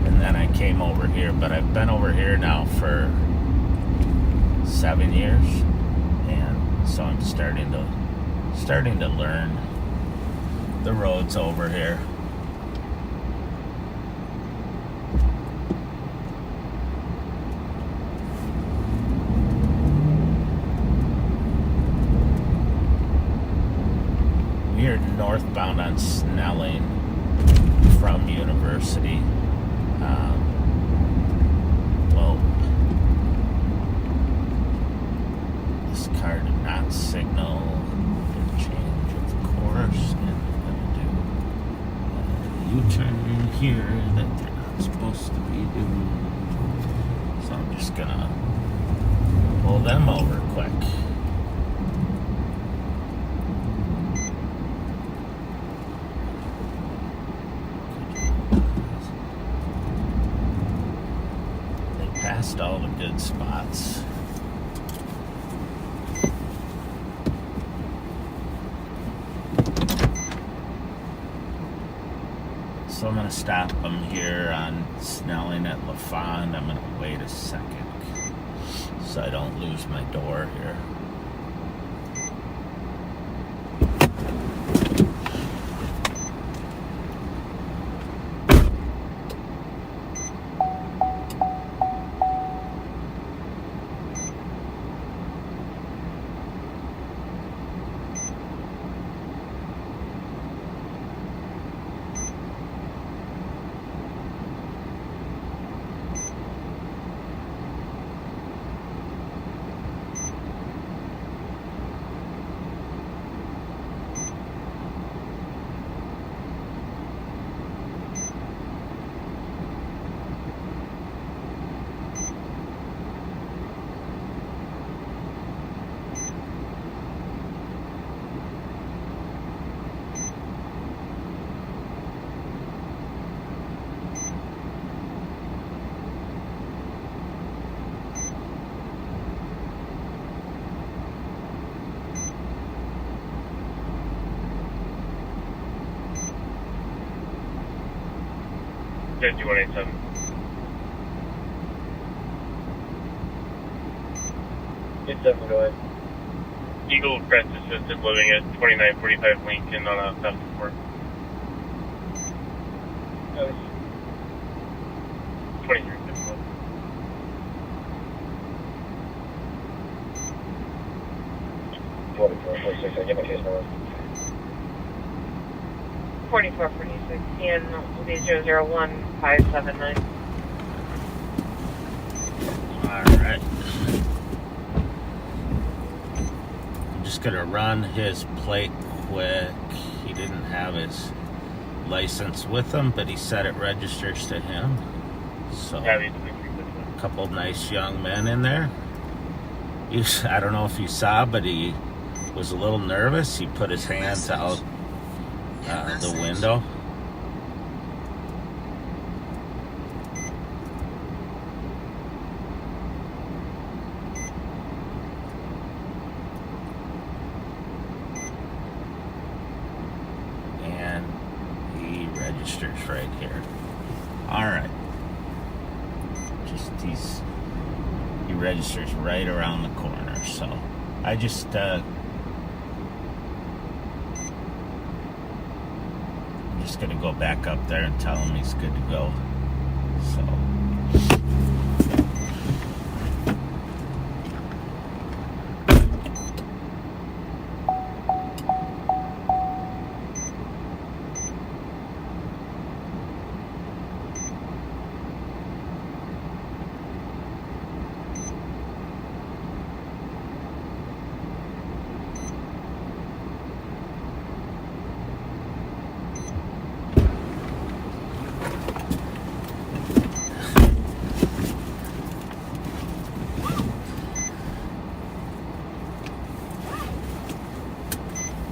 And then I came over here, but I've been over here now for 7 years, and so I'm starting to learn the roads over here. We are northbound on Snelling from University. Well, this car did not signal a change of course, and U-turn in here that they're not supposed to be doing. So I'm just gonna pull them over quick. They passed all the good spots. So I'm going to stop them here on Snelling at LaFond. I'm going to wait a second so I don't lose my door here. Yeah, 2187. It's 7, go ahead. Eagle Crest Assisted Living at 2945 Lincoln on a theft report. 2351. I give my case number. 4446 and will be 001579. Alright. I'm just gonna run his plate quick. He didn't have his license with him, but he said it registers to him. So, a couple nice young men in there. I don't know if you saw, but he was a little nervous. He put his hands out the window. And he registers right here. All right. He registers right around the corner. So I just I'm just gonna go back up there and tell him he's good to go. So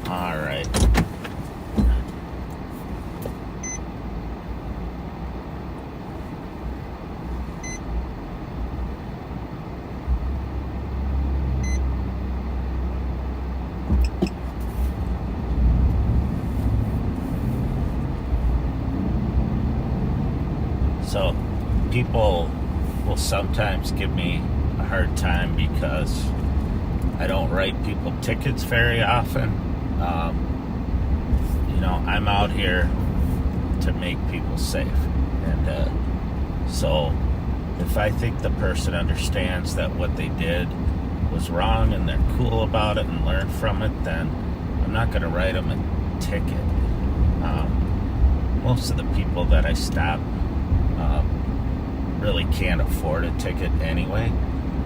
all right. So people will sometimes give me a hard time because I don't write people tickets very often. You know, I'm out here to make people safe. And so if I think the person understands that what they did was wrong and they're cool about it and learn from it, then I'm not going to write them a ticket. Most of the people that I stop really can't afford a ticket anyway.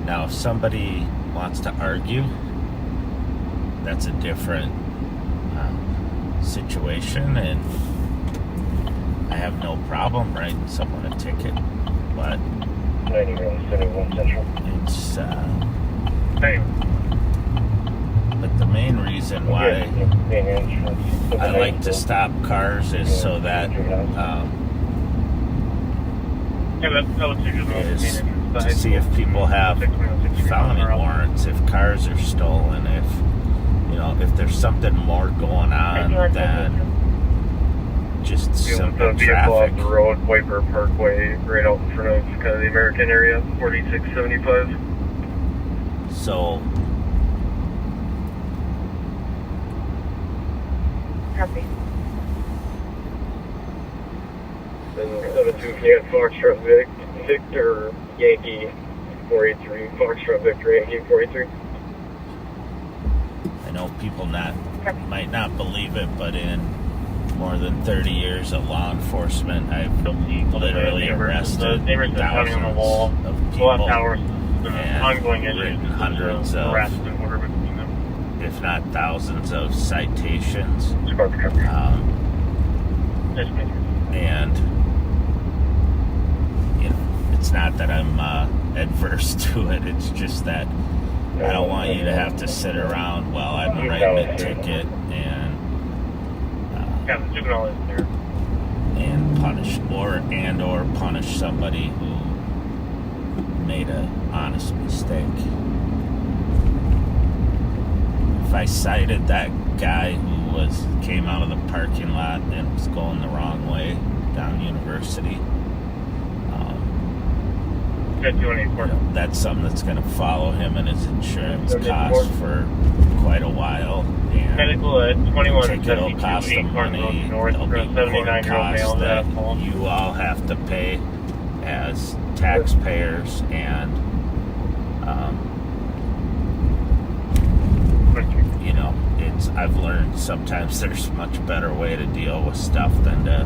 Now, if somebody wants to argue, that's a different situation, and I have no problem writing someone a ticket, but it's but the main reason why I like to stop cars is so that is to see if people have felony warrants, if cars are stolen, if if there's something more going on than just simple traffic. Off the road, Wiper Parkway, right out in front of kind of the American area, 4675. So, Copy. 72 Foxtrot Victor Yankee 483, Foxtrot Victor Yankee 483. I know people might not believe it, but in more than 30 years of law enforcement, I've literally arrested thousands of people and written hundreds of, if not thousands of citations. And it's not that I'm adverse to it, it's just that I don't want you to have to sit around while I'm writing a ticket and punish or punish somebody who made an honest mistake. If I cited that guy who came out of the parking lot and was going the wrong way down University, That's something that's going to follow him and his insurance costs for quite a while. And Medical at the 21 ticket will cost them money. There'll be court costs that you all have to pay as taxpayers, and you know, I've learned sometimes there's a much better way to deal with stuff than to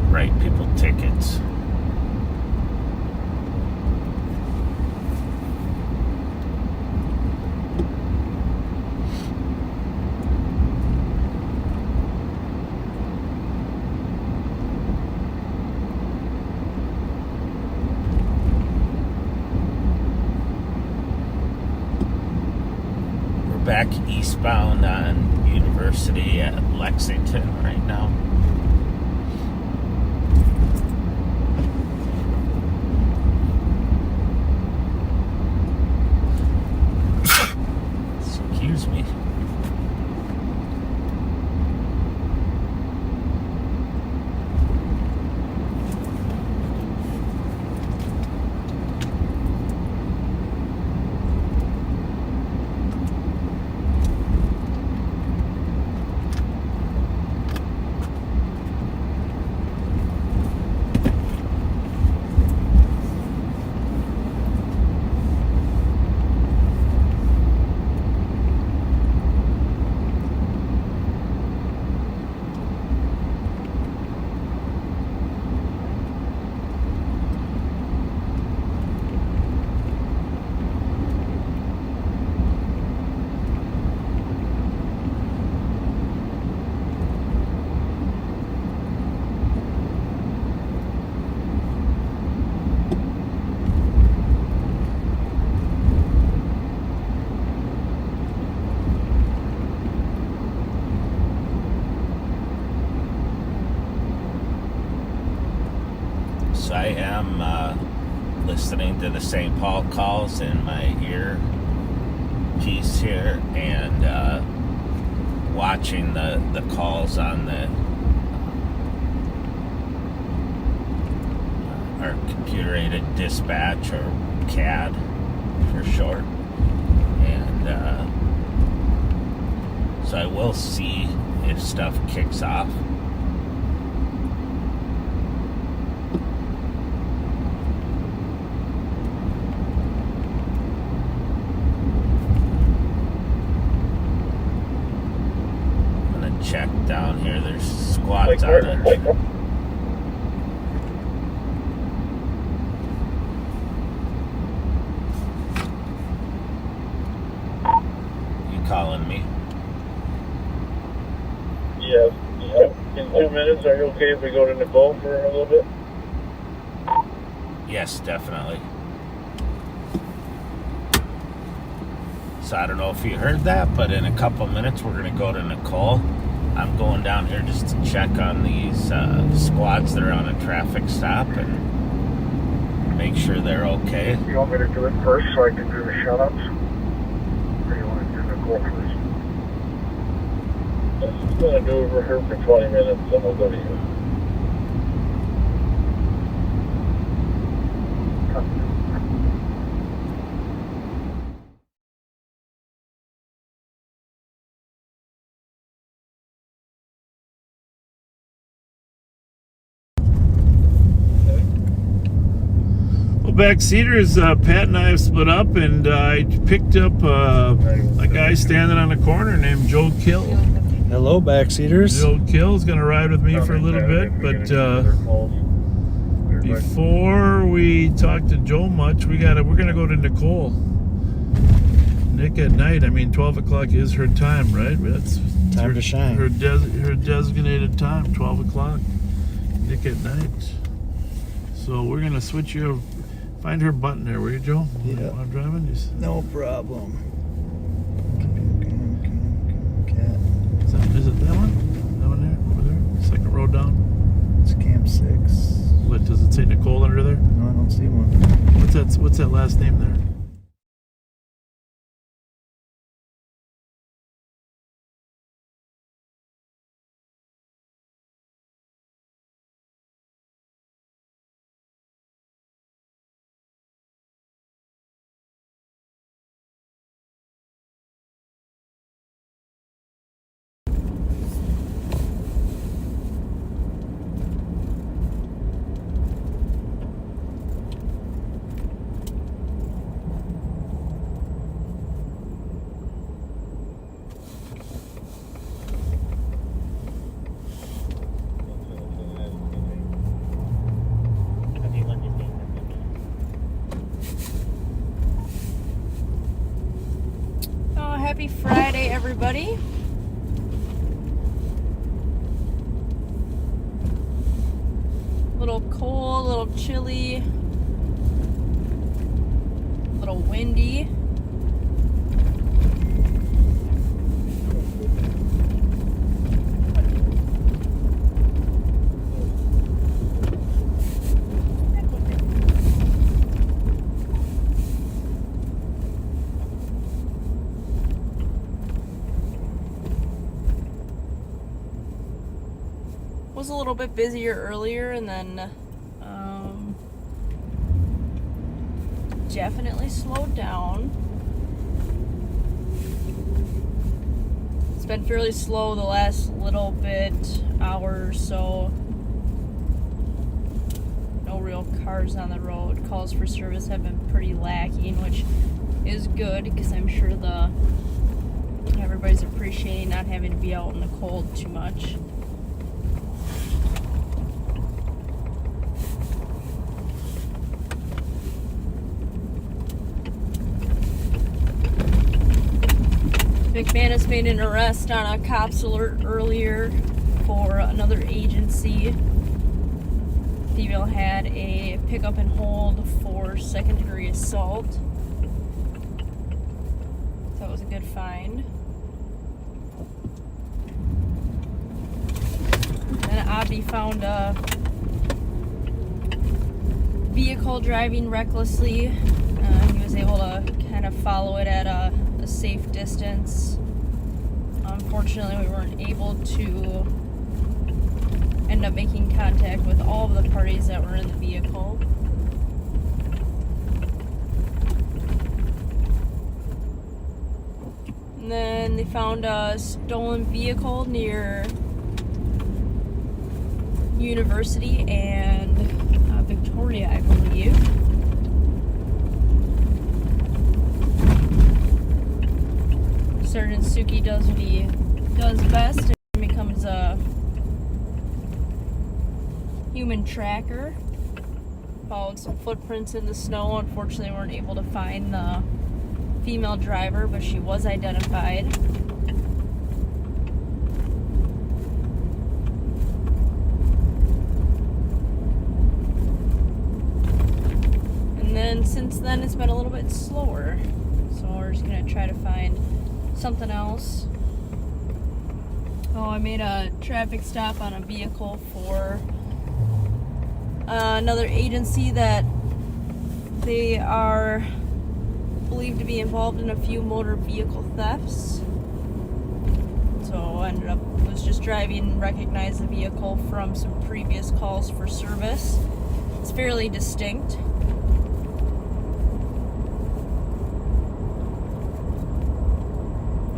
write people tickets. Back eastbound on University at Lexington right now. Excuse me. So I am listening to the St. Paul calls in my ear piece here, and watching the calls on the our computer-aided dispatch, or CAD for short. And so I will see if stuff kicks off. Check down here. There's squats on it. You calling me? Yes. In 2 minutes, are you okay if we go to Nicole for a little bit? Yes, definitely. So I don't know if you heard that, but in a couple minutes we're going to go to Nicole. I'm going down here just to check on these squads that are on a traffic stop and make sure they're okay. You want me to do it first so I can do the shut-ups? Or you want to do Nicole first? I'm just going to do over here for 20 minutes, then we'll go to you. Backseaters, Pat and I have split up, and I picked up a guy standing on a corner named Joe Kill. Hello, backseaters. Joe Kill is going to ride with me for a little bit, but before we talk to Joe much, we're going to go to Nicole. Nick at night. I mean, 12 o'clock is her time, right? That's time to shine. Her designated time, 12 o'clock. Nick at night. So we're going to switch you. Find her button there, will you, Joe? Yeah. While I'm driving? No problem. Is it that one? That one there? Over there? Second row down? It's Cam 6. What, does it say Nicole under there? No, I don't see one. What's that last name there? Happy Friday, everybody. A little cold, a little chilly, a little windy. Was a little bit busier earlier, and then definitely slowed down. It's been fairly slow the last little bit, hour or so. No real cars on the road. Calls for service have been pretty lacking, which is good because I'm sure everybody's appreciating not having to be out in the cold too much. McManus made an arrest on a cops alert earlier for another agency. Female had a pickup and hold for second-degree assault. So that was a good find. Then Abdi found a vehicle driving recklessly. He was able to kind of follow it at a safe distance. Unfortunately, we weren't able to end up making contact with all of the parties that were in the vehicle. And then they found a stolen vehicle near University and Victoria, I believe. Sergeant Suki does what he does best and becomes a human tracker. Followed some footprints in the snow. Unfortunately, we weren't able to find the female driver, but she was identified. And then since then, it's been a little bit slower. So we're just going to try to find something else. Oh, I made a traffic stop on a vehicle for another agency that they are believed to be involved in a few motor vehicle thefts. So I was just driving, recognized the vehicle from some previous calls for service. It's fairly distinct.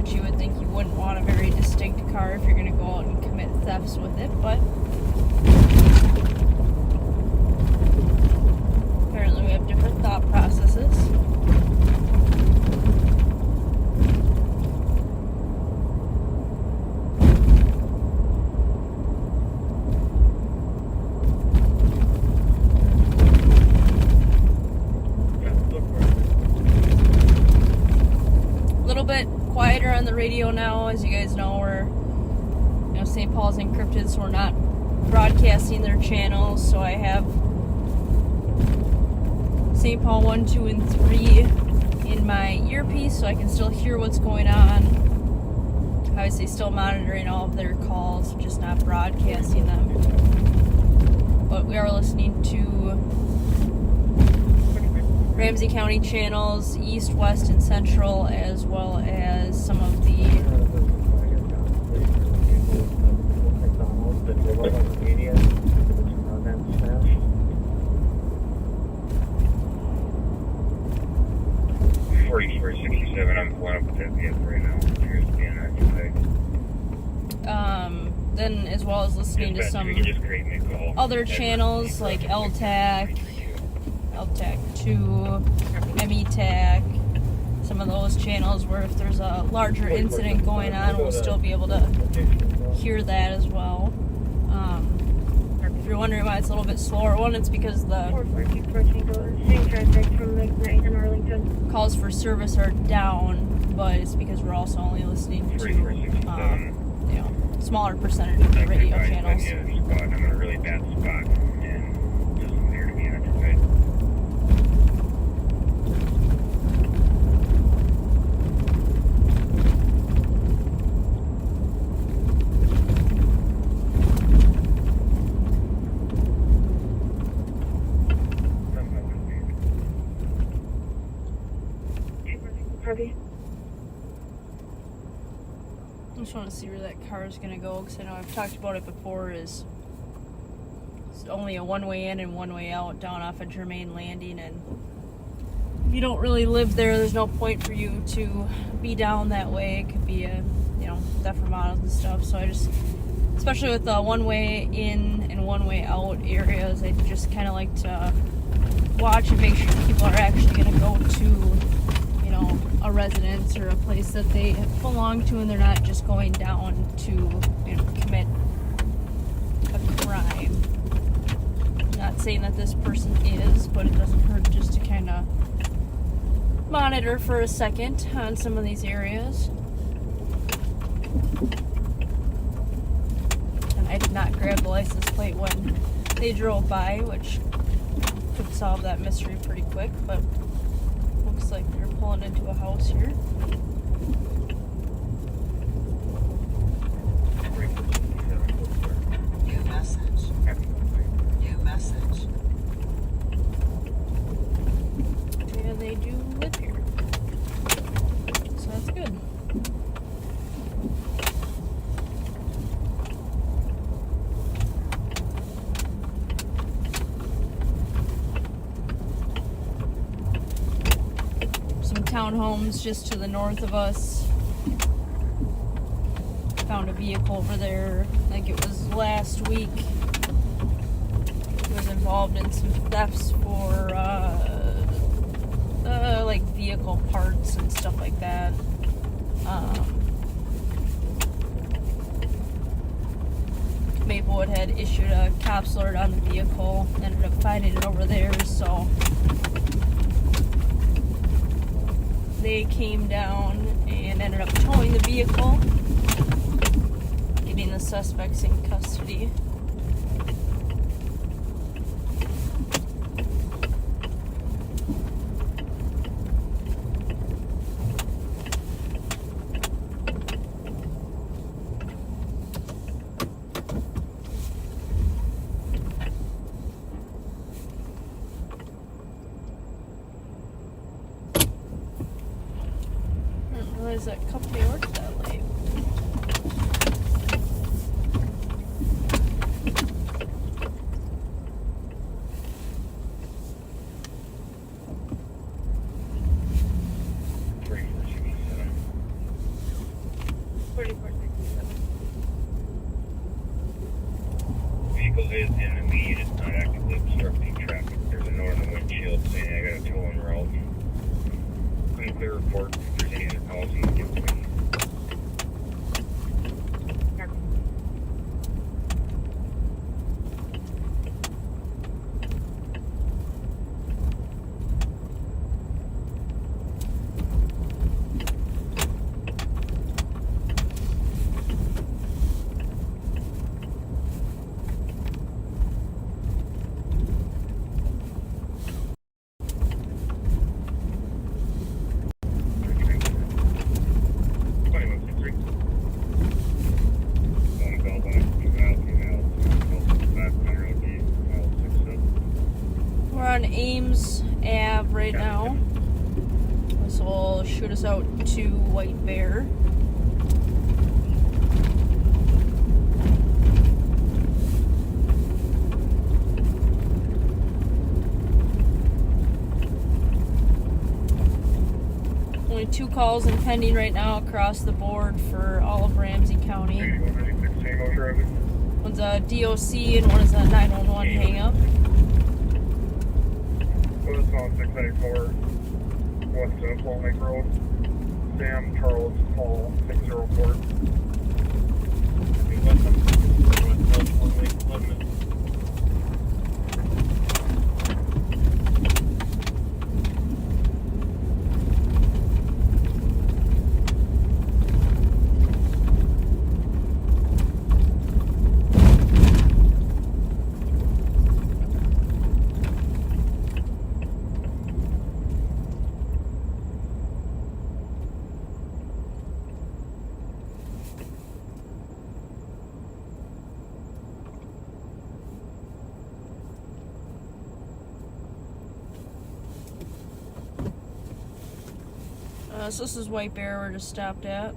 You would think you wouldn't want a very distinct car if you're going to go out and commit thefts with it, but apparently we have different thought processes. A little bit quieter on the radio now. As you guys know, St. Paul's encrypted, so we're not broadcasting their channels. So I have St. Paul 1, 2, and 3 in my earpiece, so I can still hear what's going on. Obviously, still monitoring all of their calls, just not broadcasting them. But we are listening to Ramsey County channels, East, West, and Central, as well as some of the 4467, I'm pulling up with that vehicle right now. Here's being occupied. Then as well as listening to some other channels like LTAC, LTAC 2, METAC, some of those channels where if there's a larger incident going on, we'll still be able to hear that as well. If you're wondering why it's a little bit slower, one, it's because the calls for service are down but it's because we're also only listening to, you know, smaller percentage of the radio channels. I'm in a really bad spot, and it doesn't appear to be occupied. Harvey? I just want to see where that car is going to go, because I know I've talked about it before. It's only a one-way in and one-way out down off of Germain Landing, and if you don't really live there, there's no point for you to be down that way. It could be a, you know, death for models and stuff. So I just, especially with the one-way in and one-way out areas, I just kind of like to watch and make sure people are actually going to go to, you know, a residence or a place that they belong to, and they're not just going down to, you know, commit a crime. Not saying that this person is, but it doesn't hurt just to kind of monitor for a second on some of these areas. And I did not grab the license plate when they drove by, which could solve that mystery pretty quick, but looks like they're pulling into a house here. New message. New message. And they do live here. So that's good. Some townhomes just to the north of us. Found a vehicle over there. I think it was last week. It was involved in some thefts for like vehicle parts and stuff like that. Maplewood had issued a cops alert on the vehicle, ended up finding it over there, so they came down and ended up towing the vehicle, getting the suspects in custody. I didn't realize that company worked that late. Vehicle is in the lead. It's not actively obstructing traffic. There's a northern windshield saying I got a tow en route. Unclear report. If there's any other calls, you can give to me. We're on Ames Ave right now. This will shoot us out to White Bear. Only 2 calls and pending right now across the board for all of Ramsey County. One's a DOC and one is a 911 hang-up. It's on 694 West Fall Lake Road. Sam Charles Hall 604. So this is White Bear we're just stopped at.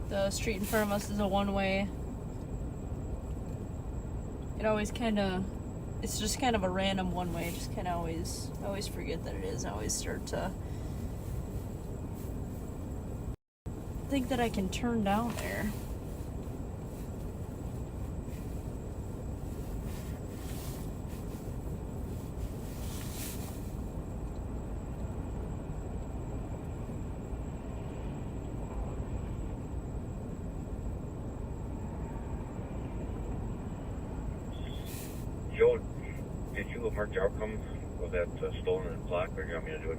The street in front of us is a one-way. It always it's just kind of a random one-way. Just kind of always forget that it is. I always start to think that I can turn down there. Joe, did you mark the outcome of that stolen plaque, or do you want me to do it?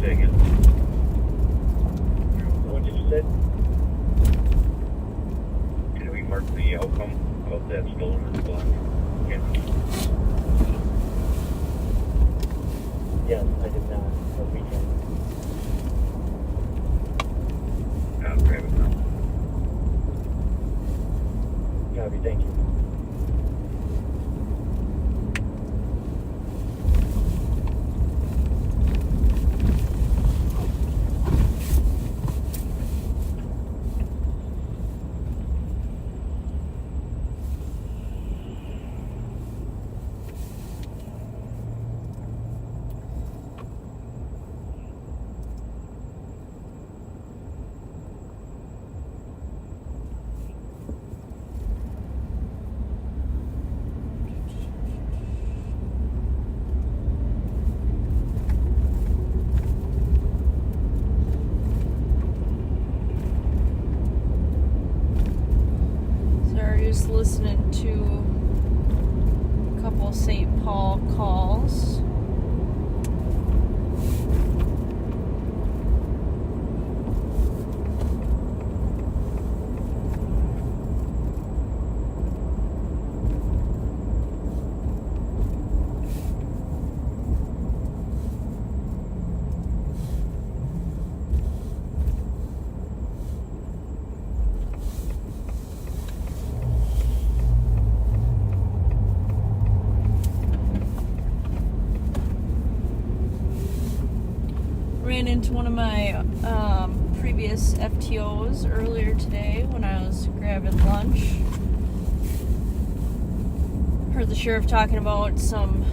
Say again. What did you say? Did we mark the outcome of that stolen plaque? Yes, I did not. The weekend. I'll grab it now. Copy, thank you. Just listening to a couple St. Paul calls. Ran into one of my previous FTOs earlier today when I was grabbing lunch. Heard the sheriff talking about some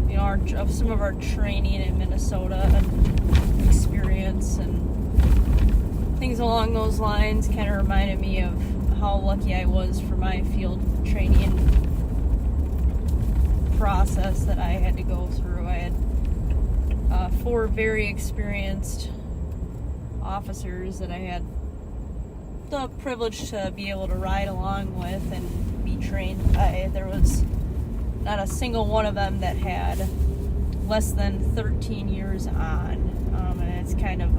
of our training in Minnesota and experience and things along those lines. Kind of reminded me of how lucky I was for my field training process that I had to go through. I had 4 very experienced officers that I had the privilege to be able to ride along with and be trained by. There was not a single one of them that had less than 13 years on. And it's kind of,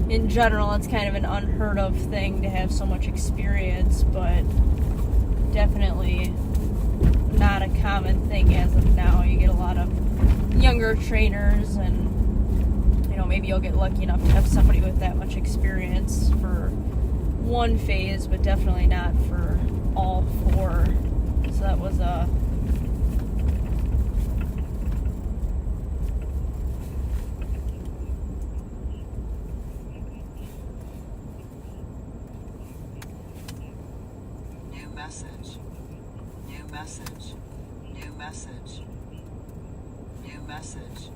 in general, it's kind of an unheard of thing to have so much experience, but definitely not a common thing as of now. You get a lot of younger trainers, and maybe you'll get lucky enough to have somebody with that much experience for one phase, but definitely not for all 4. So that was a New message. New message. New message. New message.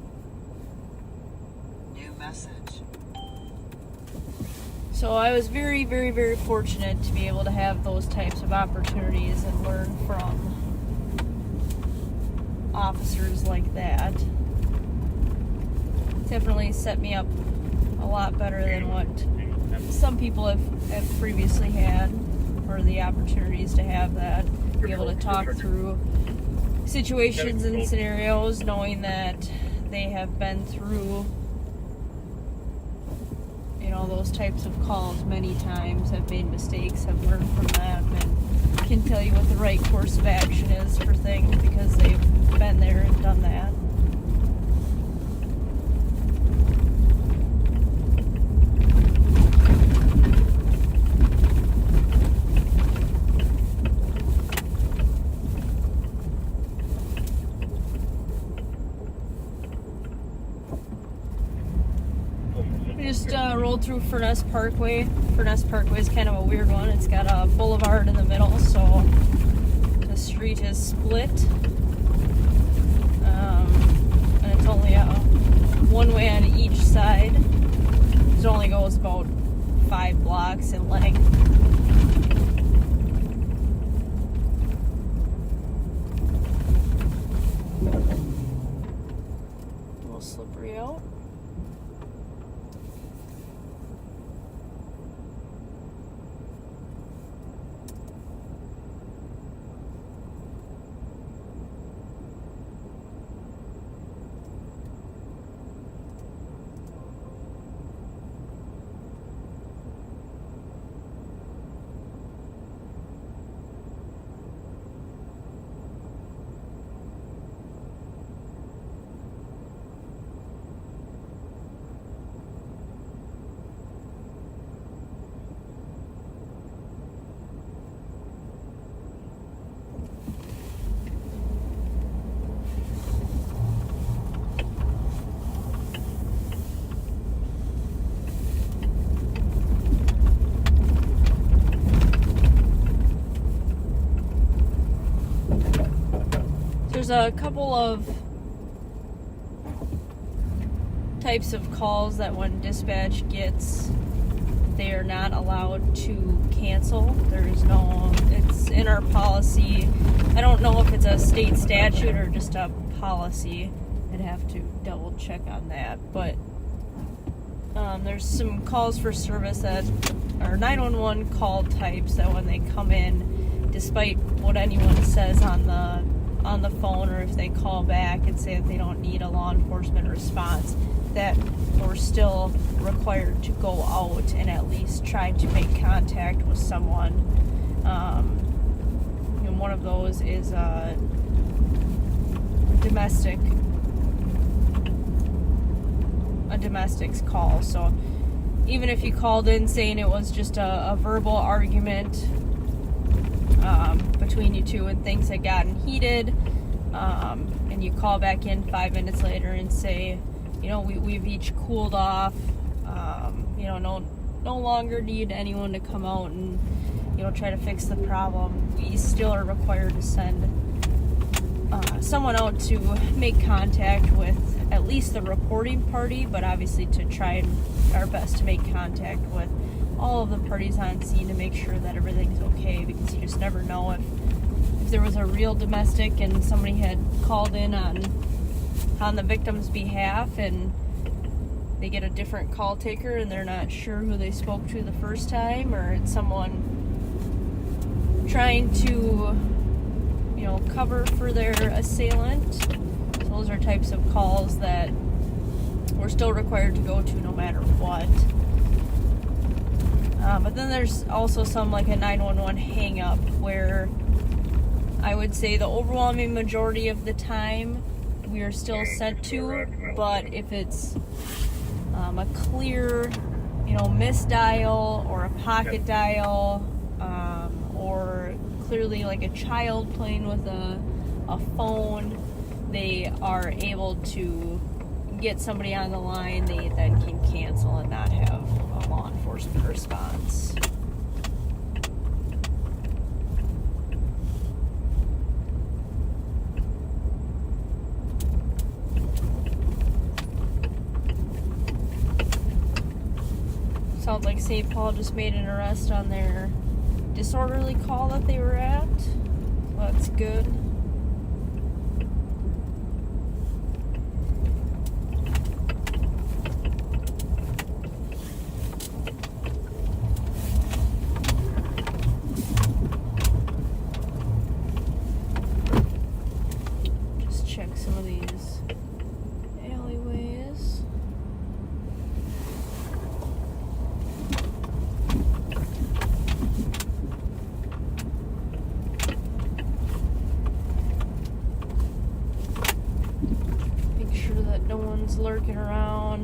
New message. So I was very, very, very fortunate to be able to have those types of opportunities and learn from officers like that. Definitely set me up a lot better than what some people have previously had, or the opportunities to have that, be able to talk through situations and scenarios, knowing that they have been through those types of calls many times, have made mistakes, have learned from them, and can tell you what the right course of action is for things because they've been there and done that. We just rolled through Furness Parkway. Furness Parkway is kind of a weird one. It's got a boulevard in the middle, so the street is split. And it's only one way on each side. It only goes about 5 blocks in length. A little slippery out. There's a couple of types of calls that when dispatch gets, they are not allowed to cancel. There's no, it's in our policy. I don't know if it's a state statute or just a policy. I'd have to double check on that. But there's some calls for service that are 911 call types that when they come in, despite what anyone says on the phone, or if they call back and say that they don't need a law enforcement response, that we're still required to go out and at least try to make contact with someone. And one of those is a domestic's call. So even if you called in saying it was just a verbal argument between you two and things had gotten heated, and you call back in 5 minutes later and say, we've each cooled off, no longer need anyone to come out and try to fix the problem, we still are required to send someone out to make contact with at least the reporting party, but obviously to try our best to make contact with all of the parties on scene to make sure that everything's okay, because you just never know if there was a real domestic and somebody had called in on the victim's behalf and they get a different call taker and they're not sure who they spoke to the first time, or it's someone trying to cover for their assailant. So those are types of calls that we're still required to go to no matter what. But then there's also some like a 911 hang up where I would say the overwhelming majority of the time we are still sent to, but if it's a clear, misdial or a pocket dial, or clearly like a child playing with a phone, they are able to get somebody on the line. They then can cancel and not have a law enforcement response. Sounds like St. Paul just made an arrest on their disorderly call that they were at. So that's good. Just check some of these alleyways.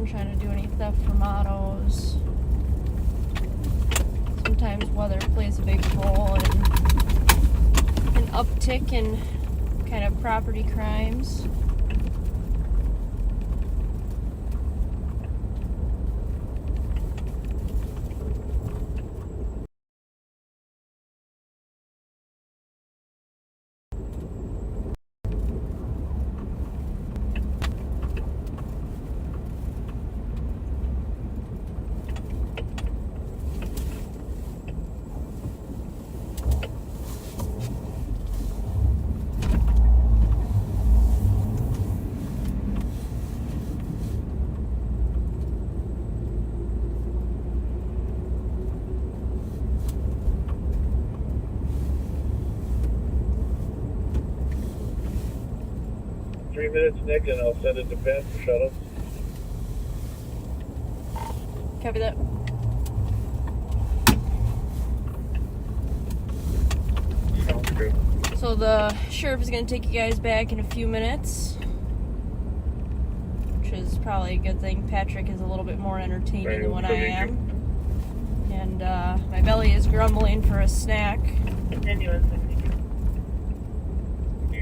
wasn't trying to do any theft from autos. Sometimes weather plays a big role in an uptick in kind of property crimes. Minutes, Nick, and I'll send it to Pat for shuttle. Copy that. Sounds good. So the sheriff is going to take you guys back in a few minutes, which is probably a good thing. Patrick is a little bit more entertaining than what I am. And my belly is grumbling for a snack.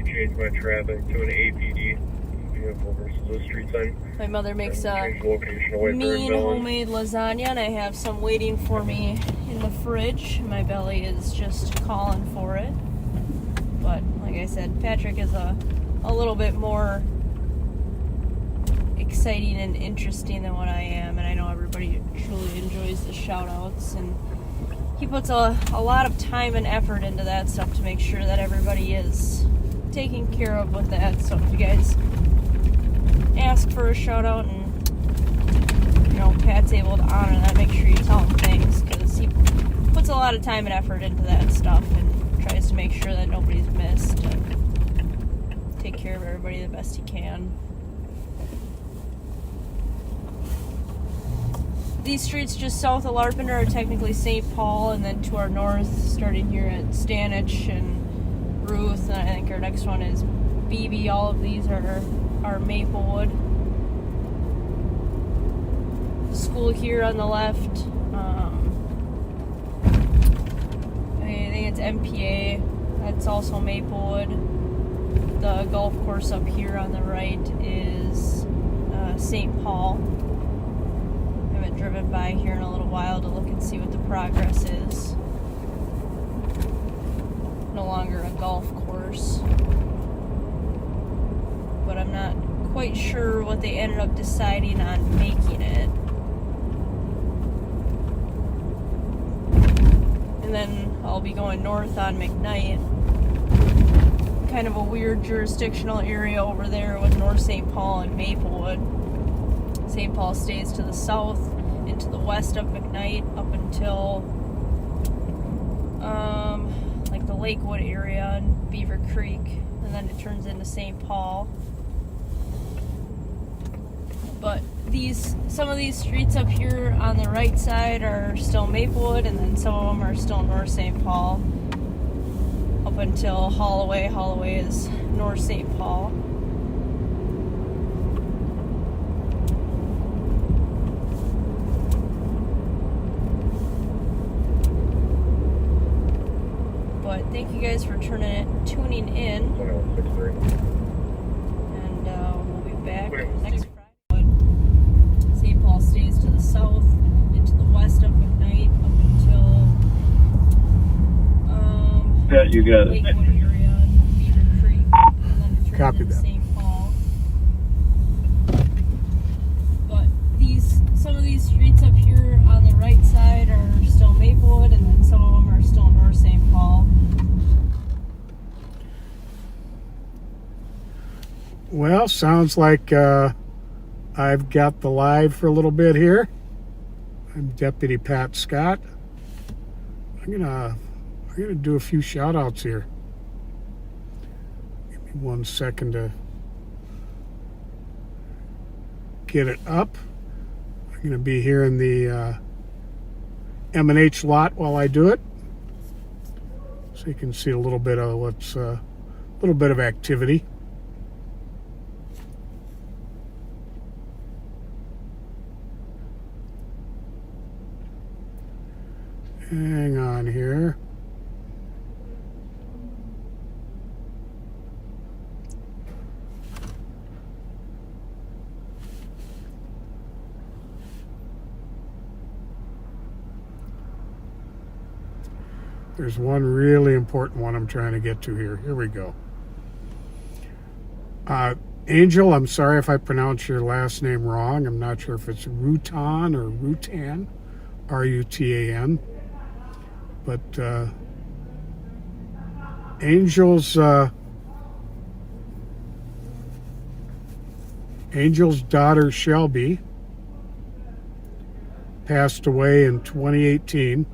Change my traffic to an APD vehicle versus a street sign. My mother makes a location away mean homemade lasagna, and I have some waiting for me in the fridge. My belly is just calling for it. But like I said, Patrick is a little bit more exciting and interesting than what I am, and I know everybody truly enjoys the shout outs, and he puts a lot of time and effort into that stuff to make sure that everybody is taken care of with that. So if you guys ask for a shout out and Pat's able to honor that, make sure you tell him thanks, because he puts a lot of time and effort into that stuff and tries to make sure that nobody's missed and take care of everybody the best he can. These streets just south of Larpenteur are technically St. Paul, and then to our north, starting here at Stanich and Ruth, and I think our next one is Beebe. All of these are Maplewood. School here on the left. I think it's MPA. That's also Maplewood. The golf course up here on the right is St. Paul. I haven't driven by here in a little while to look and see what the progress is. No longer a golf course, but I'm not quite sure what they ended up deciding on making it. And then I'll be going north on McKnight, kind of a weird jurisdictional area over there with North St. Paul and Maplewood. St. Paul stays to the south and to the west of McKnight up until like the Lakewood area and Beaver Creek, and then it turns into St. Paul. But some of these streets up here on the right side are still Maplewood, and then some of them are still North St. Paul up until Holloway. Holloway is North St. Paul. But thank you guys for tuning in. And we'll be back next Friday. St. Paul stays to the south and to the west of McKnight up until you got it. Lakewood area and Beaver Creek, and then it turns Copy into that. St. Paul. But some of these streets up here on the right side are still Maplewood, and then some of them are still North St. Paul. Well, sounds like I've got the live for a little bit here. I'm Deputy Pat Scott. I'm gonna do a few shout outs here. Give me 1 second to get it up. I'm gonna be here in the M&H lot while I do it, so you can see a little bit of what's a little bit of activity. Hang on here. There's one really important one I'm trying to get to here. Here we go. Angel, I'm sorry if I pronounce your last name wrong. I'm not sure if it's Rutan or Rutan, R-U-T-A-N. But Angel's daughter Shelby passed away in 2018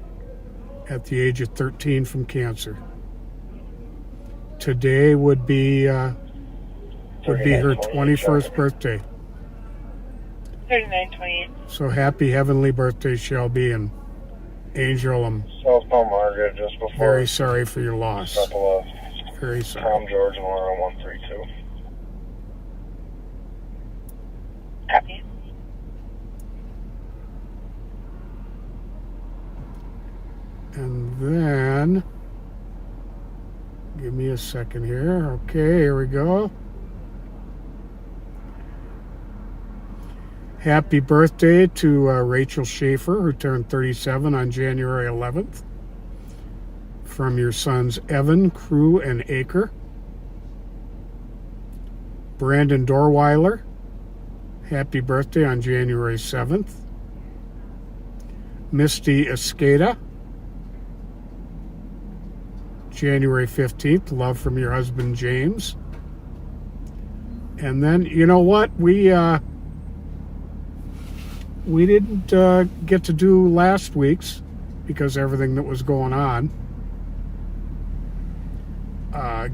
at the age of 13 from cancer. Today would be her 21st birthday. 3928. So happy heavenly birthday, Shelby, and Angel. I'm Southbound Margaret, just before. very sorry for your loss. Couple of Very sorry. Tom George and 132. Copy. And then, give me a second here. Okay, here we go. Happy birthday to Rachel Schaefer, who turned 37 on January 11th. From your sons Evan, Crew, and Aker. Brandon Dorweiler, happy birthday on January 7th. Misty Escada, January 15th, love from your husband James. And then, you know what, we didn't get to do last week's because of everything that was going on.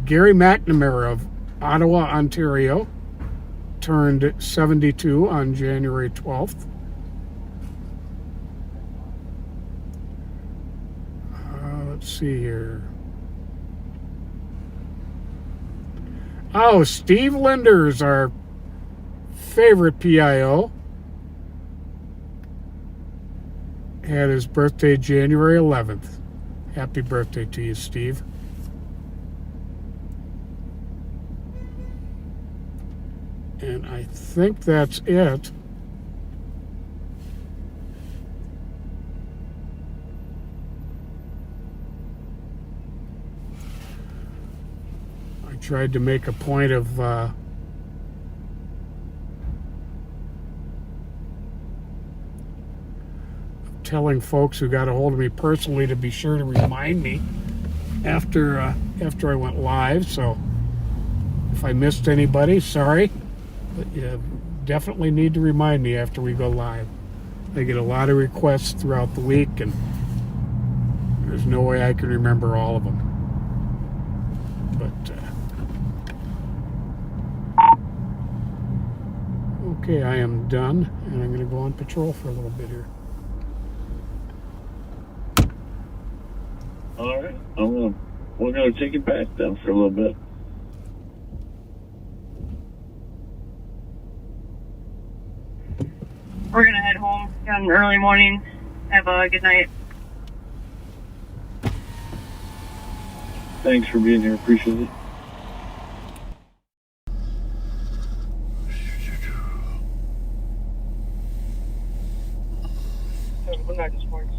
Gary McNamara of Ottawa, Ontario, turned 72 on January 12th. Let's see here. Oh, Steve Linders, our favorite PIO, had his birthday January 11th. Happy birthday to you, Steve. And I think that's it. I tried to make a point of telling folks who got a hold of me personally to be sure to remind me after I went live. So if I missed anybody, sorry. But you definitely need to remind me after we go live. I get a lot of requests throughout the week, and there's no way I can remember all of them. But okay, I am done, and I'm going to go on patrol for a little bit here. All right, we're gonna take it back then for a little bit. We're gonna head home. Got an early morning. Have a good night. Thanks for being here. Appreciate it. Good night, this morning.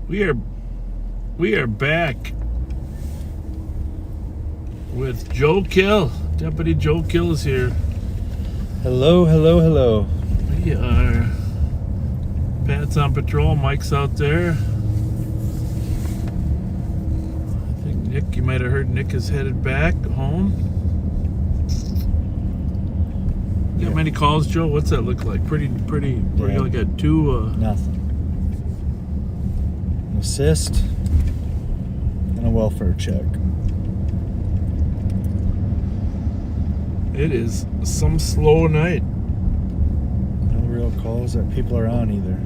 We are back with Joe Kill. Deputy Joe Kill is here. Hello, hello, hello. We are. Pat's on patrol. Mike's out there. I think Nick. You might have heard Nick is headed back home. You got many calls, Joe? What's that look like? Pretty. We're gonna get two. Nothing. An assist and a welfare check. It is some slow night. No real calls that people are on either.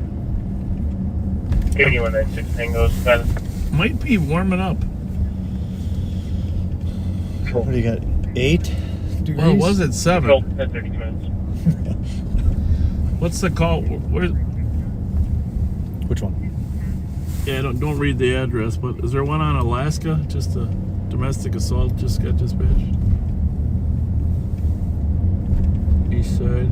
8196 Tango's got it. Might be warming up. What do you got? 8 degrees? Well, it was at 7. At 30 minutes. What's the call? Where? Which one? Yeah, don't read the address, but is there one on Alaska? Just a domestic assault just got dispatched. East side.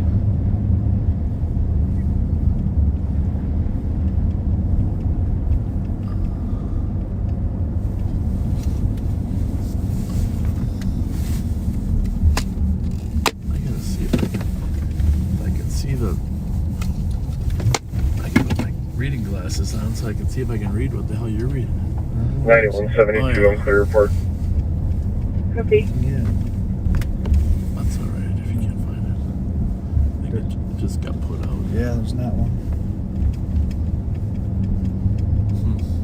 I gotta see if I can see the. I can put my reading glasses on so I can see if I can read what the hell you're reading. 9172 on clear report. Copy. Yeah. That's all right if you can't find it. I think it just got put out. Yeah, there's not one.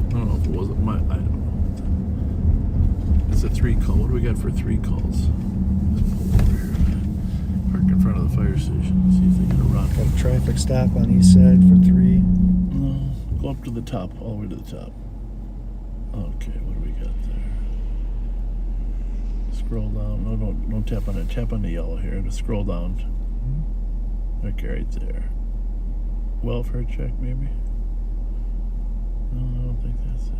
I don't know if it wasn't my. I don't know. It's a 3 call. What do we got for 3 calls? Just pull over here. Park in front of the fire station. See if they get a run. Got a traffic stop on east side for 3. No, go up to the top, all the way to the top. Okay, what do we got there? Scroll down. No, don't tap on it. Tap on the yellow here. Just scroll down. Okay, right there. Welfare check, maybe? No, I don't think that's it.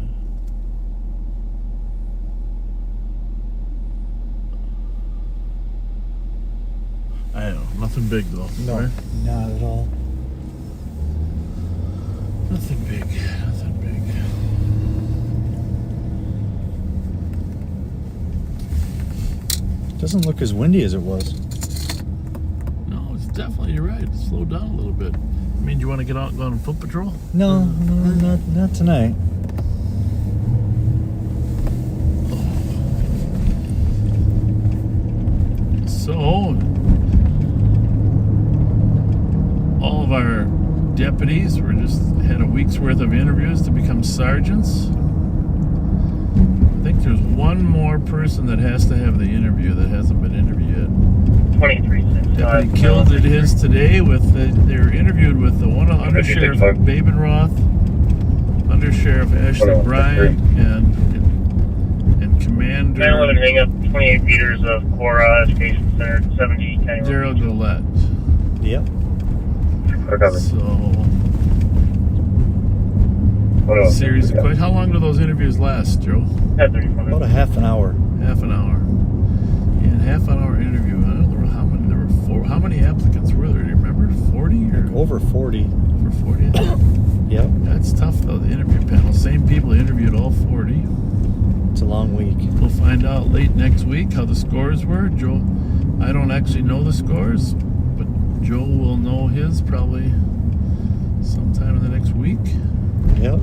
I don't know. Nothing big, though. No, right? not at all. Nothing big. Nothing big. Doesn't look as windy as it was. No, it's definitely, you're right. It slowed down a little bit. I mean, do you want to get out and go on foot patrol? No, not tonight. So, all of our deputies had a week's worth of interviews to become sergeants. I think there's one more person that has to have the interview that hasn't been interviewed yet. 2365. Deputy Kill did his today they were interviewed with the one Under Sheriff Babenroth, Under Sheriff Ashley Bryant, and Commander 911 hang up 28 meters of Cora Education Center 70 County Road. Gerald Gillette. Yep. So, series of questions. How long do those interviews last, Joe? About a half an hour. Half an hour. Yeah, half an hour interview. I don't know how many. There were 4. How many applicants were there? Do you remember? 40 or over 40? Over 40. Yep. That's tough though. The interview panel. Same people interviewed all 40. It's a long week. We'll find out late next week how the scores were. Joe, I don't actually know the scores, but Joe will know his probably sometime in the next week. Yep.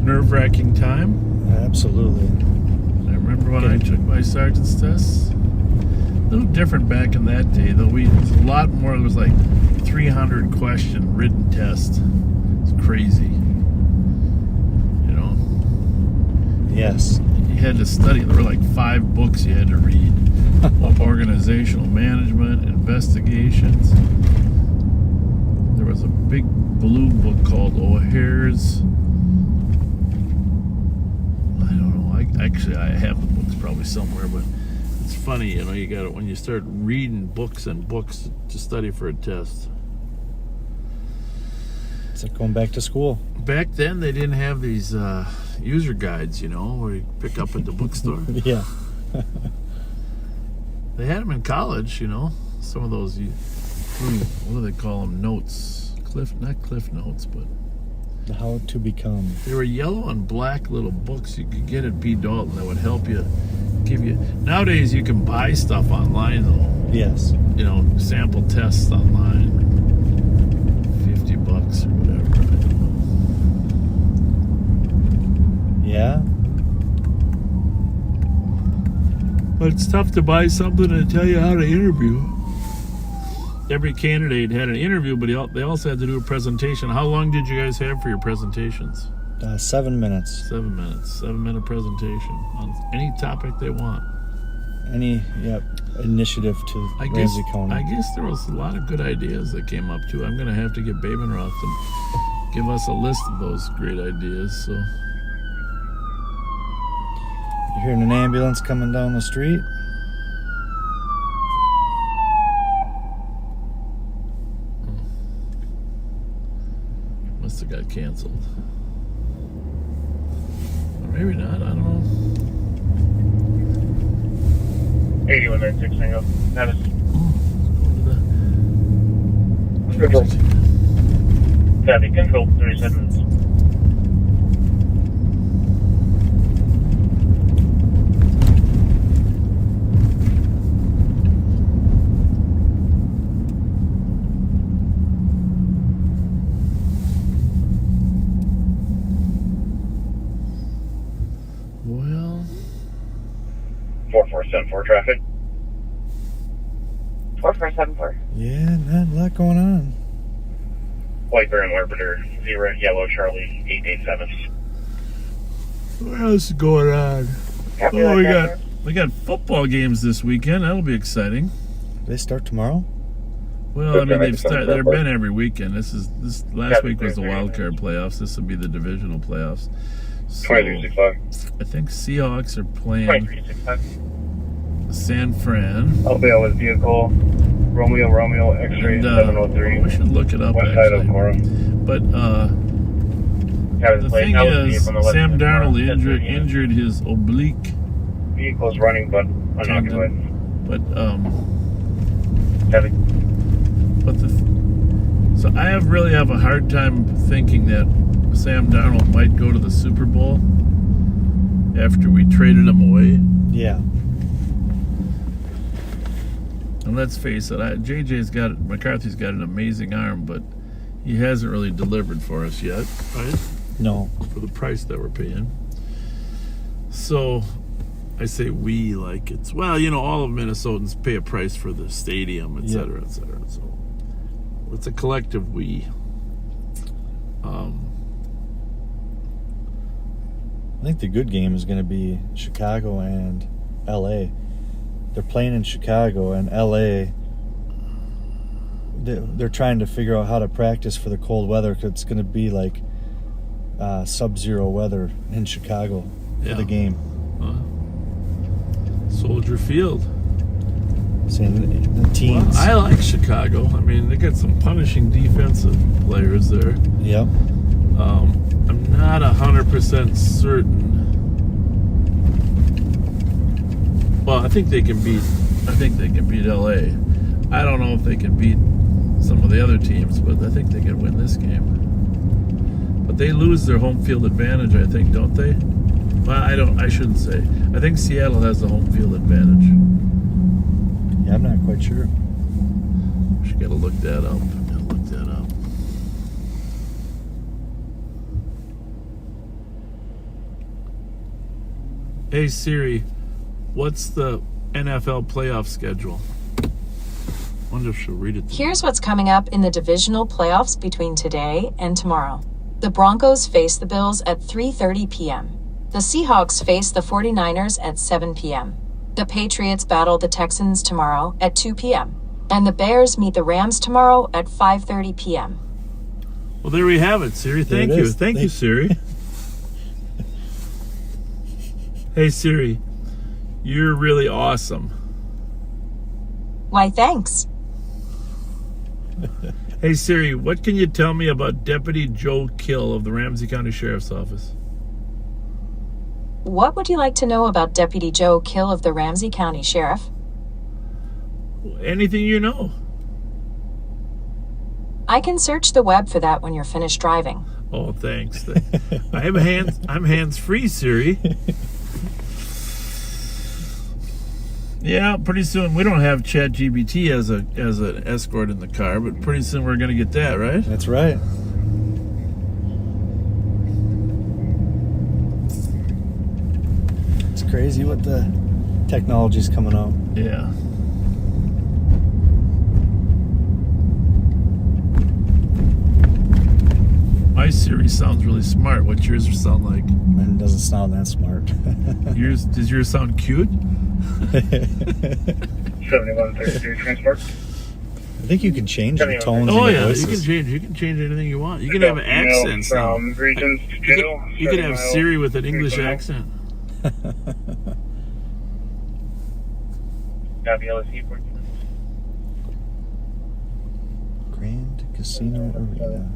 Nerve-wracking time. Absolutely. I remember when I took my sergeant's tests. A little different back in that day, though. It was a lot more. It was like 300 question written test. It's crazy. You know? Yes. You had to study. There were like 5 books you had to read. Organizational management, investigations. There was a big blue book called O'Hare's. I don't know. I have the books probably somewhere, but it's funny, you know, you got it when you start reading books and books to study for a test. It's like going back to school. Back then, they didn't have these user guides, you know, where you pick up at the bookstore. Yeah. They had them in college, you know. Some of those, what do they call them? Notes. Not cliff notes, but The How to Become. they were yellow and black little books you could get at B. Dalton that would help you, give you. Nowadays, you can buy stuff online, though. Yes. You know, sample tests online. $50 or whatever. I don't know. Yeah. But it's tough to buy something and tell you how to interview. Every candidate had an interview, but they also had to do a presentation. How long did you guys have for your presentations? 7 minutes. 7 minutes. 7-minute presentation on any topic they want. Any initiative to Ramsey County. I guess there was a lot of good ideas that came up too. I'm going to have to get Babenroth to give us a list of those great ideas. So You're hearing an ambulance coming down the street. canceled. Or maybe not, I don't know. 8196 Tango. That is. Control. Copy. Control 37. Well, 4474 traffic. 4474. Yeah, not a lot going on. White Bear and Orbiter 0 Yellow Charlie 887. what else is going on? Oh, we got football games this weekend. That'll be exciting. They start tomorrow? Well, I mean, they've been every weekend. This last week was the wild card playoffs. This will be the divisional playoffs. So, 2365. I think Seahawks are playing 2365. San Fran. Albeo with vehicle. Romeo X-ray 703. We should look it up, West side of Cora. But the thing is, Sam Darnold injured his oblique. Vehicle's running, but unoccupied. So I really have a hard time thinking that Sam Darnold might go to the Super Bowl after we traded him away. Yeah. And let's face it, McCarthy's got an amazing arm, but he hasn't really delivered for us yet, right? No. For the price that we're paying. So I say we, like it's, well, all of Minnesotans pay a price for the stadium, et cetera, et cetera. So it's a collective we. I think the good game is going to be Chicago and LA. They're playing in Chicago and LA. They're trying to figure out how to practice for the cold weather because it's going to be like sub-zero weather in Chicago for the game. Soldier Field. Saying the teams. Well, I like Chicago. I mean, they got some punishing defensive players there. Yep. I'm not 100% certain. Well, I think they can beat LA. I don't know if they can beat some of the other teams, but I think they can win this game. But they lose their home field advantage, I think, don't they? Well, I shouldn't say. I think Seattle has the home field advantage. Yeah, I'm not quite sure. Just gotta look that up. Hey Siri, what's the NFL playoff schedule? Wonder if she'll read it. Here's what's coming up in the divisional playoffs between today and tomorrow. The Broncos face the Bills at 3:30 p.m. The Seahawks face the 49ers at 7 p.m. The Patriots battle the Texans tomorrow at 2 p.m. And the Bears meet the Rams tomorrow at 5:30 p.m. Well, there we have it, Siri. Thank you. Thank you, Siri. Hey, Siri, you're really awesome. Why, thanks. Hey, Siri, what can you tell me about Deputy Joe Kill of the Ramsey County Sheriff's Office? What would you like to know about Deputy Joe Kill of the Ramsey County Sheriff? Anything you know. I can search the web for that when you're finished driving. Oh, thanks. I'm hands-free, Siri. Yeah, pretty soon we don't have ChatGPT as an escort in the car, but pretty soon we're gonna get that, right? That's right. It's crazy what the technology's coming out. Yeah. My Siri sounds really smart. What's yours sound like? Mine doesn't sound that smart. Does yours sound cute? 7132 transport. I think you can change the tones. Oh and yeah, voices. you can change anything you want. You can have accents now. You can have Siri with an English accent. Grand Casino Arena.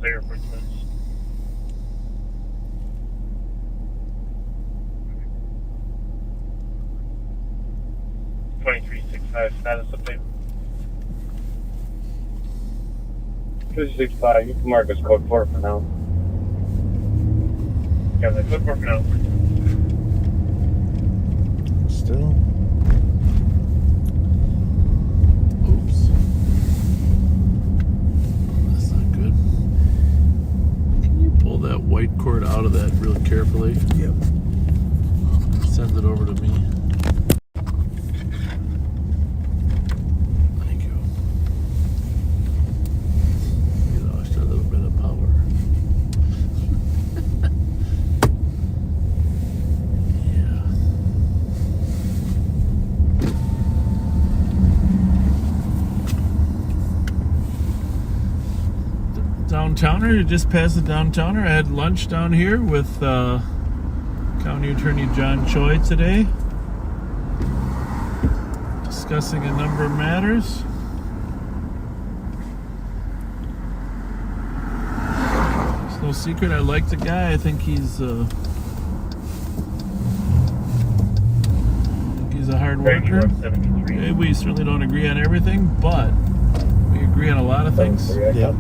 clear for instance. $23.65 status update. 265, you can mark as code 4 for now. Yeah, the code 4 for now. Still. Oops. That's not good. Can you pull that white cord out of that real carefully? Yep. Send it over to me. Thank you. You lost a little bit of power. Yeah. Downtowner, just past the downtowner. I had lunch down here with County Attorney John Choi today, discussing a number of matters. It's no secret I like the guy. I think he's a hard worker. We certainly don't agree on everything, but we agree on a lot of things. Yep.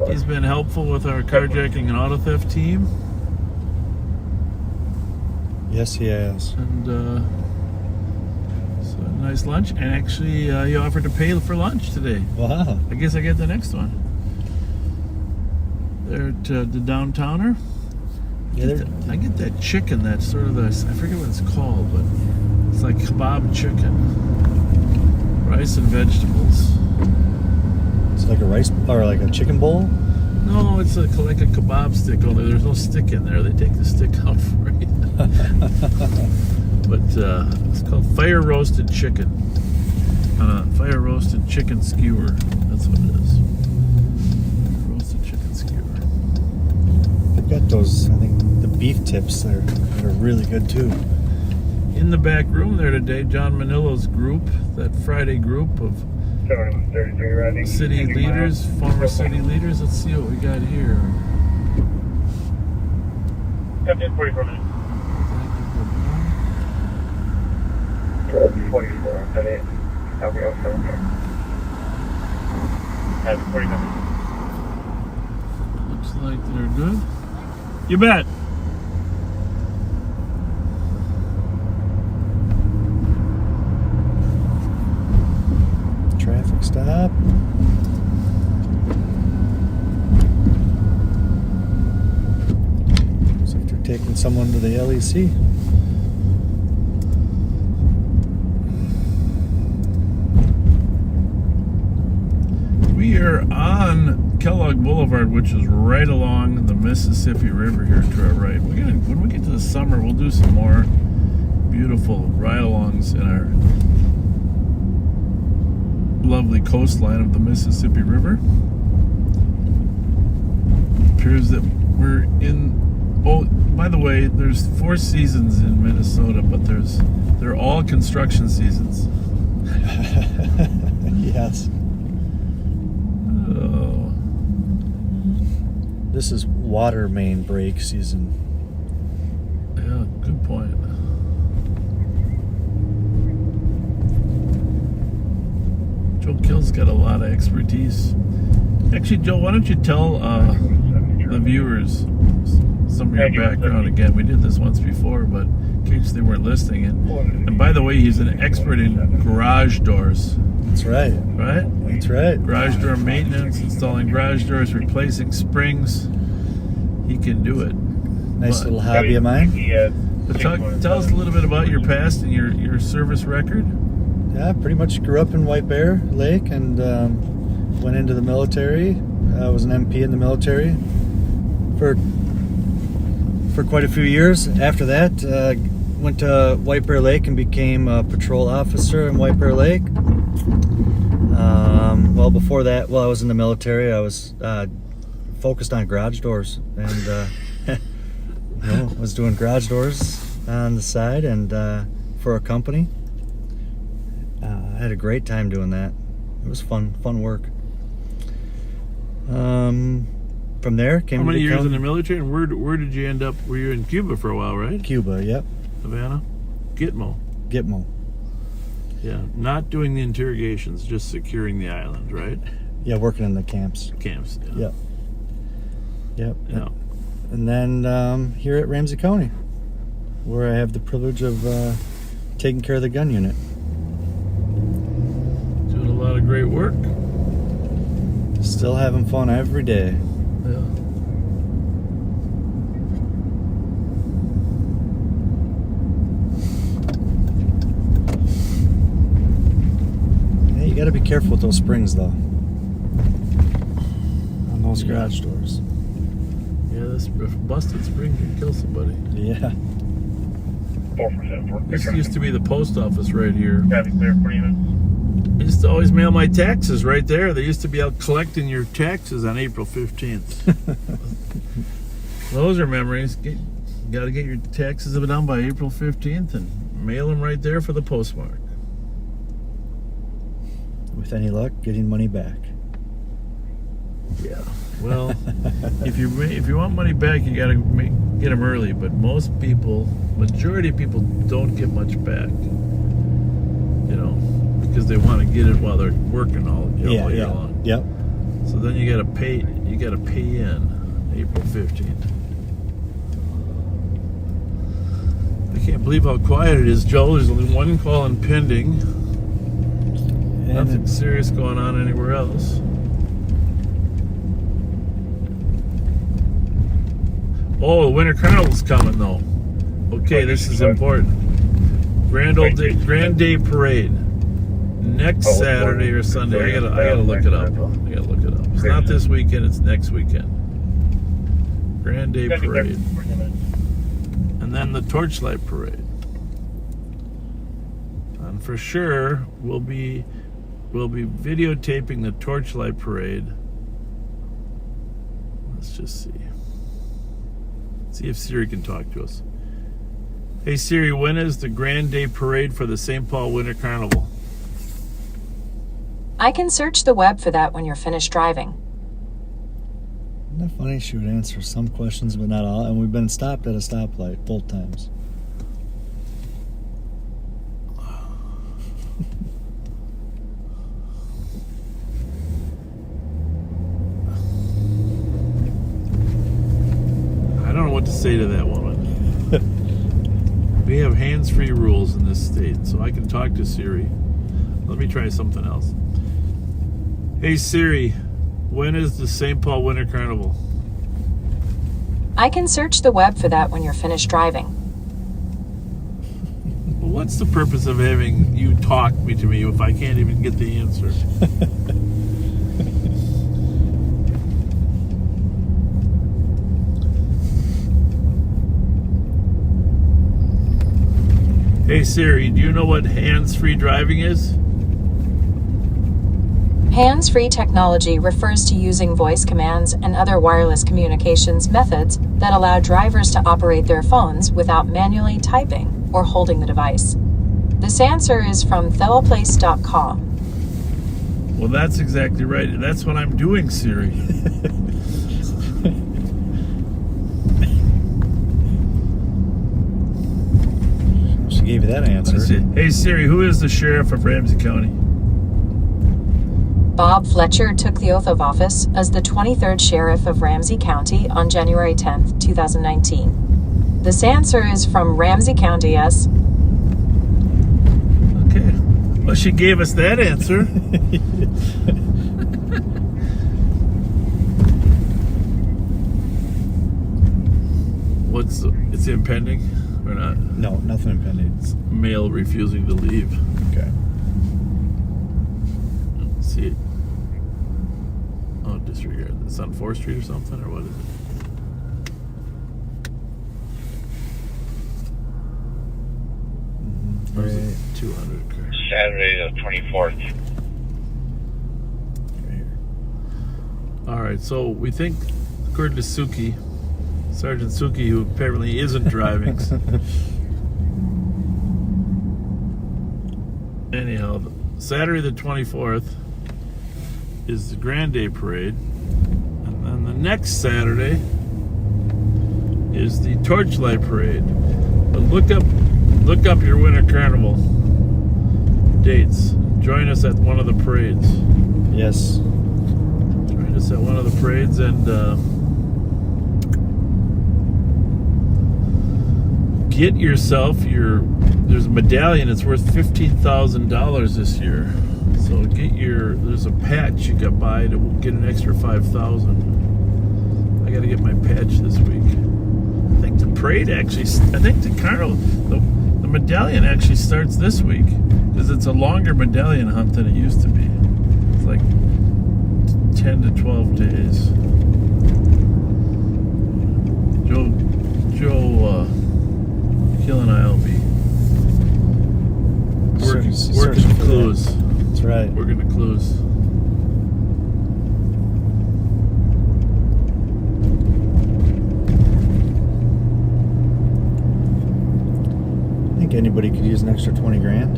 He's been helpful with our carjacking and auto theft team. Yes, he has. And so nice lunch. And actually, he offered to pay for lunch today. Wow. I guess I get the next one. There at the downtowner. Yeah, I get that chicken. That's sort of the, I forget what it's called, but it's like kebab chicken. Rice and vegetables. it's like a rice or like a chicken bowl. No, it's like a kebab stick, only there's no stick in there. They take the stick out for you. But it's called fire roasted chicken. Fire roasted chicken skewer. That's what it is. Roasted chicken skewer. They've got those, I think, the beef tips that are really good too. In the back room there today, John Manilo's group, that Friday group of city leaders, former city leaders. Let's see what we got here. Captain 44 minutes. 44, that is. I'll be out there. Have 40 minutes. Looks like they're good. You bet. Traffic stop. Looks like they're taking someone to the LEC. We are on Kellogg Boulevard, which is right along the Mississippi River here to our right. When we get to the summer, we'll do some more beautiful ride-alongs in our lovely coastline of the Mississippi River. It appears that we're in. Oh, by the way, there's 4 seasons in Minnesota, but they're all construction seasons. Yes. Oh. This is water main break season. Yeah, good point. Joe Kill's got a lot of expertise. Actually, Joe, why don't you tell the viewers some of your background again? We did this once before, but in case they weren't listening. And by the way, he's an expert in garage doors. That's right. Right? That's right. Garage door maintenance, installing garage doors, replacing springs. He can do it. Nice little hobby of mine. But tell us a little bit about your past and your service record. Yeah, pretty much grew up in White Bear Lake and went into the military. I was an MP in the military for quite a few years. After that, went to White Bear Lake and became a patrol officer in White Bear Lake. Well, before that, while I was in the military, I was focused on garage doors and was doing garage doors on the side and for a company. I had a great time doing that. It was fun work. From there, How came many to years County. in the military, and where did you end up? Were you in Cuba for a while, right? Cuba, yep. Havana? Gitmo. Gitmo. Yeah, not doing the interrogations, just securing the island, right? Yeah, working in the camps. Camps, yeah. Yep. Yeah. And then here at Ramsey County, where I have the privilege of taking care of the gun unit. Doing a lot of great work. Still having fun every day. Yeah. Hey, you got to be careful with those springs, though. On those garage doors. Yeah, this busted spring can kill somebody. Yeah. 4%. This used to be the post office right here. Traffic clear for you. I used to always mail my taxes right there. They used to be out collecting your taxes on April 15th. Those are memories. Got to get your taxes done by April 15th and mail them right there for the postmark. With any luck, getting money back. Yeah. Well, if you want money back, you got to get them early. But majority of people don't get much back. You know, because they want to get it while they're working all year long. Yep. So then you got to pay. You got to pay in April 15th. I can't believe how quiet it is, Joe. There's only one call pending. Nothing serious going on anywhere else. Oh, the Winter Carnival's coming though. Okay, this is important. Grand Day Parade. Next Saturday or Sunday. I gotta look it up. It's not this weekend, it's next weekend. Grand Day Parade. And then the Torchlight Parade. And for sure we'll be videotaping the Torchlight Parade. Let's just see. See if Siri can talk to us. Hey Siri, when is the Grand Day Parade for the St. Paul Winter Carnival? I can search the web for that when you're finished driving. Isn't that funny? She would answer some questions, but not all. And we've been stopped at a stoplight both times. I don't know what to say to that woman. We have hands-free rules in this state, so I can talk to Siri. Let me try something else. Hey Siri, when is the St. Paul Winter Carnival? I can search the web for that when you're finished driving. Well, what's the purpose of having you talk to me if I can't even get the answer? Hey Siri, do you know what hands-free driving is? Hands-free technology refers to using voice commands and other wireless communications methods that allow drivers to operate their phones without manually typing or holding the device. This answer is from thellaplace.com. Well, that's exactly right. That's what I'm doing, Siri. She gave you that answer. Hey Siri, who is the sheriff of Ramsey County? Bob Fletcher took the oath of office as the 23rd Sheriff of Ramsey County on January 10th, 2019. This answer is from Ramsey County, yes. Okay. Well, she gave us that answer. It's impending or not? No, nothing impending. It's mail refusing to leave. Okay. Let's see it. Oh, disregard. It's on 4th Street or something, or what is it? Or is it 200? Saturday the 24th. Right here. All right, so we think, according to Suki, Sergeant Suki, who apparently isn't driving. Anyhow, Saturday the 24th is the Grand Day Parade, and then the next Saturday is the Torchlight Parade. But look up your Winter Carnival dates. Join us at one of the parades. Yes. Join us at one of the parades and get yourself there's a medallion. It's worth $15,000 this year. So there's a patch you got buy to get an extra $5,000. I got to get my patch this week. I think the parade the carnival, the medallion actually starts this week because it's a longer medallion hunt than it used to be. It's like 10 to 12 days. Joe, Kill and I'll be working clues. That's right. We're gonna clues. I think anybody could use an extra 20 grand.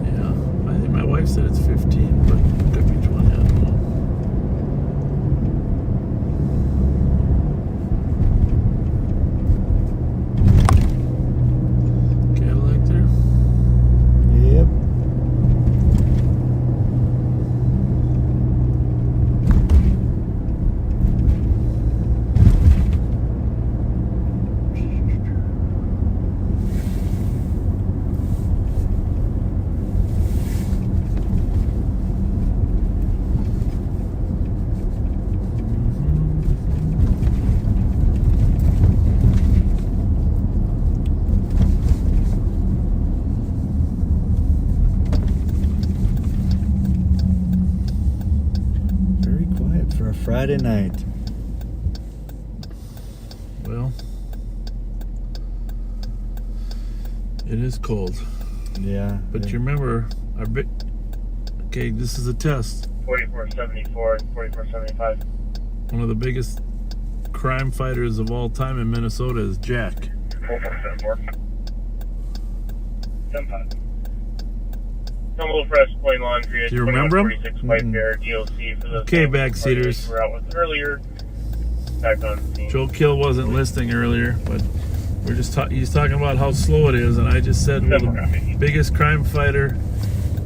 Yeah, I think my wife said it's 15, but it could be 20. I don't know. Cadillac there. Yep. Very quiet for a Friday night. Well, it is cold. Yeah. But you remember, okay, this is a test. 4474 and 4475. One of the biggest crime fighters of all time in Minnesota is Jack. 4474. 75. Some little fresh plain laundry. Do you remember him? 46 white bear DLC for the Okay, backseaters. we were out with earlier. Back on scene. Joe Kill wasn't listening earlier, but we're just he's talking about how slow it is, and I just said, well, the biggest crime fighter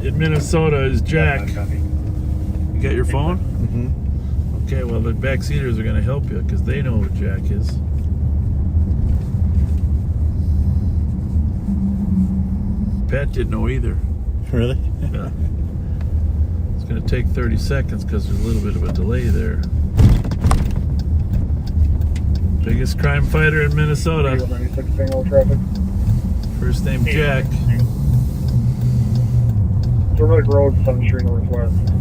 in Minnesota is Jack. You got your phone? Mm-hmm. Okay, well, the backseaters are going to help you because they know who Jack is. Pat didn't know either. Really? Yeah. It's going to take 30 seconds because there's a little bit of a delay there. Biggest crime fighter in Minnesota. First name Jack. Silver Road, Sun Street Northwest.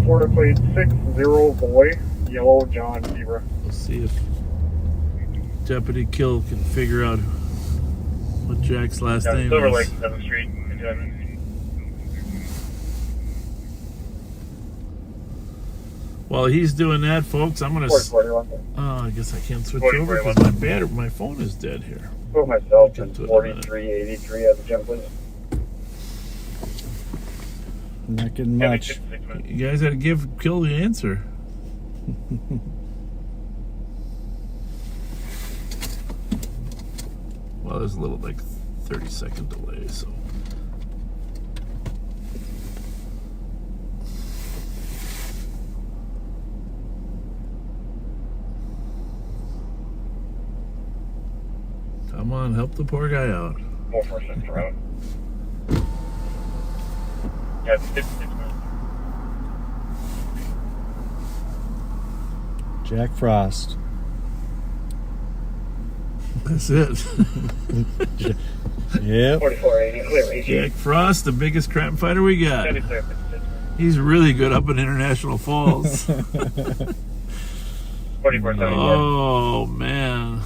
Florida plate 60 boy, yellow John Zebra. Let's see if Deputy Kill can figure out what Jack's last name Silver is. Lake, 7th Street. While he's doing that, folks, I'm gonna. I guess I can't switch over because my phone is dead here. Put myself in 4383 at the gym, please. Not getting much. You guys got to give Kill the answer. Well, there's a little 30-second delay, so. Come on, help the poor guy out. 446 route. Yeah, it's 56 minutes. Jack Frost. That's it. Yep. 4480, clear. Jack Frost, the biggest crime fighter we got. He's really good up in International Falls. 4474. Oh, man.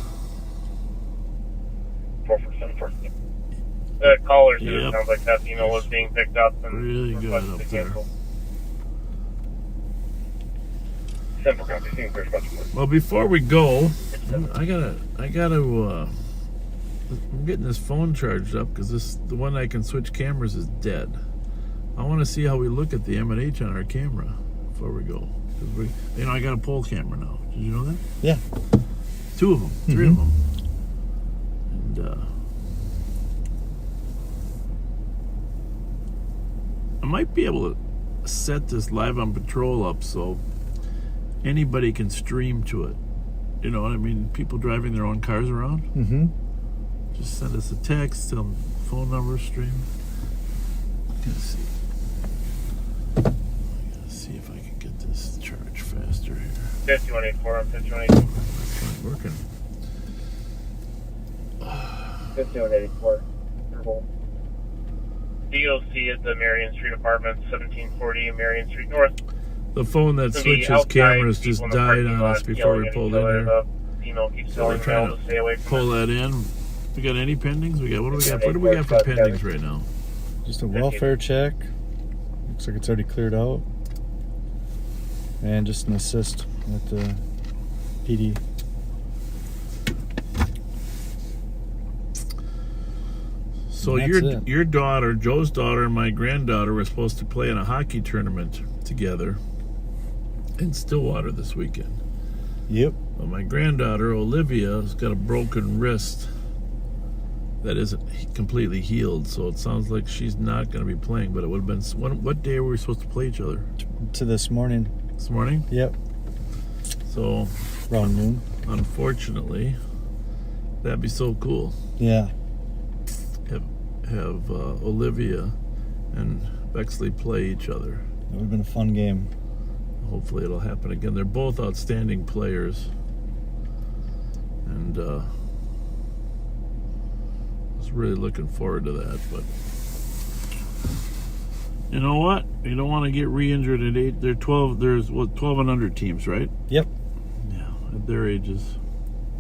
447. The caller too, Yep. sounds like that email was being picked up and Really good requested up to there. cancel. Simple copy. Seeing clear much more. Well, before we go, I gotta. I'm getting this phone charged up because the one I can switch cameras is dead. I want to see how we look at the M&H on our camera before we go. I got a pole camera now. Did you know that? Yeah. 2 of them, 3 of them. And I might be able to set this Live on Patrol up so anybody can stream to it. You know what I mean? People driving their own cars around. Mm-hmm. Just send us a text, tell them phone number, stream. Let's see. See if I can get this charge faster here. 5184 and 5184. It's not working. 5184. DOC at the Marion Street Apartments, 1740 Marion Street North. The phone that switches cameras just died on us before we pulled in here. So we're trying to pull that in. We got any pendings? What do we got? What do we got for pendings right now? Just a welfare check. Looks like it's already cleared out. And just an assist at the PD. So your daughter, Joe's daughter, and my granddaughter were supposed to play in a hockey tournament together in Stillwater this weekend. Yep. Well, my granddaughter, Olivia, has got a broken wrist that isn't completely healed, so it sounds like she's not going to be playing, but it would have been... What day were we supposed to play each other? To this morning. This morning? Yep. So... around noon. Unfortunately, that'd be so cool. Yeah. Have Olivia and Bexley play each other. It would have been a fun game. Hopefully it'll happen again. They're both outstanding players. And I was really looking forward to that. But you know what? You don't want to get re-injured at 8. They're 12. There's 12 and under teams, right? Yep. Yeah, at their ages.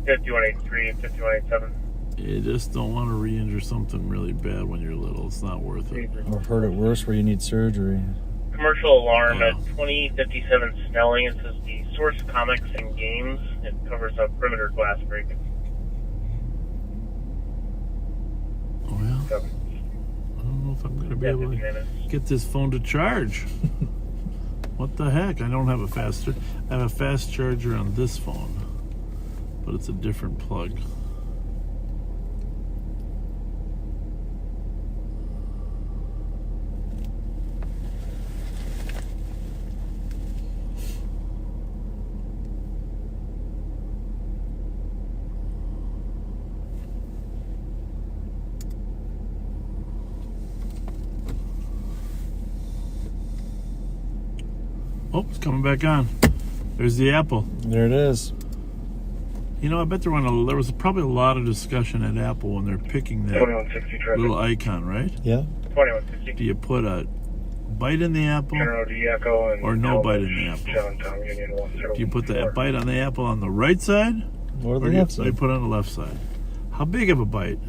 5183 and 5187. You just don't want to re-injure something really bad when you're little. It's not worth it. Or hurt it worse where you need surgery. Commercial alarm at 2057 Snelling. It says the Source Comics and Games. It covers a perimeter glass break. Oh, yeah? I don't know if I'm going to be able to get this phone to charge. What the heck? I don't have a I have a fast charger on this phone, but it's a different plug. Oh, it's coming back on. There's the Apple. There it is. You know, I bet there was probably a lot of discussion at Apple when they're picking that little icon, right? Yeah. 2160. Do you put a bite in the apple or no bite in the apple? Do you put the bite on the apple on the right side or the left side? Or you put it on the left side? How big of a bite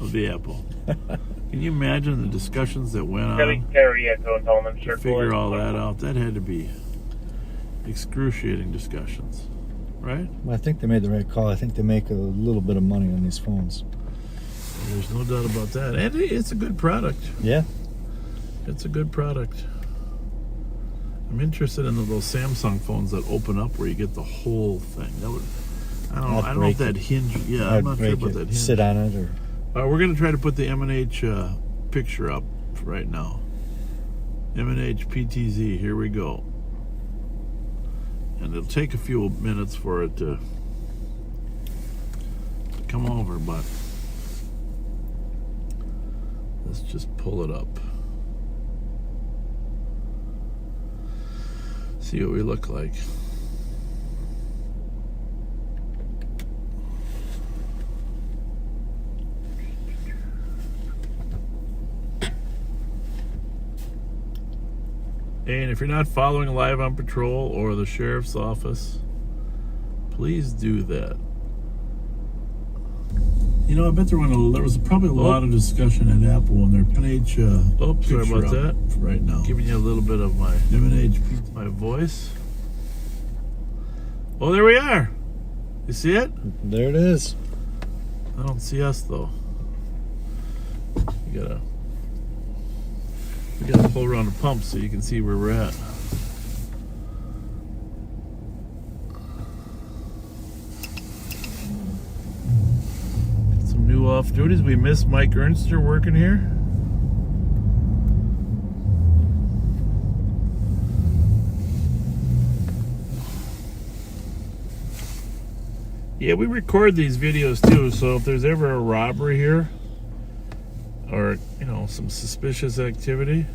of the apple? Can you imagine the discussions that went on to figure all that out? That had to be excruciating discussions, right? Well, I think they made the right call. I think they make a little bit of money on these phones. There's no doubt about that. And it's a good product. Yeah. It's a good product. I'm interested in those Samsung phones that open up where you get the whole thing. That would, I don't know if that hinge. Yeah, I'm not sure about that hinge. Sit on it or. We're going to try to put the M&H picture up right now. M&H PTZ. Here we go. And it'll take a few minutes for it to come over, but let's just pull it up. See what we look like. And if you're not following Live on Patrol or the Sheriff's Office, please do that. You know, I bet there was probably a lot of discussion at Apple when they're M&H. Sorry about that. Right now, giving you a little bit of my M&H, my voice. Oh, there we are. You see it? There it is. I don't see us though. We gotta pull around the pump so you can see where we're at. off duties. We miss Mike Ernster working here. Yeah, we record these videos too, so if there's ever a robbery here or, you know, some suspicious activity.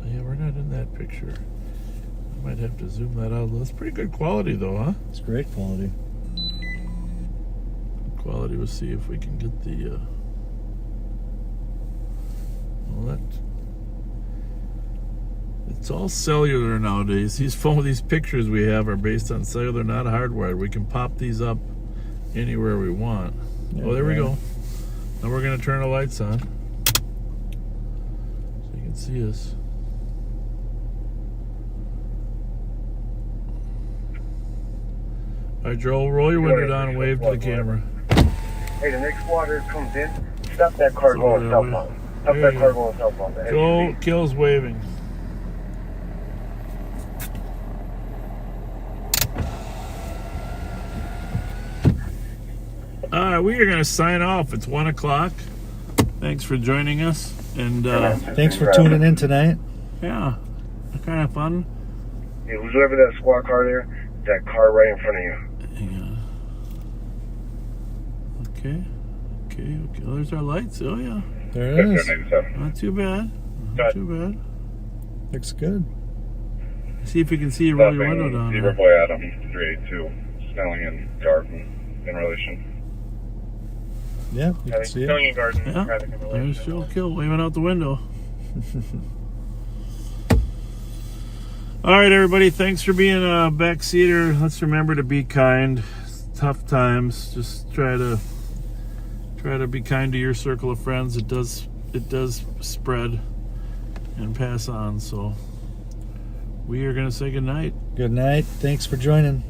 Yeah, we're not in that picture. I might have to zoom that out. That's pretty good quality though, huh? It's great quality. Quality, we'll see if we can get the well, that it's all cellular nowadays. These pictures we have are based on cellular, not hardwired. We can pop these up anywhere we want. Oh, there we go. Now we're gonna turn the lights on so you can see us. All right, Joel, roll your window down and wave to the camera. Hey, the next water comes in. Stop that car going southbound. Stop that car going southbound. Joel Kill's waving. All right, we are going to sign off. It's 1 o'clock. Thanks for joining us, and thanks for tuning in tonight. Yeah, kind of fun. Hey, who's driving that squad car there? That car right in front of you. Hang on. Okay. Oh, there's our lights. Oh yeah, there it is. Not too bad. Not too bad. Looks good. See if we can see you roll your window down. Zebra Boy Adam 382, Snelling and Garden in relation. Yeah, you can see it. Snelling and Garden. Yeah, there's Joel Kill waving out the window. All right, everybody. Thanks for being a backseater. Let's remember to be kind. Tough times. Just try to be kind to your circle of friends. It does spread and pass on. So we are going to say good night. Good night. Thanks for joining.